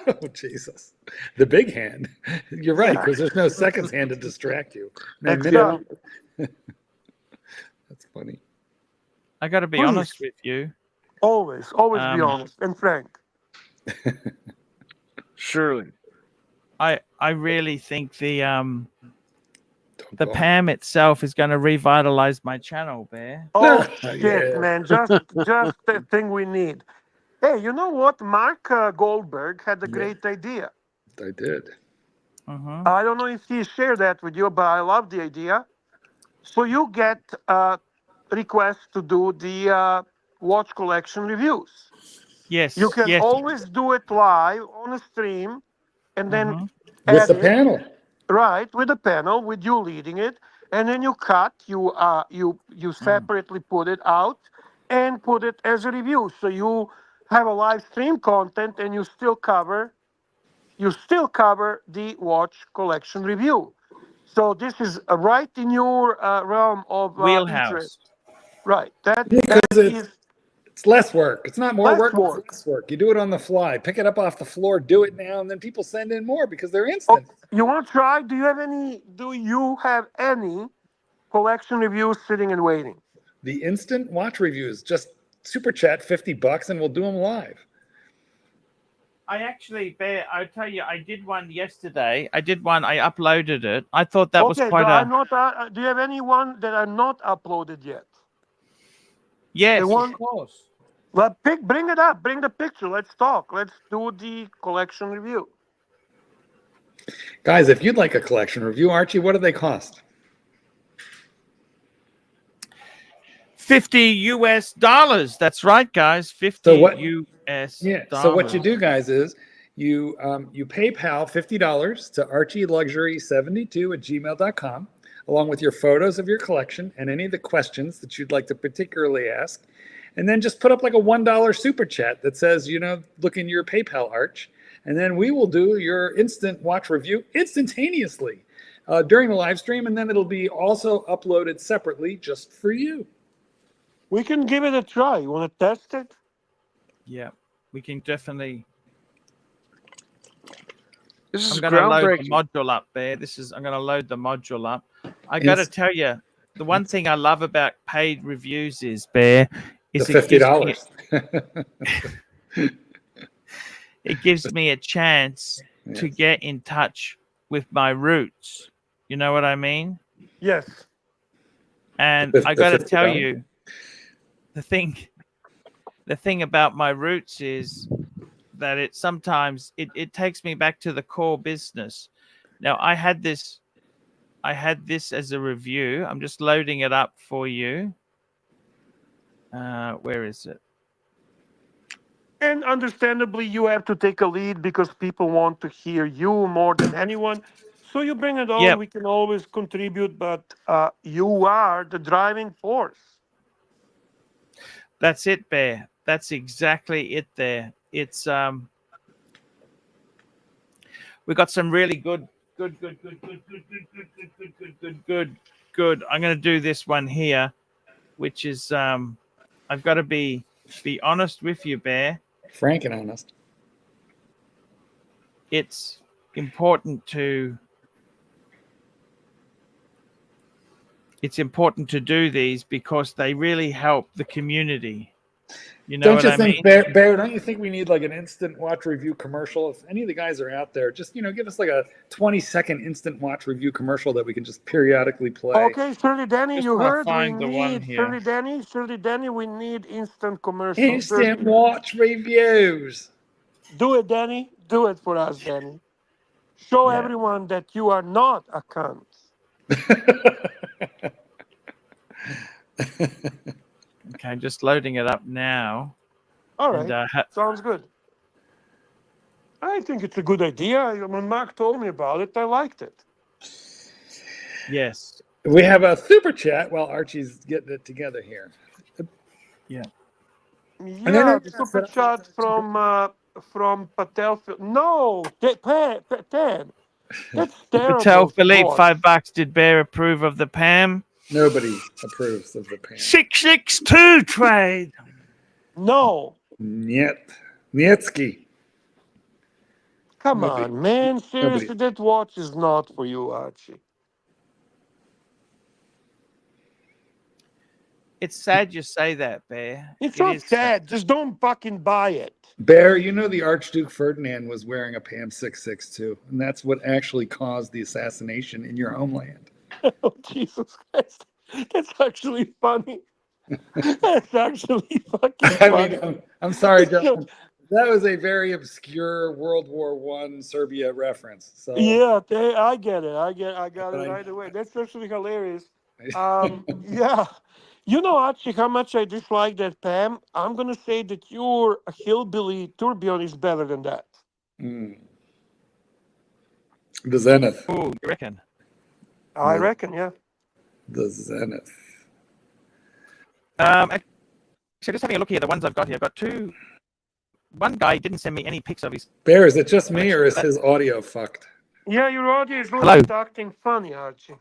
Oh, Jesus. The big hand. You're right, because there's no seconds hand to distract you. No minute. That's funny. I got to be honest with you. Always be honest and frank. Surely. I really think the PAM itself is going to revitalize my channel, Bear. Oh shit, man! Just the thing we need. Hey, you know what? Mark Goldberg had a great idea. I did. I don't know if he shared that with you, but I love the idea. So you get requests to do the watch collection reviews. Yes. You can yes. always do it live on a stream, and then With the edit, panel. right, with a panel, with you leading it, and then you cut, you separately put it out and put it as a review. So you have a live stream content, and you still cover the watch collection review. So this is right in your realm of Wheelhouse. interest. Right. That It's less work. It's not more less work. work. It's less work. You do it on the fly. Pick it up off the floor. Do it now, and then people send in more because they're instant. You want to try? Do you have any collection reviews sitting and waiting? The instant watch reviews. Just super chat $50, and we'll do them live. I actually, Bear, I'll tell you, I did one yesterday. I uploaded it. I thought that was quite do you have anyone that are not uploaded yet? Yes, of course. Well, bring it up. Bring the picture. Let's talk. Let's do the collection review. Guys, if you'd like a collection review, Archie, what do they cost? $50. That's right, guys. $50. So what you do, guys, is you PayPal $50 to ArchieLuxury72@gmail.com, along with your photos of your collection and any of the questions that you'd like to particularly ask. And then just put up like a $1 super chat that says, look in your PayPal, Arch. And then we will do your instant watch review instantaneously during the live stream. And then it'll be also uploaded separately just for you. We can give it a try. You want to test it? Yeah, we can definitely. This is I'm going to load the groundbreaking. module up there. I'm going to load the module up. I got to tell you, the one thing I love about paid reviews is, Bear, is the $50. It gives me a chance to get in touch with my roots. You know what I mean? Yes. And I got to tell you, the thing about my roots is that it sometimes takes me back to the core business. Now I had this as a review. I'm just loading it up for you. Where is it? And understandably, you have to take a lead because people want to hear you more than anyone. So you bring it on. Yep. We can always contribute, but you are the driving force. That's it, Bear. That's exactly it there. It's we got some really good. I'm going to do this one here, which is I've got to be honest with you, Bear. Frank and honest. It's important to do these because they really help the community. You know don't you think, I mean? Bear, don't you think we need like an instant watch review commercial? If any of the guys are out there, just give us like a 20-second instant watch review commercial that we can just periodically play. Okay, Shirley Danny, you heard we need Shirley Danny, we need instant commercials. Instant watch reviews. Do it, Danny. Do it for us, Danny. Show everyone that you are not a cunt. Okay, just loading it up now. All right, sounds good. I think it's a good idea. When Mark told me about it, I liked it. Yes. We have a super chat while Archie's getting it together here. Yeah. Yeah, the super chat from Patel. No, Ted. That's terrible. Patel Philippe, $5. Did Bear approve of the PAM? Nobody approves of the PAM. 662 trade. No. Nietsky. Come on, man. Seriously, that watch is not for you, Archie. It's sad you say that, Bear. It's not sad. Just don't fucking buy it. Bear, the Archduke Ferdinand was wearing a PAM 662, and that's what actually caused the assassination in your homeland. Oh, Jesus Christ. That's actually funny. That's actually fucking funny. I'm sorry, John. That was a very obscure World War I Serbia reference. So yeah, I get it. I got it right away. That's actually hilarious. Yeah. You know, Archie, how much I dislike that Pam. I'm gonna say that your hillbilly tourbillon is better than that. The Zenith. Oh, you reckon? I reckon, yeah. The Zenith. Actually, just having a look here, the ones I've got here, I've got two. One guy didn't send me any pics of his. Bear, is it just me or is his audio fucked? Yeah, your audio is Hello. acting funny, Archie.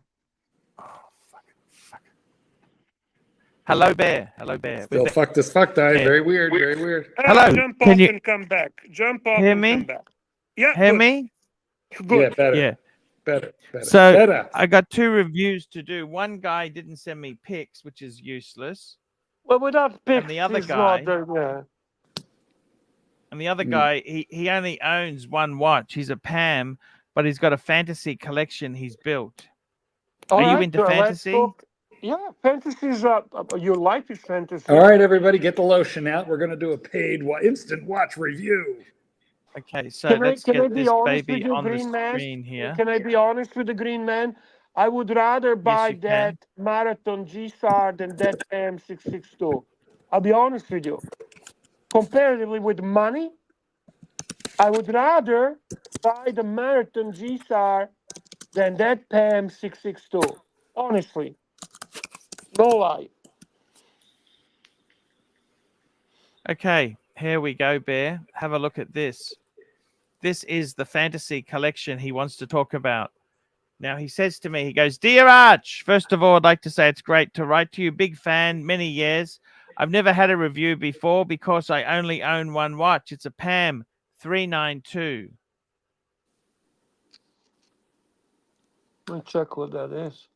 Hello, Bear. Hello, Bear. Still fucked as fuck, died. Yeah. Very weird. Very weird. Hello. Jump Can off you and come back. Jump off hear and me? come back. Yeah. Hear good. me? Good. Yeah, better. Yeah. Better. Better. So better. I got two reviews to do. One guy didn't send me pics, which is useless. Well, without pics, And the other he's guy, not there, yeah. and the other guy, he only owns one watch. He's a Pam, but he's got a fantasy collection he's built. All Are you right, into let's fantasy? talk. Yeah, fantasy is your life is fantasy. All right, everybody, get the lotion out. We're going to do a paid instant watch review. Okay, so Can let's I get be this honest baby with you, on the Green Man? screen here. Can I be honest with the Green Man? I would rather buy you that Marathon G-SAR than that AM662. I'll be honest with you. Comparatively with money, I would rather buy the Marathon G-SAR than that PAM 662. Honestly. No lie. Okay, here we go, Bear. Have a look at this. This is the fantasy collection he wants to talk about. Now, he says to me, he goes, "Dear Arch, first of all, I'd like to say it's great to write to you. Big fan, many years. I've never had a review before because I only own one watch. It's a PAM 392. Let me check what that is.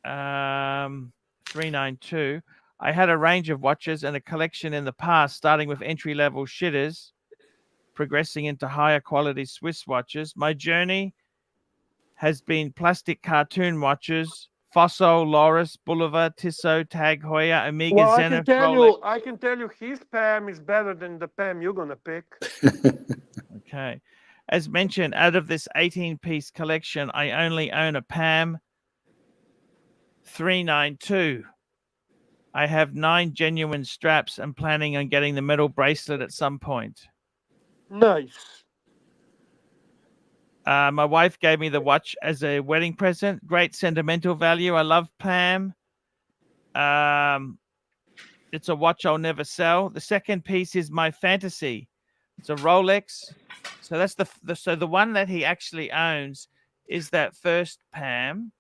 392. I had a range of watches and a collection in the past, starting with entry-level shitters, progressing into higher quality Swiss watches. My journey has been plastic cartoon watches, Fossil, Loris, Boulevard, Tissot, Tag Heuer, Omega, Well, Zenith, Rolex. I can tell you his PAM is better than the PAM you're going to pick. Okay. As mentioned, out of this 18-piece collection, I only own a PAM 392. I have 9 genuine straps and planning on getting the metal bracelet at some point. Nice. My wife gave me the watch as a wedding present. Great sentimental value. I love PAM. It's a watch I'll never sell. The second piece is my fantasy. It's a Rolex. So that's the one that he actually owns is that first PAM.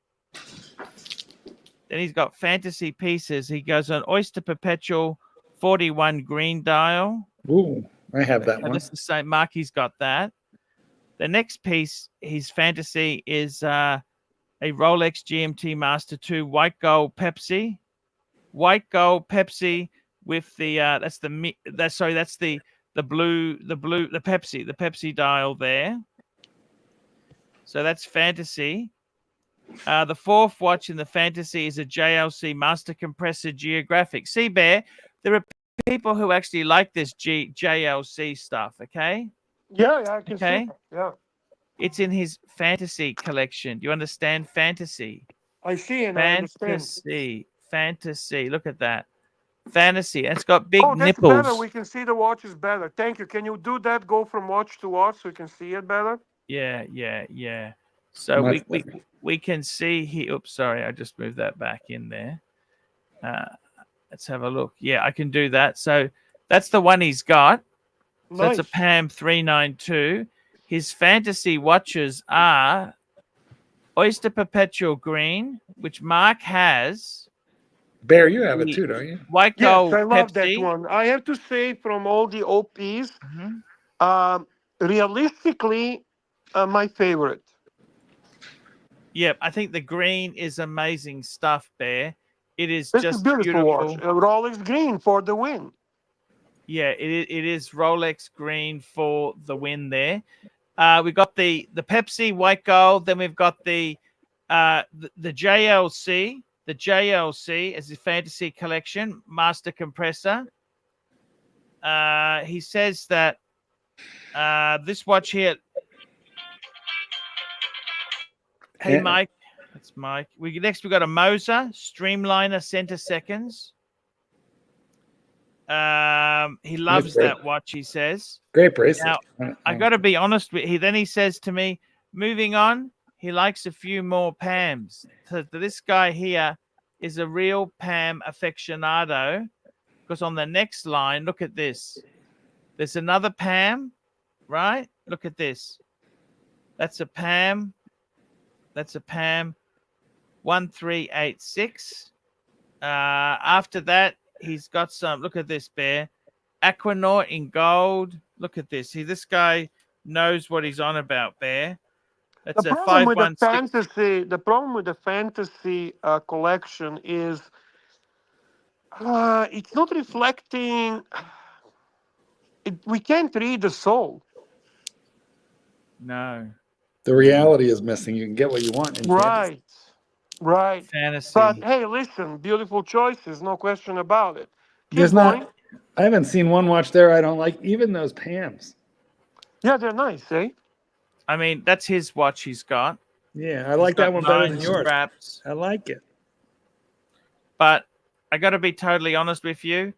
Then he's got fantasy pieces. He goes on Oyster Perpetual 41 green dial. Ooh, I have that one. That's the same. Marky's got that. The next piece, his fantasy, is a Rolex GMT Master 2 white gold Pepsi. White gold Pepsi with the that's the Pepsi dial there. So that's fantasy. The fourth watch in the fantasy is a JLC Master Compressor Geographic. See, Bear, there are people who actually like this JLC stuff, okay? Yeah, I can see. Yeah. It's in his fantasy collection. Do you understand fantasy? I see and I understand. Fantasy. Look at that. Fantasy. It's got big that's nipples. better. We can see the watch is better. Thank you. Can you do that? Go from watch to watch so we can see it better? Yeah. So we can see here. Oops, sorry, I just moved that back in there. Let's have a look. Yeah, I can do that. So that's the one he's got. So Nice. that's a PAM 392. His fantasy watches are Oyster Perpetual Green, which Mark has. Bear, you have it too, don't you? White gold Yes, I love Pepsi. that one. I have to say, from all the OPs, realistically, my favorite. Yeah, I think the green is amazing stuff, Bear. It is This just is beautiful watch. beautiful. Rolex green for the win. Yeah, it is Rolex green for the win there. We got the Pepsi white gold. Then we've got the JLC. The JLC as the fantasy collection master compressor. He says that this watch here. Hey, Mike. That's Mike. We got a Moser Streamliner center seconds. He loves that watch. He says, great bracelet. Now, I got to be honest with you. Then he says to me, moving on, he likes a few more Pams. So this guy here is a real Pam aficionado, because on the next line, look at this. There's another Pam, right? Look at this. That's a Pam. That's a Pam 1386. After that, he's got some. Look at this, Bear. Aquanaut in gold. Look at this. See, this guy knows what he's on about, Bear. That's the a problem with the 516. fantasy. The problem with the fantasy collection is it's not reflecting. We can't read the soul. No. The reality is missing. You can get what you want in Right. Right. Fantasy. But hey, listen, beautiful choices, no question about it. Keep There's going. not. I haven't seen one watch there I don't like. Even those Pams. Yeah, they're nice, eh? I mean, that's his watch he's got. Yeah, I like that one better than yours. Straps. I like it. But I got to be totally honest with you.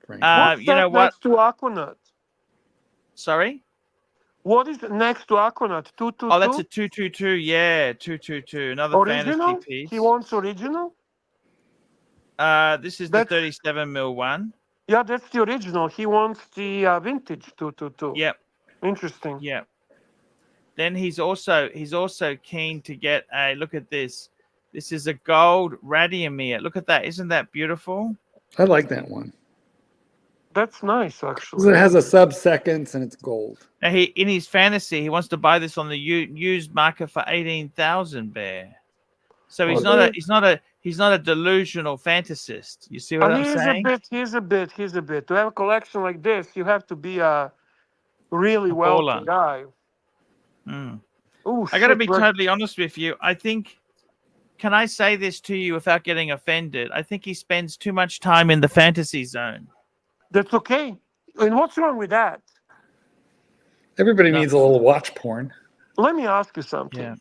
What's You know that what? next to Aquanaut? Sorry? What is next to Aquanaut? 222? Oh, that's a 222. Yeah, 222. Another original? fantasy piece. He wants original? This is the 37 mil one. Yeah, that's the original. He wants the vintage 222. Yep. Interesting. Yep. Then he's also keen to get a look at this. This is a gold Radiomir. Look at that. Isn't that beautiful? I like that one. That's nice, actually. It has a sub-seconds and it's gold. Now he in his fantasy, he wants to buy this on the used market for 18,000, Bear. So he's not a delusional fantasist. You see what I'm saying? He's a bit. To have a collection like this, you have to be a really wealthy guy. Mm. Ooh, I got to shit, be totally honest with you. I think, can I say this to you without getting offended? I think he spends too much time in the fantasy zone. That's okay. And what's wrong with that? Everybody needs a little watch porn. Let me ask you something. Yeah.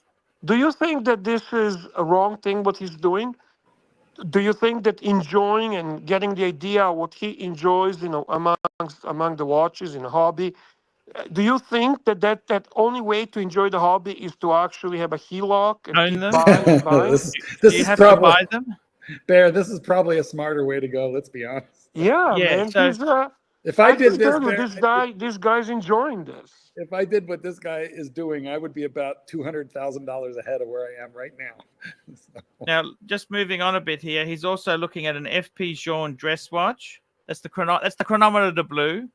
Do you think that this is a wrong thing, what he's doing? Do you think that enjoying and getting the idea of what he enjoys, among the watches in a hobby, do you think that only way to enjoy the hobby is to actually have a HELOC and keep buying? This Do you is have probably, to buy them? Bear, this is probably a smarter way to go. Let's be honest. Yeah, Yeah, man. so- If I did this, tell you, Bear, this guy's enjoying this. if I did what this guy is doing, I would be about $200,000 ahead of where I am right now. So, Now, just moving on a bit here, he's also looking at an FP Journe dress watch. That's the chronometer de blue.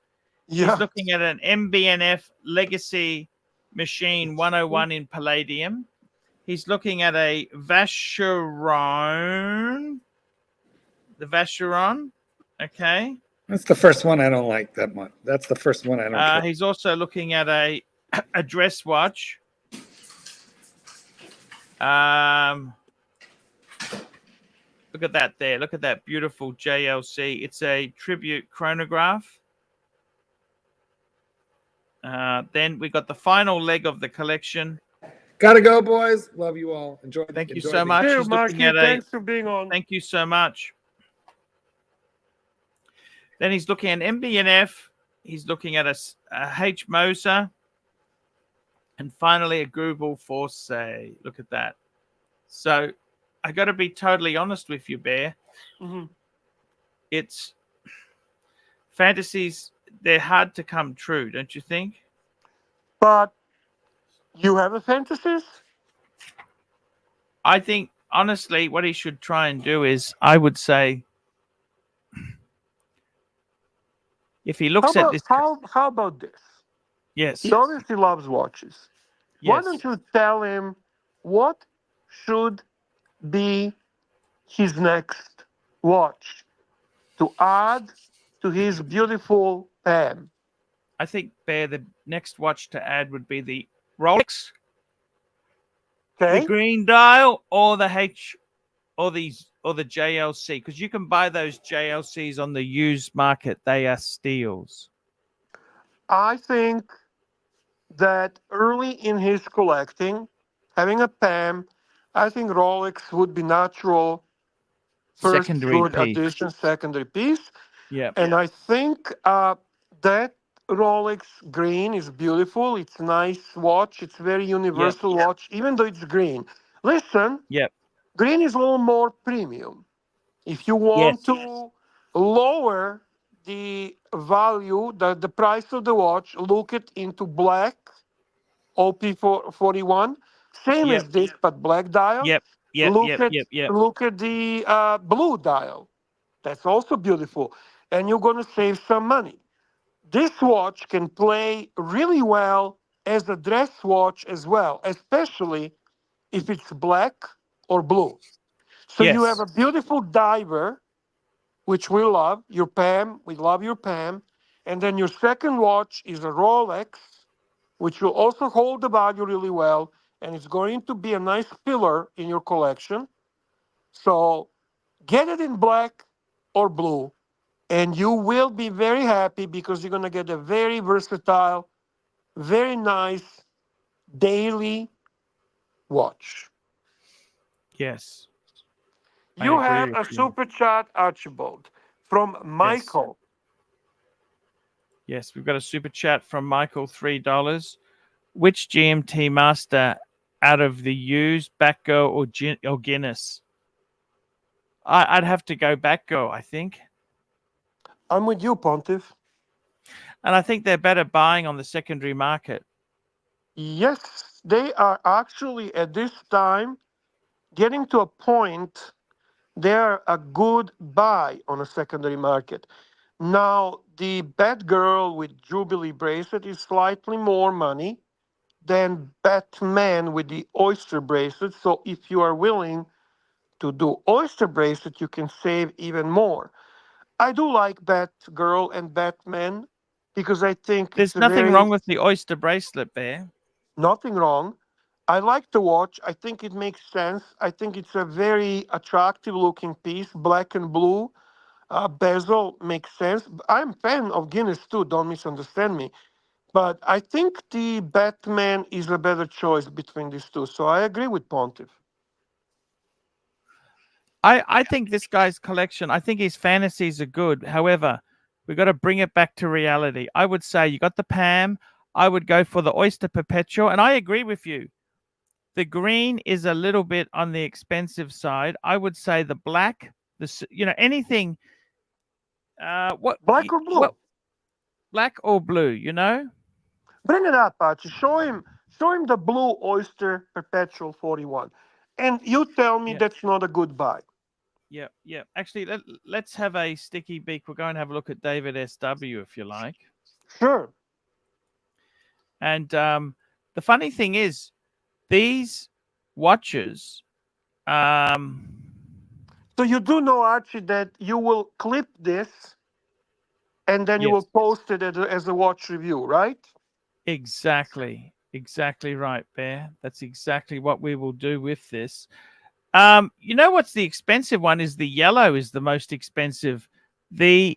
Yeah. He's looking at an MB&F Legacy Machine 101 in palladium. He's looking at a Vacheron. The Vacheron, okay. that's the first one I don't like that much. That's the first one I don't care. He's also looking at a dress watch. Look at that there. Look at that beautiful JLC. It's a tribute chronograph. Then we got the final leg of the collection. Gotta go, boys. Love you all. Enjoy. Thank you enjoy so the- much. Hey, He's Mikey, looking at thanks for being on. Thank you so much. Then he's looking at MB&F. He's looking at a H Moser. And finally, a Google Force. Look at that. So I got to be totally honest with you, Bear. Mm-hmm. It's fantasies. They're hard to come true, don't you think? But you have a fantasies? I think, honestly, what he should try and do is, I would say, if he looks at this. How about this? Yes. He obviously loves watches. Why Yes. don't you tell him what should be his next watch to add to his beautiful Pam? I think, Bear, the next watch to add would be the Rolex, Okay. the green dial, or the or the JLC, because you can buy those JLCs on the used market. They are steals. I think that early in his collecting, having a Pam, I think Rolex would be natural first Secondary good piece. addition, secondary piece. Yeah. And I think that Rolex green is beautiful. It's nice watch. It's very universal watch, even though it's green. Listen, Yep. green is a little more premium. If you want to lower the value, the price of the watch, look it into black OP41, same as this, but black dial. Yep. Look at the blue dial. That's also beautiful. And you're going to save some money. This watch can play really well as a dress watch as well, especially if it's black or blue. So you have a beautiful diver, which we love, your Pam, we love your Pam. And then your second watch is a Rolex, which will also hold the value really well. And it's going to be a nice pillar in your collection. So get it in black or blue, and you will be very happy because you're going to get a very versatile, very nice daily watch. Yes. You have a super chat, Archibald, from Michael. Yes, we've got a super chat from Michael, $3. Which GMT master out of the used, Backgo or Guinness? I'd have to go Backgo, I think. I'm with you, Pontiff. And I think they're better buying on the secondary market. Yes, they are actually at this time getting to a point they're a good buy on a secondary market. Now, the Batgirl with Jubilee bracelet is slightly more money than Batman with the Oyster bracelet. So if you are willing to do Oyster bracelet, you can save even more. I do like Batgirl and Batman because I think there's nothing wrong with the Oyster bracelet, Bear. Nothing wrong. I like the watch. I think it makes sense. I think it's a very attractive looking piece, black and blue. Bezel makes sense. I'm a fan of Guinness too, don't misunderstand me. But I think the Batman is a better choice between these two. So I agree with Pontiff. I think this guy's collection, I think his fantasies are good. However, we've got to bring it back to reality. I would say you got the Pam. I would go for the Oyster Perpetual. And I agree with you. The green is a little bit on the expensive side. I would say the black, anything. What black or blue? Black or blue, Bring it up, Archie. Show him the blue Oyster Perpetual 41. And you tell me that's not a good buy. Yeah. Actually, let's have a sticky beak. We'll go and have a look at David SW if you like. Sure. And the funny thing is, these watches. So you do know, Archie, that you will clip this and then you will post it as a watch review, right? Exactly right, Bear. That's exactly what we will do with this. You know what's the expensive one is the yellow is the most expensive. That's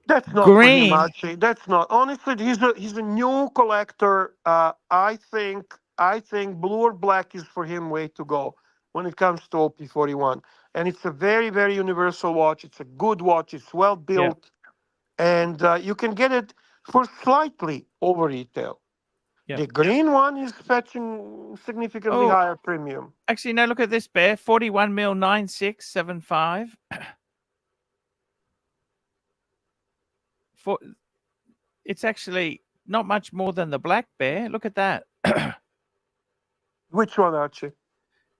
not green. For him, Archie. That's not. Honestly, he's a new collector. I think blue or black is for him way to go when it comes to OP41. And it's a very, very universal watch. It's a good watch. It's well built. And you can get it for slightly over retail. The green one is fetching significantly higher premium. Actually, no, look at this, Bear. 41 mil 9675. It's actually not much more than the black, Bear. Look at that. Which one, Archie?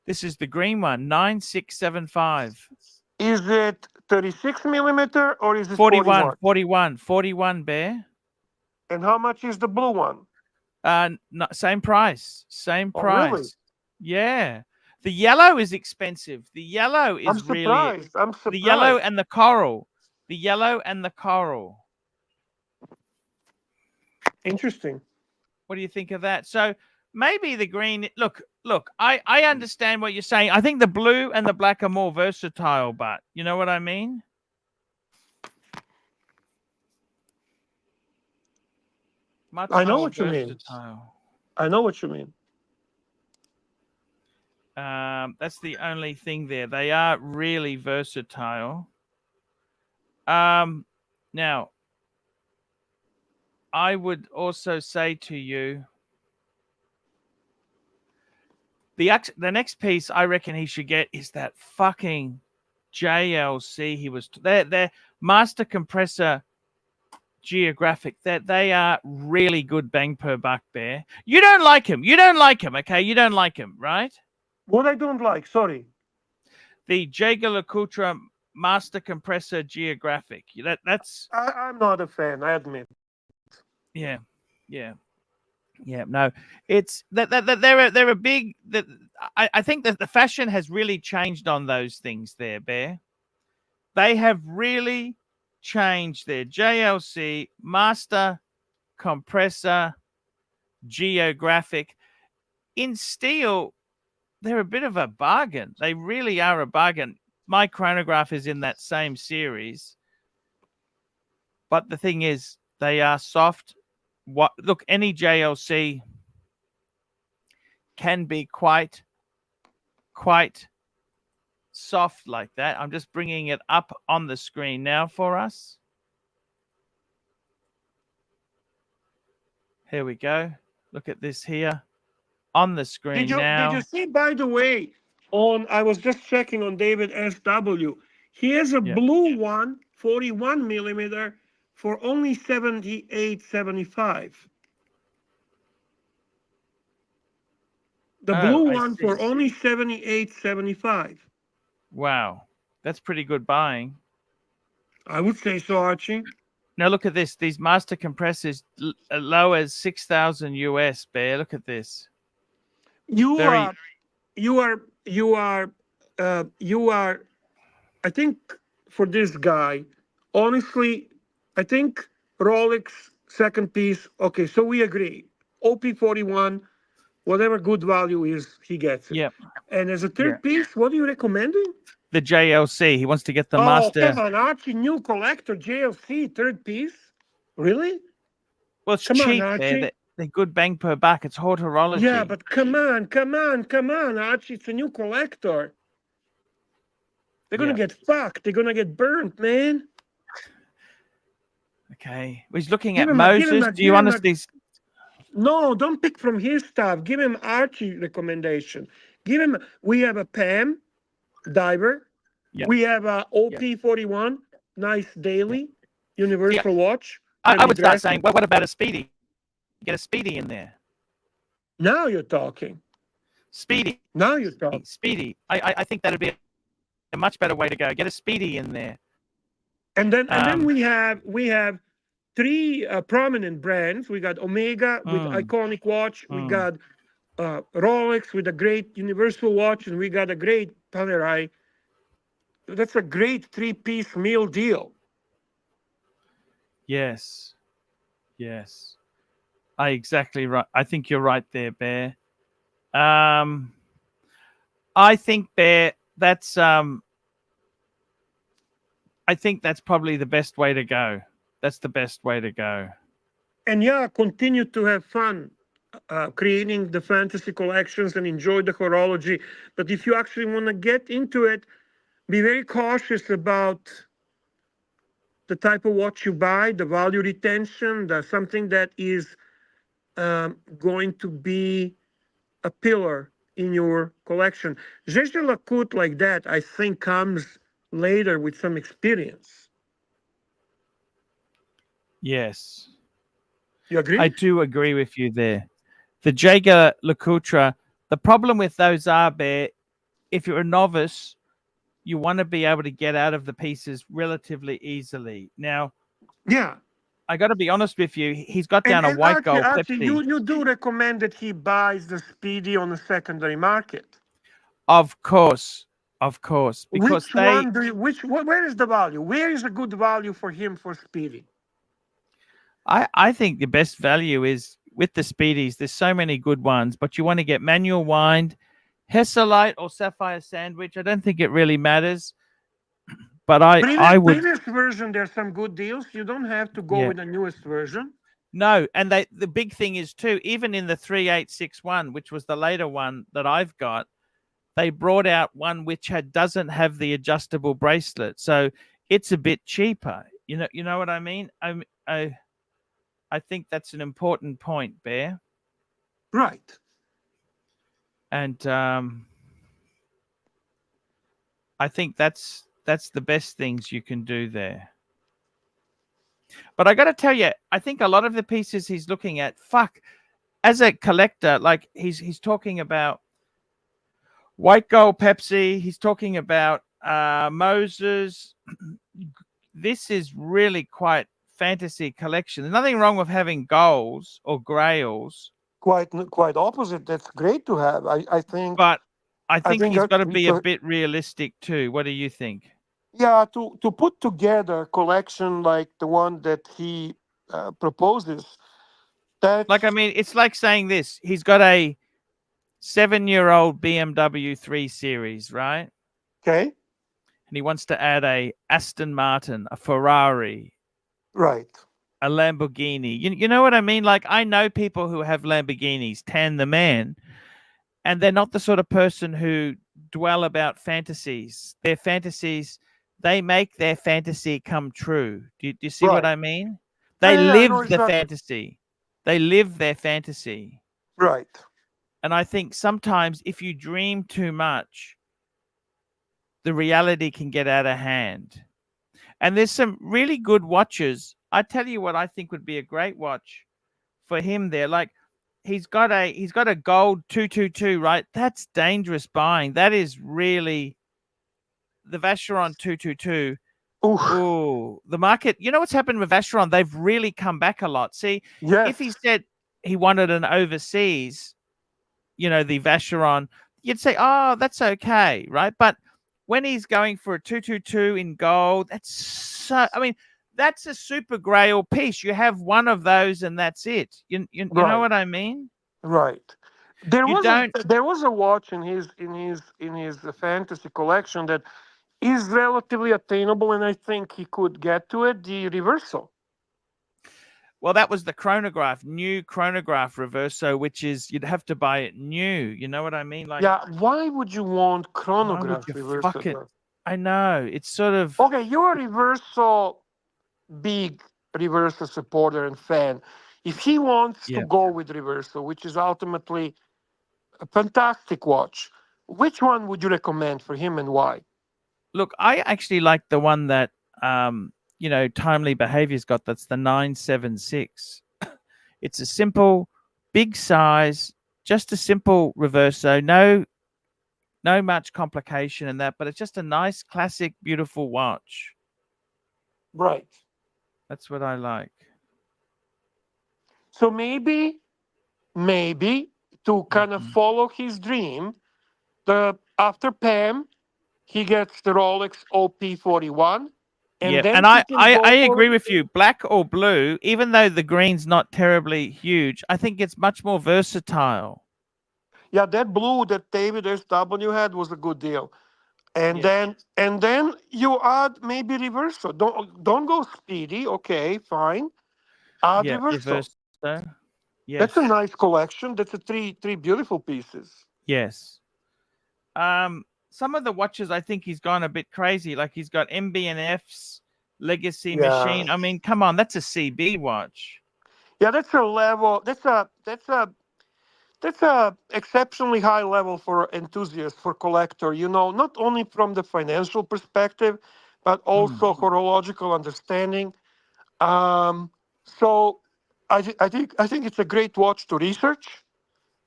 This is the green one, 9675. Is it 36 millimeter or is it 41? 41, Bear. And how much is the blue one? No, same price. Same price. Really? Yeah. The yellow is expensive. The yellow is I'm surprised. I'm surprised. The yellow and the coral. The yellow and the coral. Interesting. What do you think of that? So maybe the green. Look. I understand what you're saying. I think the blue and the black are more versatile, but you know what I mean? I know what you mean. I know what you mean. That's the only thing there. They are really versatile. Now, I would also say to you, the next piece I reckon he should get is that fucking JLC. He was their master compressor geographic. That they are really good bang per buck, Bear. You don't like him. You don't like him. Okay, you don't like him, right? What I don't like, sorry. The JLC master compressor geographic. That's. I'm not a fan. I admit. Yeah. No, it's that they're a big. That I think that the fashion has really changed on those things there, Bear. They have really changed their JLC master compressor geographic in steel. They're a bit of a bargain. They really are a bargain. My chronograph is in that same series, but the thing is, they are soft. Look, any JLC can be quite soft like that. I'm just bringing it up on the screen now for us. Here we go. Look at this here on the screen now. Did you see, by the way, I was just checking on David SW. He has a blue one, 41 millimeter, for only $78.75. The blue one for only $78.75. Wow, that's pretty good buying. I would say so, Archie. Now look at this. These master compressors low as 6,000 US. Bear, look at this. You are. I think for this guy, honestly, I think Rolex second piece. Okay, so we agree. OP41, whatever good value is, he gets it. Yep. And as a third piece, what are you recommending? The JLC. He wants to get the master. Oh, come on, Archie, new collector, JLC, third piece. Really? Well, it's cheap. They're good bang per buck. It's horology. Yeah, but come on, Archie. It's a new collector. They're going to get fucked. They're going to get burnt, man. Okay. He's looking at Moses. Do you honestly... No, don't pick from his stuff. Give him Archie recommendation. We have a PAM diver. Yep. We have a OP41, nice daily, universal watch. I would start saying, well, what about a Speedy? Get a Speedy in there. Now you're talking. Speedy. Now you're talking. Speedy. I think that'd be a much better way to go. Get a Speedy in there. And then we have three prominent brands. We got Omega with iconic watch. We got Rolex with a great universal watch, and we got a great Panerai. That's a great three-piece meal deal. Yes. Exactly right. I think you're right there, Bear. I think, Bear, that's I think that's probably the best way to go. That's the best way to go. And continue to have fun creating the fantasy collections and enjoy the horology. But if you actually want to get into it, be very cautious about the type of watch you buy, the value retention, something that is going to be a pillar in your collection. Gégé Lacoute like that, I think, comes later with some experience. Yes. You agree? I do agree with you there. The Gégé Lacoute, the problem with those are, Bear, if you're a novice, you want to be able to get out of the pieces relatively easily. Now, I got to be honest with you. He's got down a white gold Pepsi. You do recommend that he buys the Speedy on the secondary market? Of course. Because where is the value? Where is a good value for him for Speedy? I think the best value is with the Speedies. There's so many good ones, but you want to get manual wind, Hesselite or Sapphire Sandwich. I don't think it really matters. But I would. Previous version, there's some good deals. You don't have to go with the newest version. No, and the big thing is too, even in the 3861, which was the later one that I've got, they brought out one which doesn't have the adjustable bracelet, so it's a bit cheaper. You know what I mean? I think that's an important point, Bear. Right. And I think that's the best things you can do there. But I got to tell you, I think a lot of the pieces he's looking at, as a collector, like he's talking about white gold Pepsi, he's talking about Moses. This is really quite fantasy collection. There's nothing wrong with having golds or grails. Quite opposite. That's great to have. I think. But I think he's got to be a it's bit realistic too. What do you think? Yeah, to put together a collection like the one that he proposes. Like, I mean, it's like saying this. He's got a 7-year-old BMW 3 Series, right? Okay. And he wants to add a Aston Martin, a Ferrari. Right. A Lamborghini. You know what I mean? Like, I know people who have Lamborghinis, Tan the man, and they're not the sort of person who dwell about fantasies. Their fantasies, they make their fantasy come true. Do you see what I mean? They live the fantasy. They live their fantasy. Right. And I think sometimes if you dream too much, the reality can get out of hand. And there's some really good watches. I tell you what I think would be a great watch for him there. Like, he's got a gold 222, right? That's dangerous buying. That is really the Vacheron 222. Ooh, the market. You know what's happened with Vacheron? They've really come back a lot. See, if he said he wanted an overseas, the Vacheron, you'd say, oh, that's okay, right? But when he's going for a 222 in gold, that's a super Grail piece. You have one of those and that's it. You know what I mean? Right. There was a watch in his fantasy collection that is relatively attainable, and I think he could get to it. The Reverso. Well, that was the chronograph, new chronograph Reverso, which is you'd have to buy it new. You know what I mean? Like, yeah. Why would you want chronograph Reverso? I know, it's sort of okay. You're a Reverso big Reverso supporter and fan. If he wants to go with Reverso, which is ultimately a fantastic watch, which one would you recommend for him and why? Look, I actually like the one that Timely Behavior's got. That's the 976. It's a simple, big size, just a simple Reverso. No much complication in that, but it's just a nice, classic, beautiful watch. Right. That's what I like. So maybe to kind of follow his dream, after Pam, he gets the Rolex OP 41. And then I agree with you. Black or blue, even though the green's not terribly huge, I think it's much more versatile. Yeah, that blue that David SW had was a good deal. And then you add maybe Reverso. Don't go Speedy. Okay, fine. Add Reverso. Yes. That's a nice collection. That's three beautiful pieces. Yes. Some of the watches, I think he's gone a bit crazy. Like, he's got MB&F's Legacy Machine. I mean, come on, that's a CB watch. Yeah, that's a level. That's a exceptionally high level for enthusiasts, for collector. Not only from the financial perspective, but also horological understanding. So I think it's a great watch to research.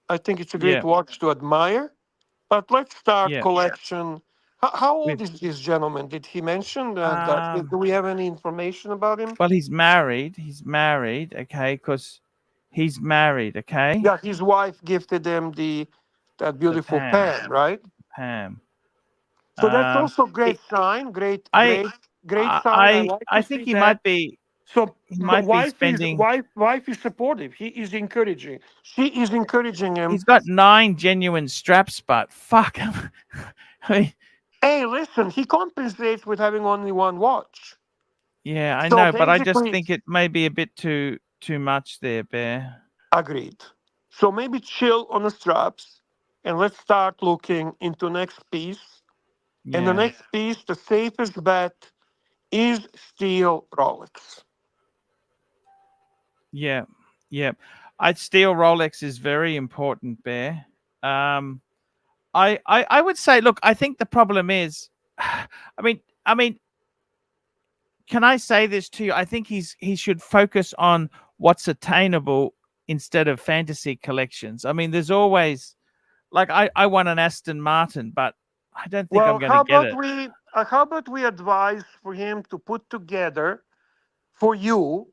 I think it's a great watch to admire. But let's start collection. How old is this gentleman? Did he mention that? Do we have any information about him? Well, he's married. Okay, because he's married. Okay. Yeah, his wife gifted him that beautiful Pam, right? Pam. So that's also great sign. Great sign. I think he might be. So wife is supportive. He is encouraging. She is encouraging him. He's got 9 genuine straps, but fuck him. Hey, listen, he compensates with having only one watch. Yeah, I know, but I just think it may be a bit too much there, Bear. Agreed. So maybe chill on the straps. and let's start looking into next piece. And the Yeah. next piece, the safest bet is still Rolex. Yeah, yeah. I'd steal Rolex is very important, Bear. I would say, look, I think the problem is, I mean, can I say this to you? I think he should focus on what's attainable instead of fantasy collections. I mean, there's always like I want an Aston Martin, but I don't think I'm Well, going to get it. how about we advise for him to put together for you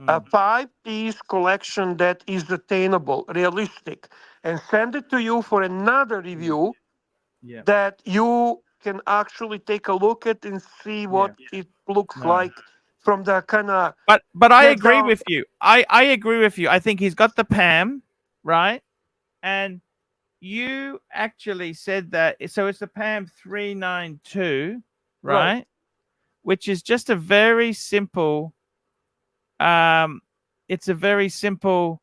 a 5-piece collection that is attainable, realistic, and send it to you for another review Yeah. that you can actually take a look at and see what it looks No. like from the kind of. But I agree with you. I agree with you. I think he's got the PAM, right? And you actually said that. So it's the PAM 392, right? Which is just a very simple. It's a very simple,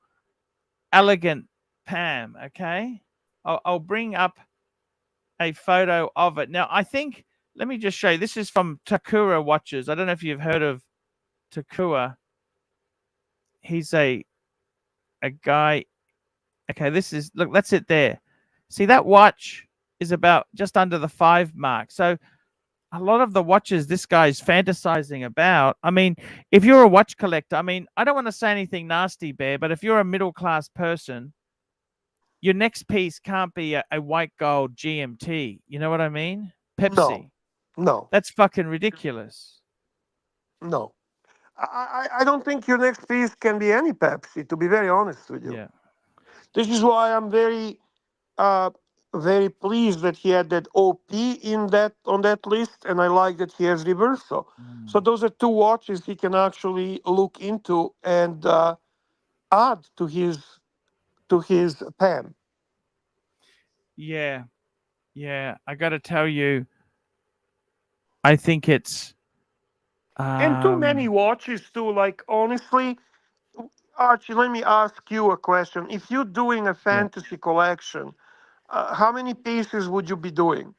elegant PAM. Okay, I'll bring up a photo of it now. I think. Let me just show you. This is from Takura Watches. I don't know if you've heard of Takura. He's a guy. Okay, this is, look, that's it there. See, that watch is about just under the 5 mark. So a lot of the watches this guy's fantasizing about. I mean, if you're a watch collector, I mean, I don't want to say anything nasty, Bear, but if you're a middle class person, your next piece can't be a white gold GMT. You know what I mean? Pepsi. No. That's fucking ridiculous. No. I don't think your next piece can be any Pepsi, to be very honest with you. Yeah. This is why I'm very pleased that he had that OP on that list, and I like that he has Reverso. So those are 2 watches he can actually look into and add to his PAM. Yeah. Yeah. I got to tell you, I think it's. And too many watches too. Like, honestly, Archie, let me ask you a question. If you're doing a fantasy collection, how many pieces would you be doing?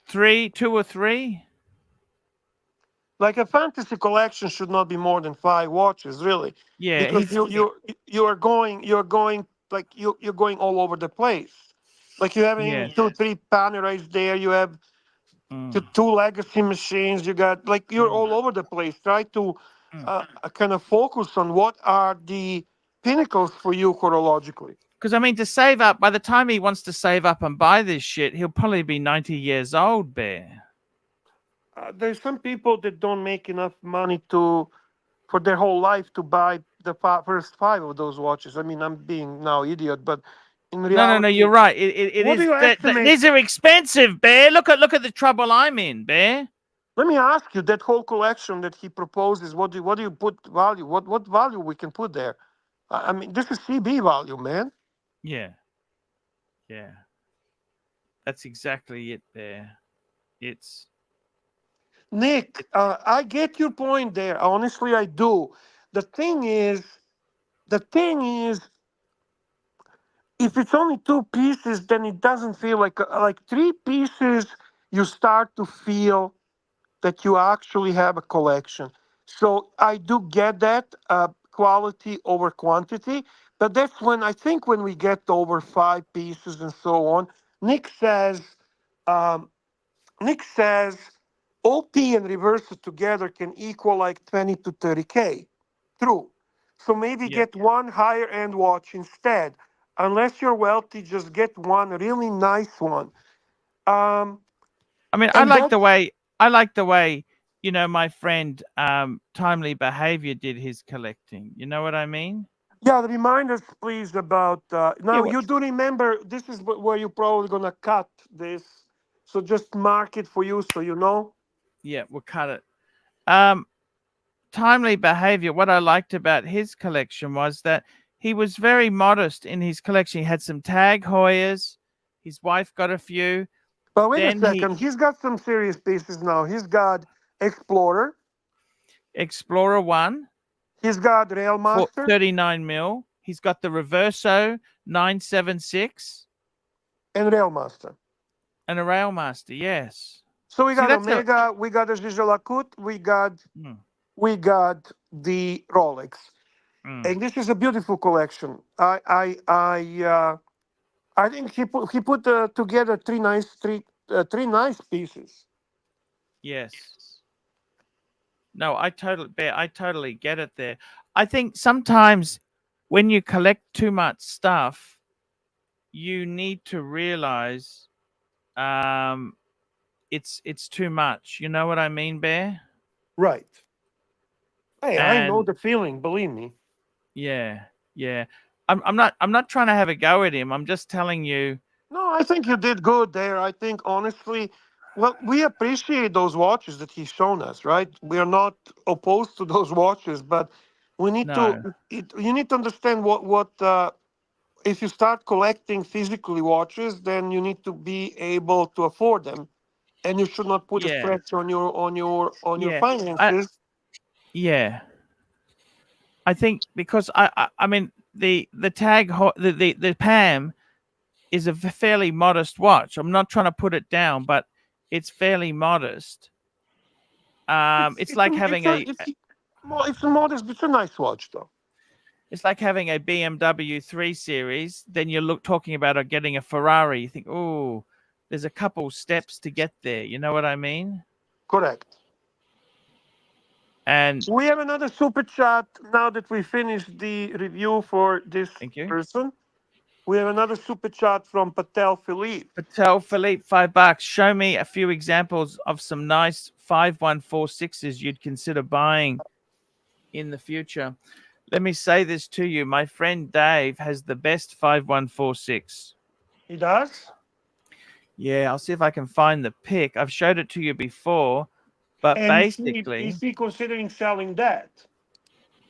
2 or 3. Like, a fantasy collection should not be more than 5 watches, really. Yeah, because you're going like you're going all over the place. Like, you have 2-3 Panerais there. You have two legacy machines. You got, like, you're all over the place. Try to kind of focus on what are the pinnacles for you chronologically. Because, I mean, to save up, by the time he wants to save up and buy this shit, he'll probably be 90 years old, Bear. There's some people that don't make enough money for their whole life to buy the first 5 of those watches. I mean, I'm being now idiot, but in reality, No, you're right. It what is. do you estimate? These are expensive, Bear. Look at the trouble I'm in, Bear. Let me ask you, that whole collection that he proposes, what do you put value? What value we can put there? I mean, this is CB value, man. Yeah. That's exactly it, Bear. It's. Nick, I get your point there. Honestly, I do. The thing is, if it's only 2 pieces, then it doesn't feel like 3 pieces. You start to feel that you actually have a collection. So I do get that, quality over quantity, but that's when I think when we get over 5 pieces and so on. Nick says. OP and reverse together can equal like 20 to 30K. True. So maybe get one higher end watch instead. Unless you're wealthy, just get one really nice one. I mean, I like the way, you know, my friend Timely Behavior did his collecting. You know what I mean? Yeah, remind us, please, about now. You do remember this is where you're probably gonna cut this, so just mark it for you so you know. Yeah, we'll cut it. Timely Behavior. What I liked about his collection was that he was very modest in his collection. He had some Tag Heuers. His wife got a few. But wait a second. He's got some serious pieces now. He's got Explorer 1. He's got Rail Master 39 mil. He's got the Reverso 976 and Railmaster. And a Railmaster, yes. So we got Omega, we got a Gigelacut, we got the Rolex, and this is a beautiful collection. I think he put together three nice pieces. Yes. No, I totally get it there. I think sometimes when you collect too much stuff, you need to realize it's too much. You know what I mean, Bear? Right. Hey, I know the feeling, believe me. Yeah. I'm not trying to have a go at him. I'm just telling you. No, I think you did good there. I think honestly, well, we appreciate those watches that he's shown us, right? We are not opposed to those watches, but we need you need to understand what if you start collecting physically watches, then you need to be able to afford them, and you should not put a stretch on your finances. I think because I mean the tag the PAM is a fairly modest watch. I'm not trying to put it down, but it's fairly modest. It's like having it's a modest, but it's a nice watch though. It's like having a BMW 3 Series. Then you're talking about getting a Ferrari. You think, oh, there's a couple steps to get there. You know what I mean? Correct. And we have another super chat now that we finished the review for this person. We have another super chat from Patel Philippe. Patel Philippe, $5. Show me a few examples of some nice 5146s you'd consider buying in the future. Let me say this to you. My friend Dave has the best 5146. He does? Yeah, I'll see if I can find the pic. I've showed it to you before, but basically... Is he considering selling that?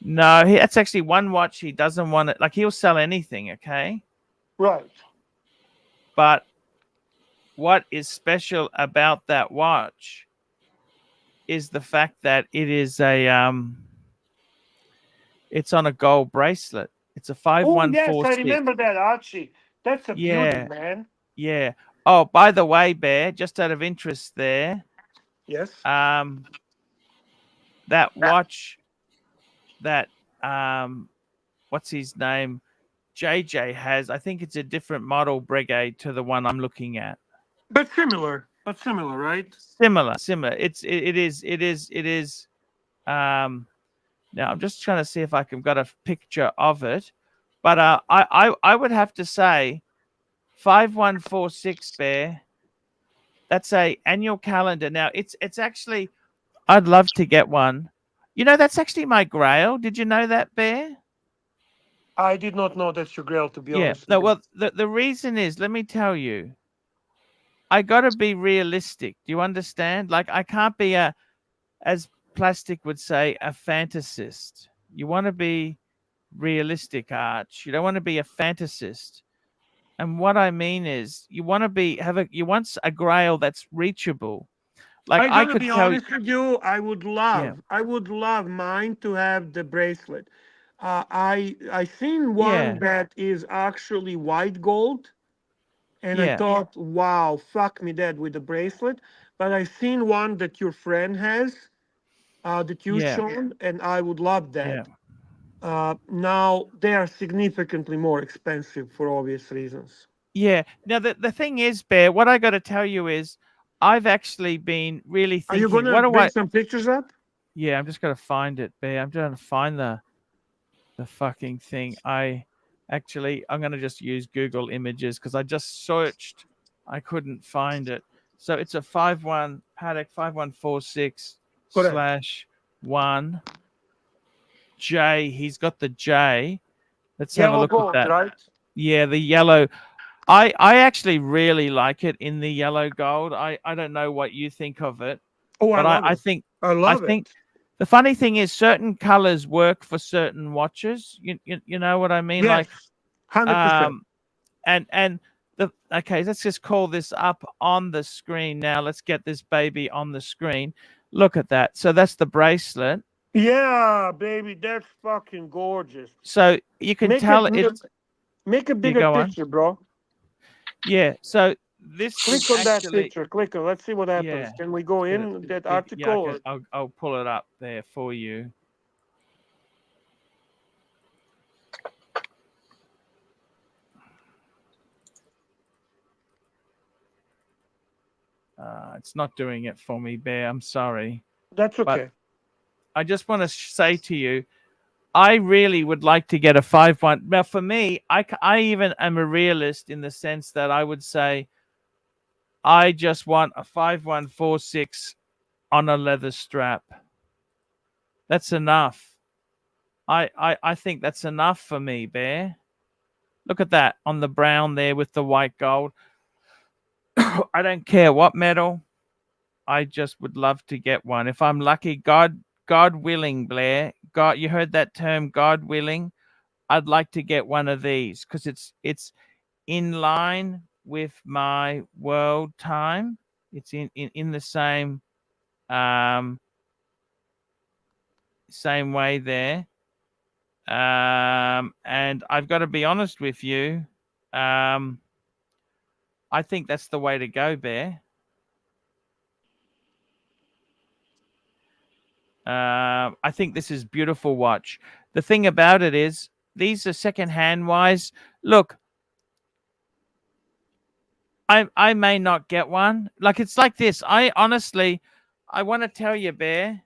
No, that's actually one watch he doesn't want it. Like, he'll sell anything, okay? Right. But what is special about that watch is the fact that it is it's on a gold bracelet. It's a 5146. Oh, yes, I remember that, Archie. That's a beauty, man. Yeah. Oh, by the way, Bear, just out of interest there. Yes. That watch that what's his name? JJ has, I think it's a different model brigade to the one I'm looking at. But similar, right? Similar. It is. Now I'm just trying to see if I can got a picture of it, but I would have to say 5146 Bear. That's a annual calendar. Now it's actually, I'd love to get one. You know, that's actually my Grail. Did you know that, Bear? I did not know that's your Grail, to be honest. No, well, the reason is, let me tell you, I got to be realistic. Do you understand? Like, I can't be as Plastic would say, a fantasist. You want to be realistic, Arch. You don't want to be a fantasist. And what I mean is, you want to you want a Grail that's reachable. Like, I could be honest with you, I would love mine to have the bracelet. I seen one that is actually white gold, and I thought, wow, fuck me dead with the bracelet. But I seen one that your friend has, that you shown, and I would love that. Now they are significantly more expensive for obvious reasons. Yeah. Now the thing is, Bear, what I got to tell you is, I've actually been really thinking. Are you going to bring some pictures up? Yeah, I'm just going to find it, Bear. I'm trying to find the fucking thing. I'm going to just use Google Images because I just searched. I couldn't find it. So it's a 51 Patek 5146/1 J. He's got the J. Let's have a look at that. Right? Yeah, the yellow. I actually really like it in the yellow gold. I don't know what you think of it. Oh, but I think it. The funny thing is, certain colors work for certain watches. You know what I mean? Yes, like 100%. Okay, let's just call this up on the screen now. Let's get this baby on the screen. Look at that. So that's the bracelet. Yeah, baby, that's fucking gorgeous. So you can tell it's. Make a You bigger go on. picture, bro. Yeah. So this Click is on that actually. picture. Click on. Let's see what happens. Yeah. Can we go in that article? Yeah, I'll pull it up there for you. It's not doing it for me, Bear. I'm sorry. That's okay. But I just want to say to you, I really would like to get a 5-1. Now, for me, I even am a realist in the sense that I would say I just want a 5146 on a leather strap. That's enough. I think that's enough for me, Bear. Look at that on the brown there with the white gold. I don't care what metal. I just would love to get one. If I'm lucky, God willing, Blair. God, you heard that term, God willing. I'd like to get one of these because it's in line with my world time. It's in the same same way there. And I've got to be honest with you. I think that's the way to go, Bear. I think this is beautiful watch. The thing about it is these are secondhand wise. Look, I may not get one. Like it's like this. I honestly, I want to tell you, Bear.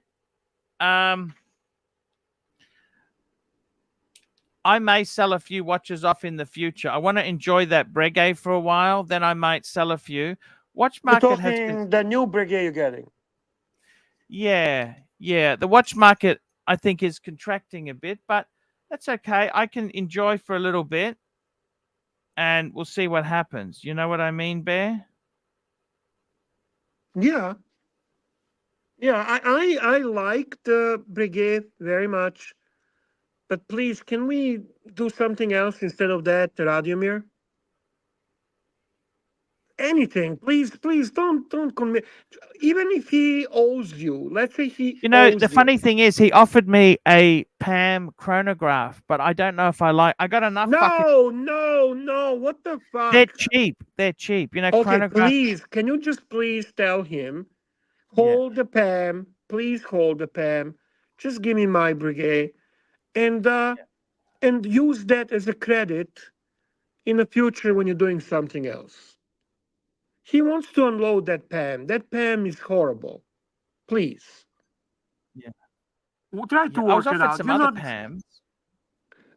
I may sell a few watches off in the future. I want to enjoy that Breguet for a while. Then I might sell a few. Watch market has been the new Breguet you're getting. Yeah. The watch market, I think, is contracting a bit, but that's okay. I can enjoy for a little bit, and we'll see what happens. You know what I mean, Bear? Yeah. Yeah, I like the Breguet very much. But please, can we do something else instead of that, Radomir? Anything, please, don't commit. Even if he owes you, let's say he You know, owes the funny thing is he offered me a Pam chronograph, but I don't know if I like. I got enough fucking. No. What the fuck? They're cheap. They're cheap. You know, Okay, chronograph. please, can you just please tell him, hold the Pam, please hold the Pam. Just give me my Breguet, and use that as a credit in the future when you're doing something else. He wants to unload that Pam. That Pam is horrible. Please. Yeah. We'll try to I work was it offered out. some You're other not. Pams.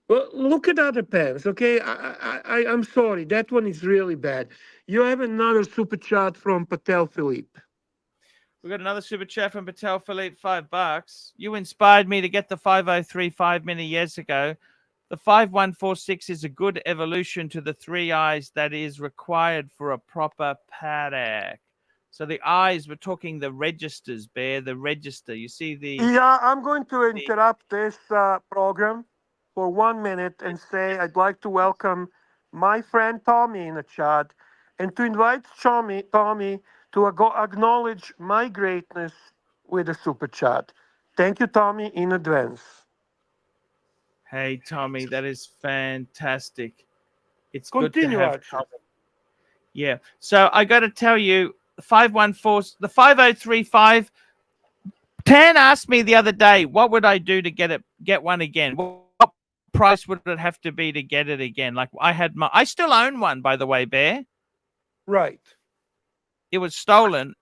Well, look at other Pams, okay? I'm sorry. That one is really bad. You have another super chat from Patel Philippe. We got another super chat from Patel Philippe, $5. You inspired me to get the 5035 many years ago. The 5146 is a good evolution to the 3 eyes that is required for a proper Patek. So the eyes, we're talking the registers, Bear, the register. You see the... Yeah, I'm going to interrupt this program for 1 minute and say I'd like to welcome my friend Tommy in the chat and to invite Tommy to acknowledge my greatness with a super chat. Thank you, Tommy, in advance. Hey, Tommy, that is fantastic. It's Continue, good to have Archie. Tommy. Yeah. So I got to tell you, the 514, the 5035. Tan asked me the other day, what would I do to get one again? What price would it have to be to get it again? Like I still own one, by the way, Bear. Right. It was stolen.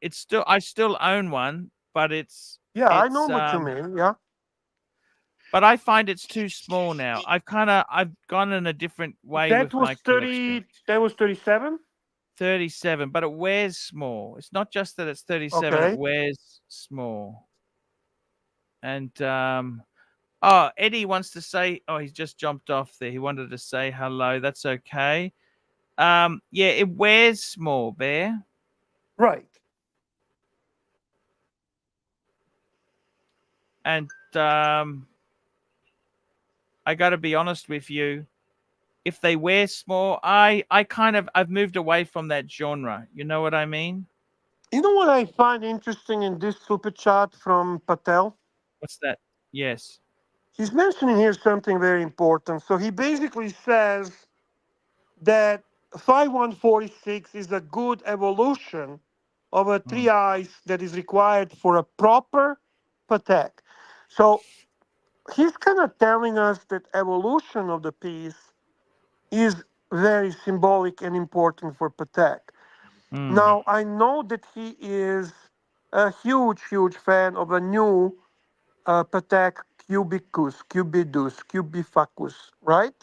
I still own one, but I know what you mean. Yeah. But I find it's too small now. I've gone in a different way with my collection. That was 37? 37, but it wears small. It's not just that it's 37, Okay. it wears small. And Eddie wants to say, he's just jumped off there. He wanted to say hello. That's okay. It wears small, Bear. Right. And I got to be honest with you. If they wear small, I've moved away from that genre. You know what I mean? You know what I find interesting in this super chat from Patel? What's that? Yes. He's mentioning here something very important. So he basically says that 5146 is a good evolution of a 3 eyes that is required for a proper Patek. So he's kind of telling us that evolution of the piece is very symbolic and important for Patek. Now, I know that he is a huge, huge fan of a new Patek Cubicus, right?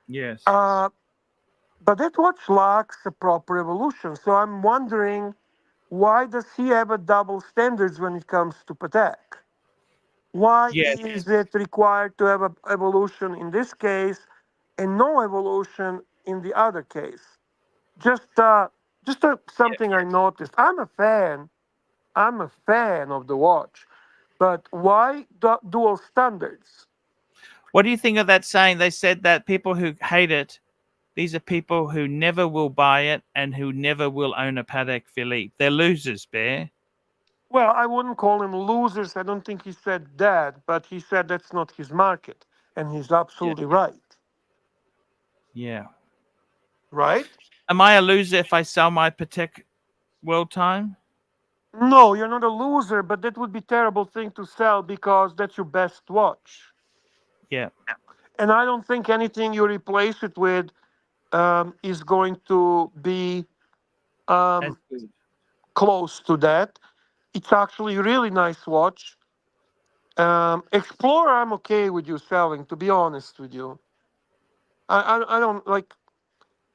Yes. But that watch lacks a proper evolution. So I'm wondering, why does he have a double standards when it comes to Patek? Why Yes. is it required to have an evolution in this case and no evolution in the other case? Just something I noticed. I'm a fan. I'm a fan of the watch, but why dual standards? What do you think of that saying? They said that people who hate it, these are people who never will buy it and who never will own a Patek Philippe. They're losers, Bear. Well, I wouldn't call him losers. I don't think he said that, but he said that's not his market, and he's absolutely right. Yeah. Right? Am I a loser if I sell my Patek World Time? No, you're not a loser, but that would be a terrible thing to sell because that's your best watch. Yeah. And I don't think anything you replace it with is going to be close to that. It's actually a really nice watch. Explorer, I'm okay with you selling, to be honest with you. I don't like,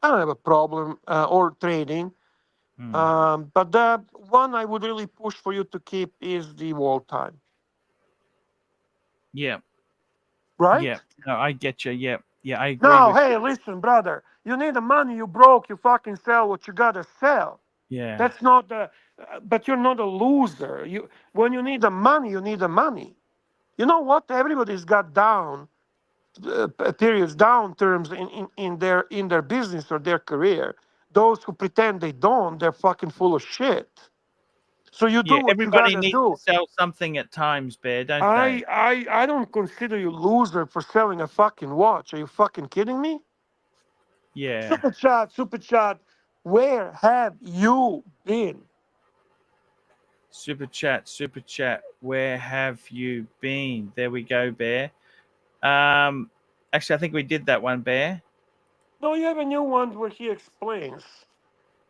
I don't have a problem or trading. But the one I would really push for you to keep is the World Time. Yeah. Right? Yeah. No, I get you. Yeah. Yeah, I agree No, with hey, you. listen, brother. You need the money. You broke. You fucking sell what you gotta sell. Yeah. That's not the. But you're not a loser. You when you need the money, you need the money. You know what? Everybody's got down periods, down terms in their business or their career. Those who pretend they don't, they're fucking full of shit. So you do Yeah, what you everybody gotta needs do. to sell something at times, Bear, don't they? I don't consider you loser for selling a fucking watch. Are you fucking kidding me? Yeah. Super chat. Where have you been? Super chat. Where have you been? There we go, Bear. Actually, I think we did that one, Bear. No, you have a new one where he explains.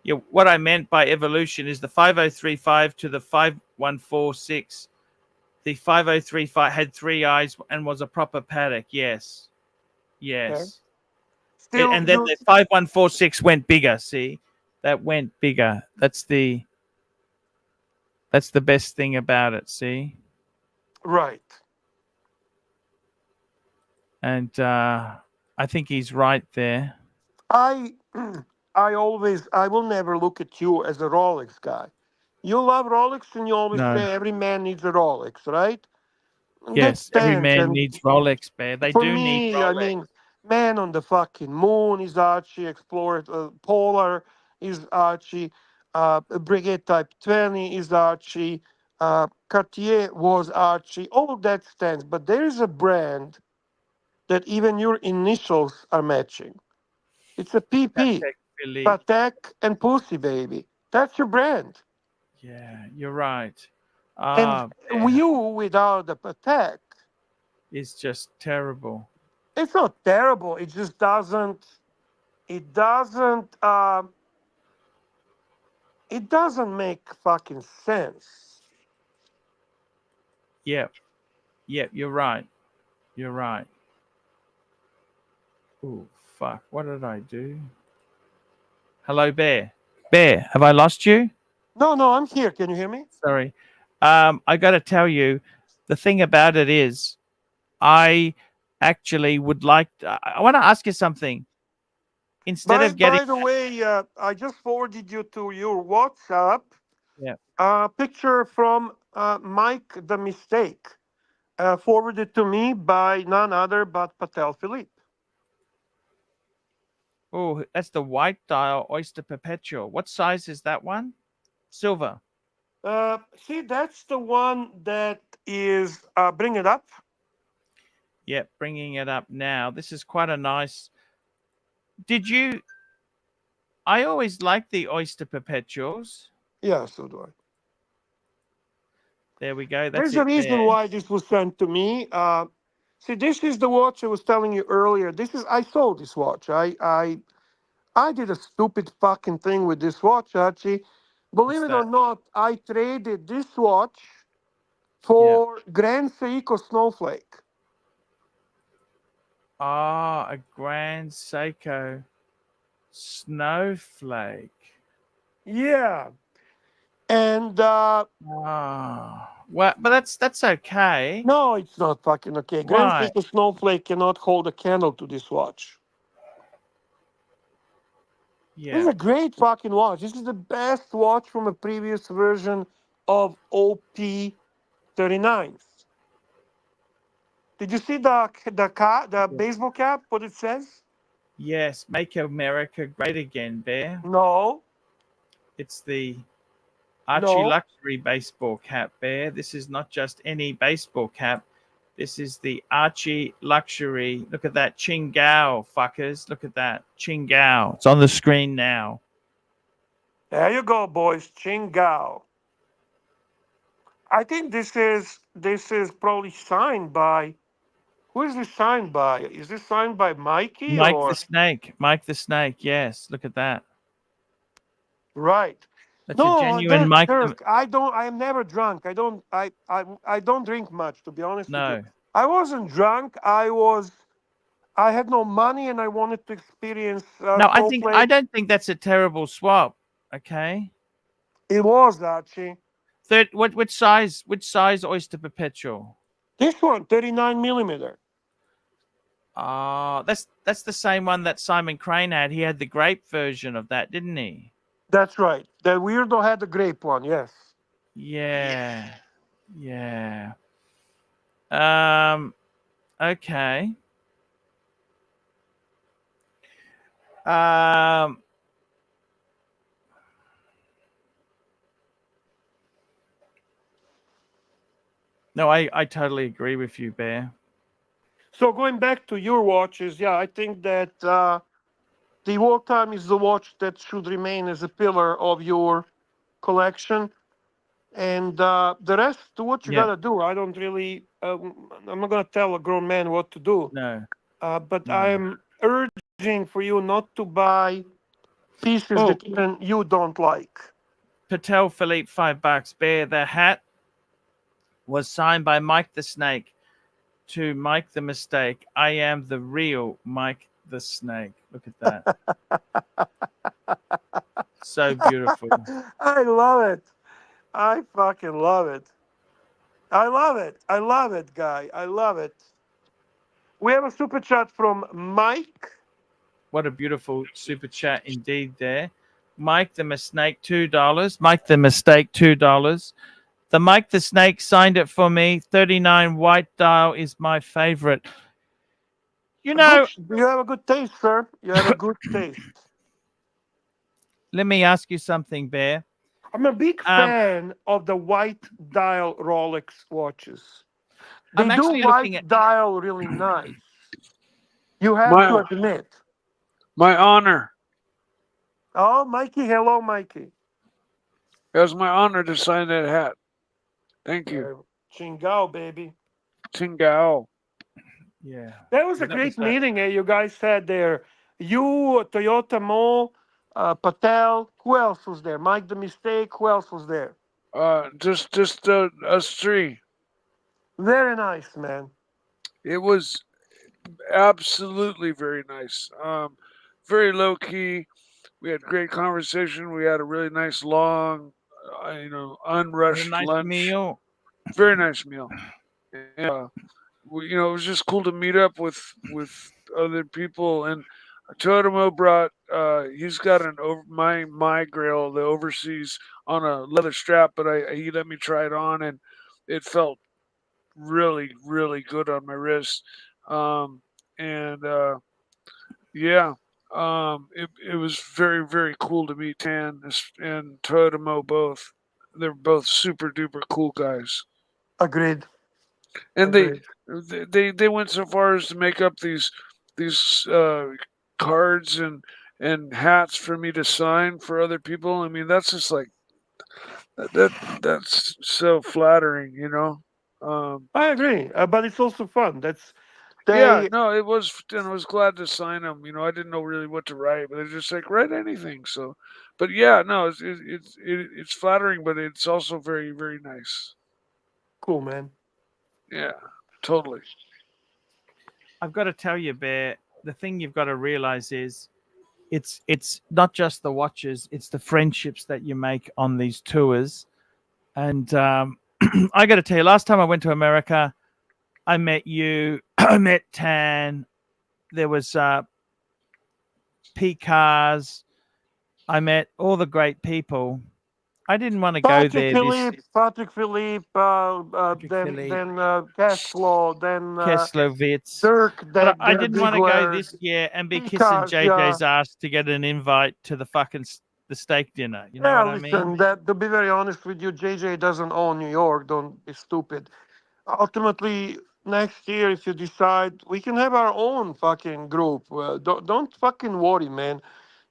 Yeah, what I meant by evolution is the 5035 to the 5146. The 5035 had 3 eyes and was a proper Patek. Yes. Yes. Okay. Still, And then the 5146 went bigger. See, that went bigger. That's the best thing about it. See, right. And I think he's right there. I will never look at you as a Rolex guy. You love Rolex and you always No. say every man needs a Rolex, right? And that Yes, every stands. man And needs Rolex, Bear. They for do need me, I Rolex. mean, man on the fucking moon is Archie, Explorer Polar is Archie, Brigade Type 20 is Archie, Cartier was Archie. All of that stands. But there is a brand that even your initials are matching. It's a PP, Patek Philippe. Patek and Pussy Baby. That's your brand. Yeah, you're right. And you without the Patek, it's just terrible. it's not terrible. It just doesn't. It doesn't. It doesn't make fucking sense. Yeah, you're right. You're right. Oh fuck! What did I do? Hello, Bear. Bear, have I lost you? No, I'm here. Can you hear me? Sorry. I got to tell you, the thing about it is, I actually would like. I want to ask you something. Instead of getting. By the way, I just forwarded you to your WhatsApp. Yeah. A picture from Mike the Mistake, forwarded to me by none other but Patel Philippe. Oh, that's the white dial Oyster Perpetual. What size is that one? Silver. See, that's the one that is bring it up. Yep, bringing it up now. This is quite a nice. Did you? I always like the Oyster Perpetuals. Yeah, so do I. There we go. There's That's a it reason there. why this was sent to me. See, this is the watch I was telling you earlier. I sold this watch. I did a stupid fucking thing with this watch, Archie. Believe it or not, I traded this watch for Grand Seiko Snowflake. Ah, a Grand Seiko Snowflake. Yeah. And well, but that's okay. No, it's not fucking okay. Grand Why? Seiko Snowflake cannot hold a candle to this watch. Yeah. This is a great fucking watch. This is the best watch from a previous version of OP39s. Did you see the baseball cap? What it says? Yes, make America great again, Bear. No. It's the ArchieLuxury baseball cap, Bear. This is not just any baseball cap. This is the ArchieLuxury. Look at that. Chingao, fuckers. Look at that. Chingao. It's on the screen now. There you go, boys. Chingao. I think this is probably signed by. Who is this signed by? Is this signed by Mikey Mike or the Snake? Mike the Snake. Yes. Look at that. Right. That's a genuine Mike. I am never drunk. I don't drink much, to be honest with you. I wasn't drunk. I had no money and I wanted to experience No, I don't think that's a terrible swap. Okay. It was, Archie. Which size Oyster Perpetual? This one, 39 millimeter. That's the same one that Simon Crane had. He had the grape version of that, didn't he? That's right. The weirdo had the grape one, yes. Yeah. Yeah. Okay. No, I totally agree with you, Bear. So going back to your watches, yeah, I think that the wartime is the watch that should remain as a pillar of your collection. And the rest, do what you gotta do. I don't really. I'm not gonna tell a grown man what to do. No. But I am urging for you not to buy pieces that even you don't like. Patel Philippe, $5. Bear, the hat was signed by Mike the Snake to Mike the Mistake. I am the real Mike the Snake. Look at that. So beautiful. I love it. I fucking love it. I love it. I love it, guy. I love it. We have a super chat from Mike. What a beautiful super chat indeed there. Mike the Mistake, $2. Mike the Mistake, $2. The Mike the Snake signed it for me. 39 white dial is my favorite. You know, you have a good taste, sir. You have a good taste. Let me ask you something, Bear. I'm a big fan of the white dial Rolex watches. They do white dial really nice. You have to admit. My honor. Oh, Mikey. Hello, Mikey. It was my honor to sign that hat. Thank you. Chingao, baby. Chingao. Yeah. That was a great meeting you guys had there. You, Toyota Mo, Patel. Who else was there? Mike the Mistake. Who else was there? Just us three. Very nice, man. It was absolutely very nice. Very low key. We had great conversation. We had a really nice long, unrushed lunch. Meal. Very nice meal. And, it was just cool to meet up with other people. And Totomo brought. He's got my Grail, the overseas, on a leather strap, but he let me try it on, and it felt really, really good on my wrist. It was very, very cool to meet Tan and Totomo both. they're both super duper cool guys. Agreed. And Agreed. they went so far as to make up these cards and hats for me to sign for other people. I mean, that's just like that's so flattering, you know. I agree, but it's also fun. That's Yeah, they. no, it was, and I was glad to sign them. You know, I didn't know really what to write, but they're just like write anything. So, but yeah, no, it's flattering, but it's also very very nice. Cool, man. Yeah, totally. I've got to tell you, Bear, the thing you've got to realize is it's not just the watches, it's the friendships that you make on these tours. And I got to tell you, last time I went to America, I met you, I met Tan, there was P-Cars, I met all the great people. I didn't want to go there. Patrick Philippe, then Cashflow, then Keslovitz. Dirk. But I didn't want to go this year and be kissing JJ's ass to get an invite to the fucking the steak dinner. You know what I mean? Listen, that to be very honest with you, JJ doesn't own New York. Don't be stupid. Ultimately, next year, if you decide, we can have our own fucking group. Don't fucking worry, man.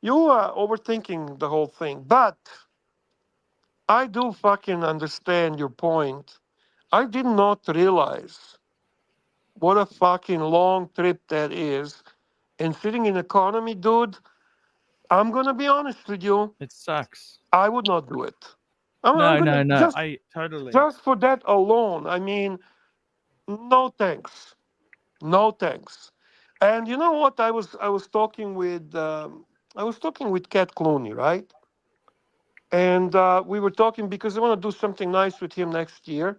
You are overthinking the whole thing, but I do fucking understand your point. I did not realize what a fucking long trip that is. And sitting in economy, dude, I'm gonna be honest with you. It sucks. I would not do it. No. I totally. Just for that alone, I mean, no thanks. No thanks. And you know what? I was talking with Cat Clooney, right? And we were talking because I want to do something nice with him next year.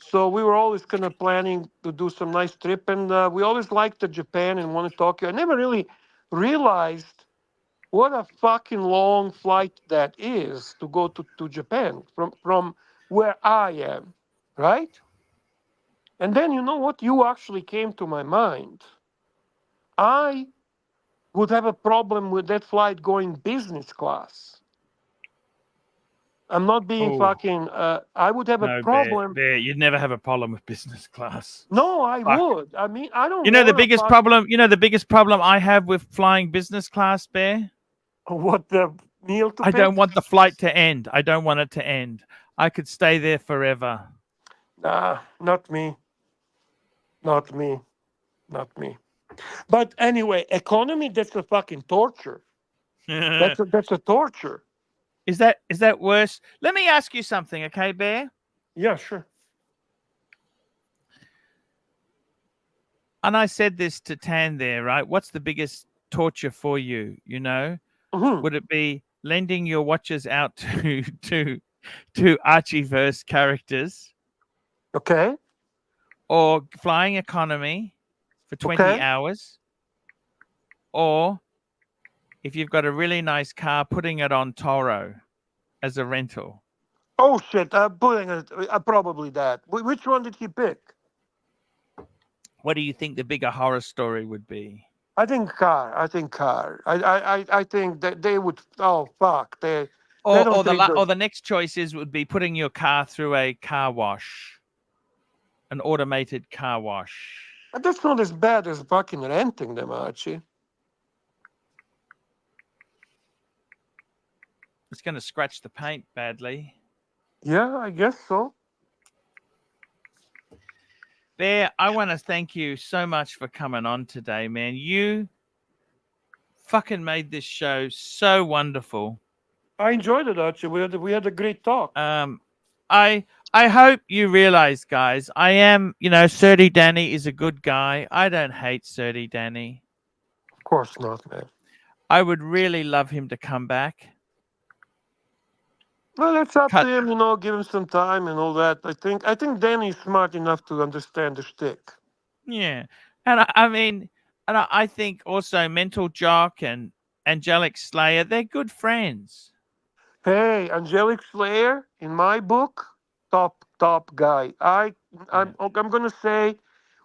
So we were always kind of planning to do some nice trip, and we always liked the Japan and wanted Tokyo. I never really realized what a fucking long flight that is to go to Japan from where I am, right? And then you know what? You actually came to my mind. I would have a problem with that flight going business class. I'm not being fucking. I would have a problem. Bear, you'd never have a problem with business class. No, I would. I mean, I don't. You know the biggest problem. You know the biggest problem I have with flying business class, Bear. What the meal to I don't want the flight to end. I don't want it to end. I could stay there forever. Nah, not me. Not me. Not me. But anyway, economy, that's a fucking torture. That's a torture. Is that worse? Let me ask you something, okay, Bear? Yeah, sure. And I said this to Tan there, right? What's the biggest torture for you, you know? Mm-hmm. Would it be lending your watches out to Archieverse characters? Okay. Or flying economy for 20 hours? Or if you've got a really nice car, putting it on Toro as a rental? Oh shit! Putting it probably that. Which one did he pick? What do you think the bigger horror story would be? I think car. I think that they would. Oh fuck! Or the next choices would be putting your car through a car wash, an automated car wash. But that's not as bad as fucking renting them, Archie. It's going to scratch the paint badly. Yeah, I guess so. Bear, I want to thank you so much for coming on today, man. You fucking made this show so wonderful. I enjoyed it, Archie. We had a great talk. I hope you realize, guys, I am, Surdy Danny is a good guy. I don't hate Surdy Danny. Of course not, man. I would really love him to come back. Well, it's up to him, give him some time and all that. I think Danny's smart enough to understand the shtick. Yeah. And I think also Mental Jock and Angelic Slayer, they're good friends. Hey, Angelic Slayer, in my book, top guy. I'm gonna say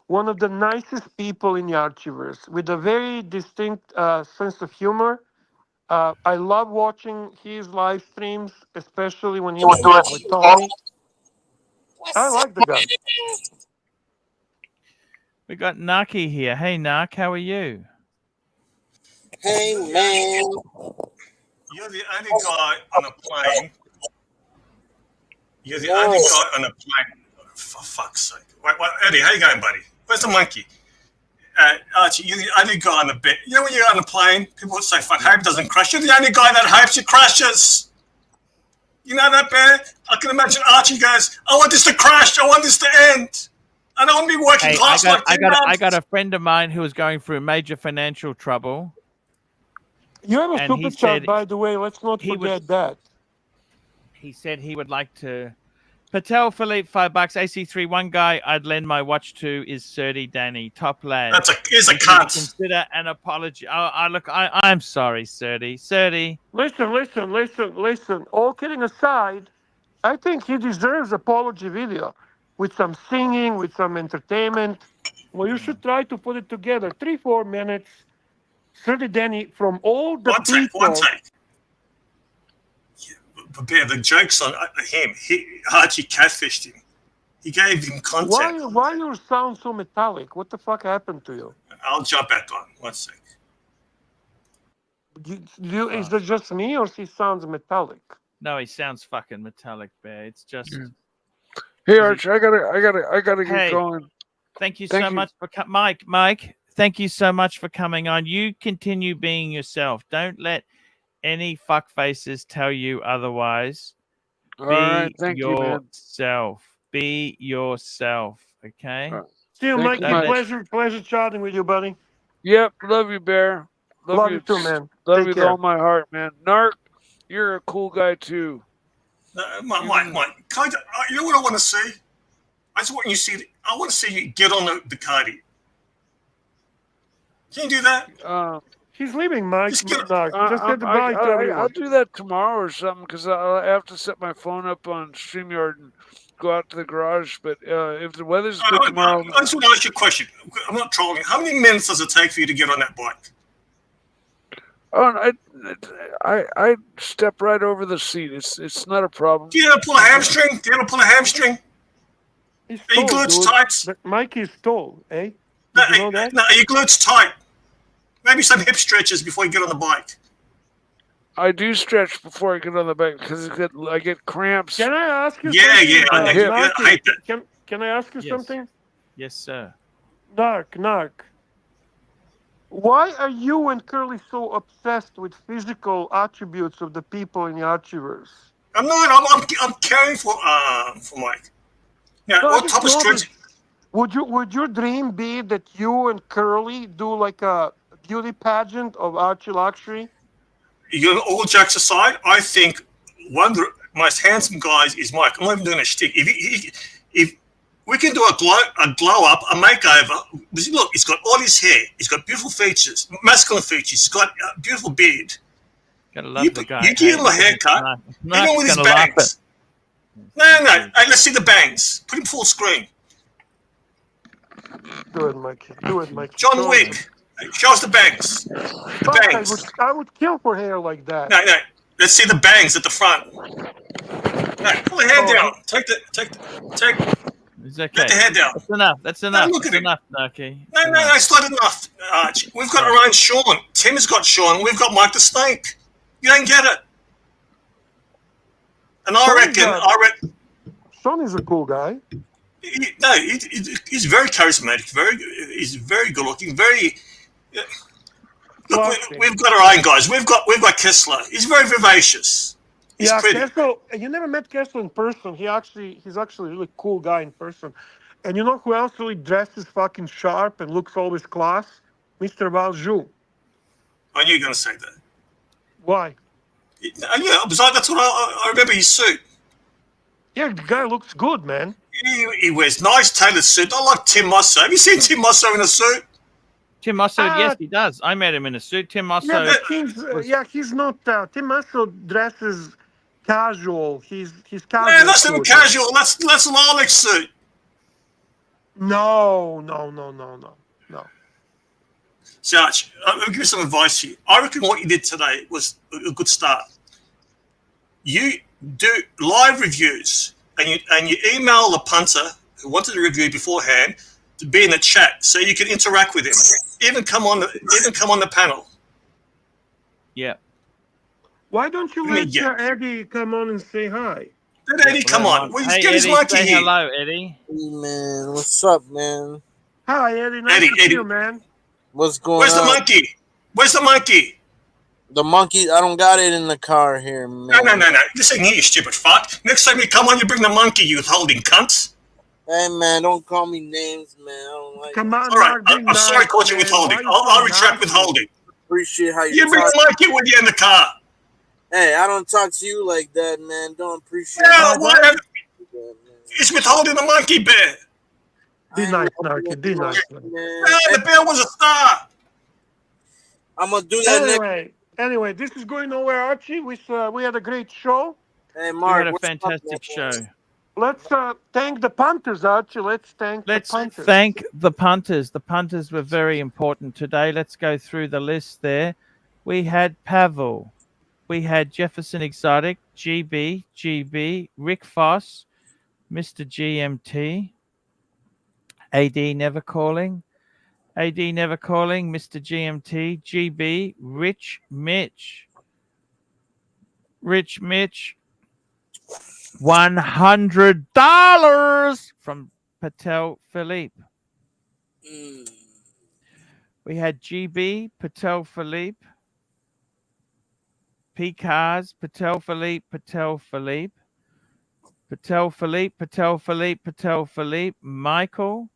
one of the nicest people in the Archieverse, with a very distinct sense of humor I love watching his live streams, especially when he was doing it with Tony. I like the guy. We got Naki here. Hey, Nak, how are you? Hey, man. You're the only guy on a plane. You're the only guy on a plane. For fuck's sake. Wait, Eddie, how you going, buddy? Where's the monkey? Archie, you're the only guy on the bed. You know when you're on a plane, people say, fuck, hope it doesn't crash. You're the only guy that hopes it crashes. You know that, Bear? I can imagine Archie goes, I want this to crash. I want this to end. I don't want to be working class like I got a friend of mine who was going through major financial trouble. You have a And super chat, by the way. Let's not forget that. He said he would like to. Patel Philippe, $5. AC3, one guy I'd lend my watch to is Serdi Danny, top lad. He's a cunt. Consider an apology. I'm sorry, Serdi. Listen. All kidding aside, I think he deserves apology video with some singing, with some entertainment. Well, you should try to put it together. 3-4 minutes. Serdi Danny from all the people. One take. But Bear, the joke's on him. Archie catfished him. He gave him content. Why you sound so metallic? What the fuck happened to you? I'll jump back on. 1 sec. Is it just me, or he sounds metallic? No, he sounds fucking metallic, Bear. It's just. Hey, Archie, I gotta get going. Thank you so much for Mike. Thank you so much for coming on. You continue being yourself. Don't let any fuckfaces tell you otherwise. All right, thank you, man. Be yourself. Okay. See you, Mikey. Pleasure chatting with you, buddy. Yep, love you, Bear. Love you too, man. Love Take you with care. all my heart, man. Narc, you're a cool guy too. Mike, you know what I want to see? I just want you to see. I want to see you get on the Ducati. Can you do that? He's leaving, Mike. Just said goodbye to everyone. I'll do that tomorrow or something because I have to set my phone up on StreamYard and go out to the garage. But if the weather's good tomorrow, I just want to ask you a question. I'm not trolling. How many minutes does it take for you to get on that bike? Oh, I step right over the seat. It's not a problem. Do you ever pull a hamstring? Are your glutes tight? Mike is tall, eh? No, are your glutes tight? Maybe some hip stretches before you get on the bike. I do stretch before I get on the bike because I get cramps. Can I ask you something? I hate that. Can I ask you something? Yes, sir. Narc. Why are you and Curly so obsessed with physical attributes of the people in the Archieverse? I'm not. I'm caring for Mike. Yeah. No, what type of stretching? Would your dream be that you and Curly do like a beauty pageant of ArchieLuxury? All jokes aside, I think one of the most handsome guys is Mike. I'm not even doing a shtick. If we can do a glow up, a makeover. Look, he's got all his hair. He's got beautiful features, masculine features. He's got a beautiful beard. Gotta love the guy. You give him a haircut, even with his bangs. No. Hey, let's see the bangs. Put him full screen. Do it, Mikey. John Wick. Show us the bangs. The bangs. I would kill for hair like that. No. Let's see the bangs at the front. No, pull the hair down. Take. It's okay. Let the hair down. That's enough. Look at it. Enough, Naki. No, it's not enough, Archie. We've got our own Sean. Tim has got Sean. We've got Mike the Snake. You don't get it. And I reckon. Sean is a cool guy. He's very charismatic. He's very good looking. Look, we've got our own guys. We've got Kessler. He's very vivacious. He's pretty. Kessler. You never met Kessler in person. He's actually a really cool guy in person. And you know who else really dresses fucking sharp and looks always class? Mr. Valjoux. I knew you were going to say that. Why? Yeah, that's what I remember his suit. Yeah, the guy looks good, man. He wears nice tailored suit. I like Tim Mosso. Have you seen Tim Mosso in a suit? Tim Mosso, yes, he does. I met him in a suit. Tim Mosso. He's not. Tim Mosso dresses casual. He's casual. Yeah, that's not casual. That's an Alex suit. No. So, Arch, I'll give you some advice here. I reckon what you did today was a good start. You do live reviews, and you email the punter who wanted to review beforehand to be in the chat, so you can interact with him. Even come on the panel. Yeah. Why don't you let Eddie come on and say hi? Let Eddie come on. Well, get his monkey here. Hello, Eddie. Hey, man. What's up, man? Hi, Eddie. Nice to see you, man. What's going on? Where's the monkey? Where's the monkey? The monkey, I don't got it in the car here, man. No. Listen here, you stupid fuck. Next time you come on, you bring the monkey, you holding cunts. Hey, man, don't call me names, man. I don't like Come on, all right, I'm sorry I caught you withholding. I'll retract withholding. Appreciate how you bring the monkey with you in the car. Hey, I don't talk to you like that, man. Don't appreciate it. Whatever. It's withholding the monkey bear. Be nice, Narky. Be nice. The bear was a star. I'm going to do that Anyway, this is going nowhere, Archie. We had a great show. Hey, Mark. We had a fantastic show. Let's thank the punters, Archie. Let's thank the punters. Thank the punters. The punters were very important today. Let's go through the list there. We had Pavel. We had Jefferson Exotic, GB, Rick Foss, Mr. GMT, AD Never Calling, Mr. GMT, GB, Rich Mitch, $100 from Patel Philippe. We had GB, Patel Philippe, P-Cars, Patel Philippe, Michael,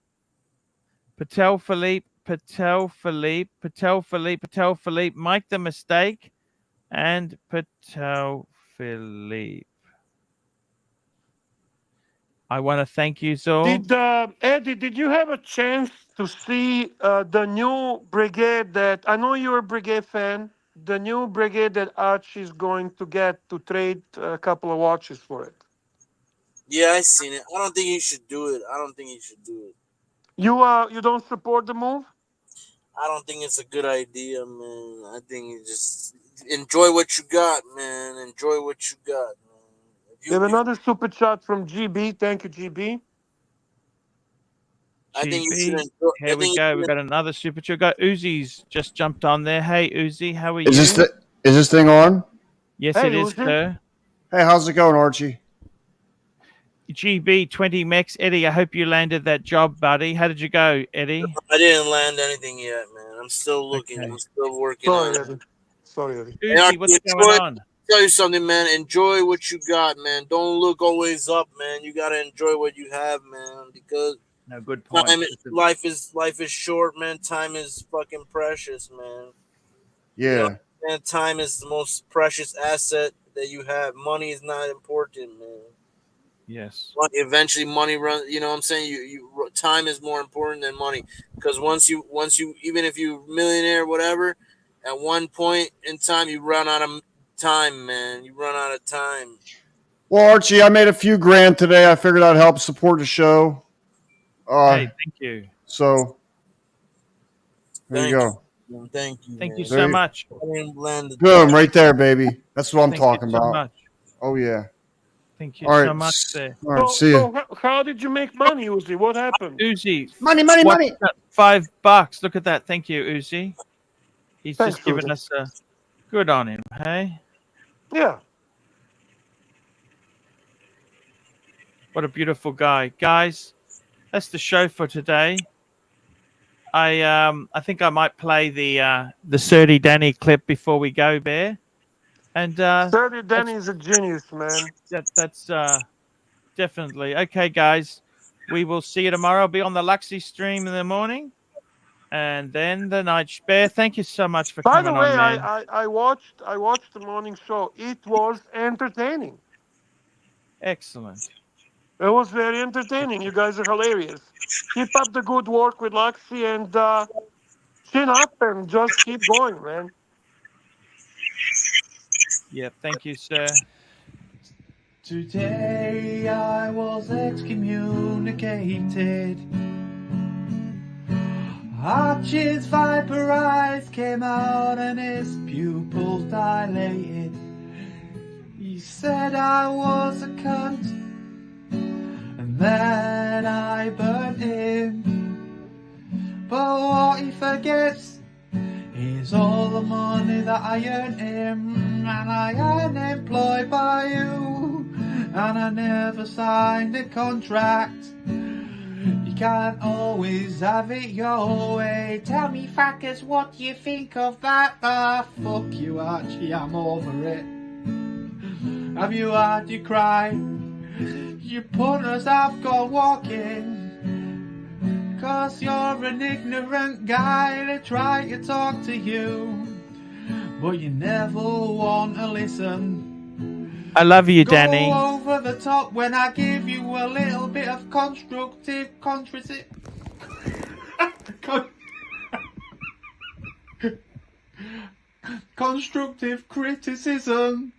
Patel Philippe, Mike the Mistake, and Patel Philippe. I want to thank you, Zor. Eddie, did you have a chance to see the new brigade that, I know you're a brigade fan, the new brigade that Archie is going to get to trade a couple of watches for it? Yeah, I seen it. I don't think he should do it. You don't support the move? I don't think it's a good idea, man. I think you just enjoy what you got, man. Enjoy what you got, man. You have another super chat from GB. Thank you, GB. I think you should enjoy. Here we go. We've got another super chat. Got Uzi's just jumped on there. Hey, Uzi, how are you? Is this thing on? Yes, it is, sir. Hey, how's it going, Archie? GB 20 Mex. Eddie, I hope you landed that job, buddy. How did you go, Eddie? I didn't land anything yet, man. I'm still looking. Okay. I'm still working on it. Sorry, Eddie. Uzi, what's going on? Tell you something, man. Enjoy what you got, man. Don't look always up, man. You gotta enjoy what you have, man. Because good point. Life is short, man. Time is fucking precious, man. Yeah. You know, and time is the most precious asset that you have. Money is not important, man. Yes. Eventually, money runs. You know what I'm saying? Time is more important than money, because once you even if you're a millionaire, whatever, at one point in time you run out of time, man. You run out of time. Well, Archie, I made a few grand today. I figured I'd help support the show. Hey, thank you. So there you go. Thank you. Thank you so much. Boom, right there, baby. That's what I'm talking about. Much. Oh yeah. Thank you so much, sir. All right, see you. How did you make money, Uzi? What happened? Uzi. Money. $5. Look at that. Thank you, Uzi. He's Thanks, just given us a good on him, hey? Yeah. What a beautiful guy. Guys, that's the show for today. I think I might play the Surdy Danny clip before we go, Bear. And Surdy Danny is a genius, man. That's definitely okay, guys. We will see you tomorrow. I'll be on the Luxy stream in the morning, and then the night. Bear, thank you so much for coming on, man. By the way, I watched the morning show. It was entertaining. Excellent. It was very entertaining. You guys are hilarious. Keep up the good work with Luxy, and chin up and just keep going, man. Yeah, thank you, sir. Today I was excommunicated. Archie's viper eyes came out and his pupils dilated. He said I was a cunt, and then I burnt him. But what he forgets is all the money that I earned him, and I am employed by you, and I never signed a contract. You can't always have it your way. Tell me, fuckers, what do you think of that? Ah, fuck you, Archie, I'm over it. Have you had your cry? You punters have gone walking, 'cause you're an ignorant guy. They try to talk to you, but you never want to listen. I love you, Danny. Go over the top when I give you a little bit of constructive constructive criticism.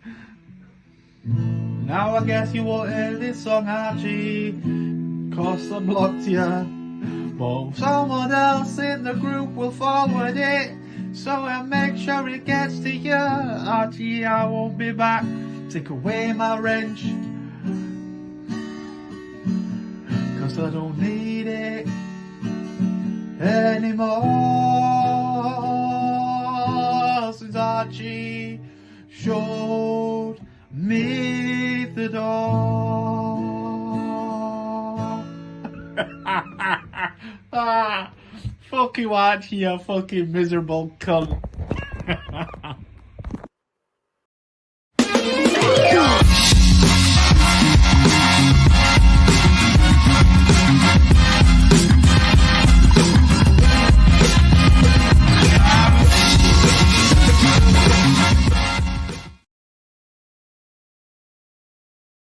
Now I guess you won't hear this song, Archie, 'cause I blocked you. But someone else in the group will forward it, so I'll make sure it gets to you. Archie, I won't be back. Take away my wrench, 'cause I don't need it anymore. Since Archie showed me the door. Ah, fuck you, Archie, you fucking miserable cunt.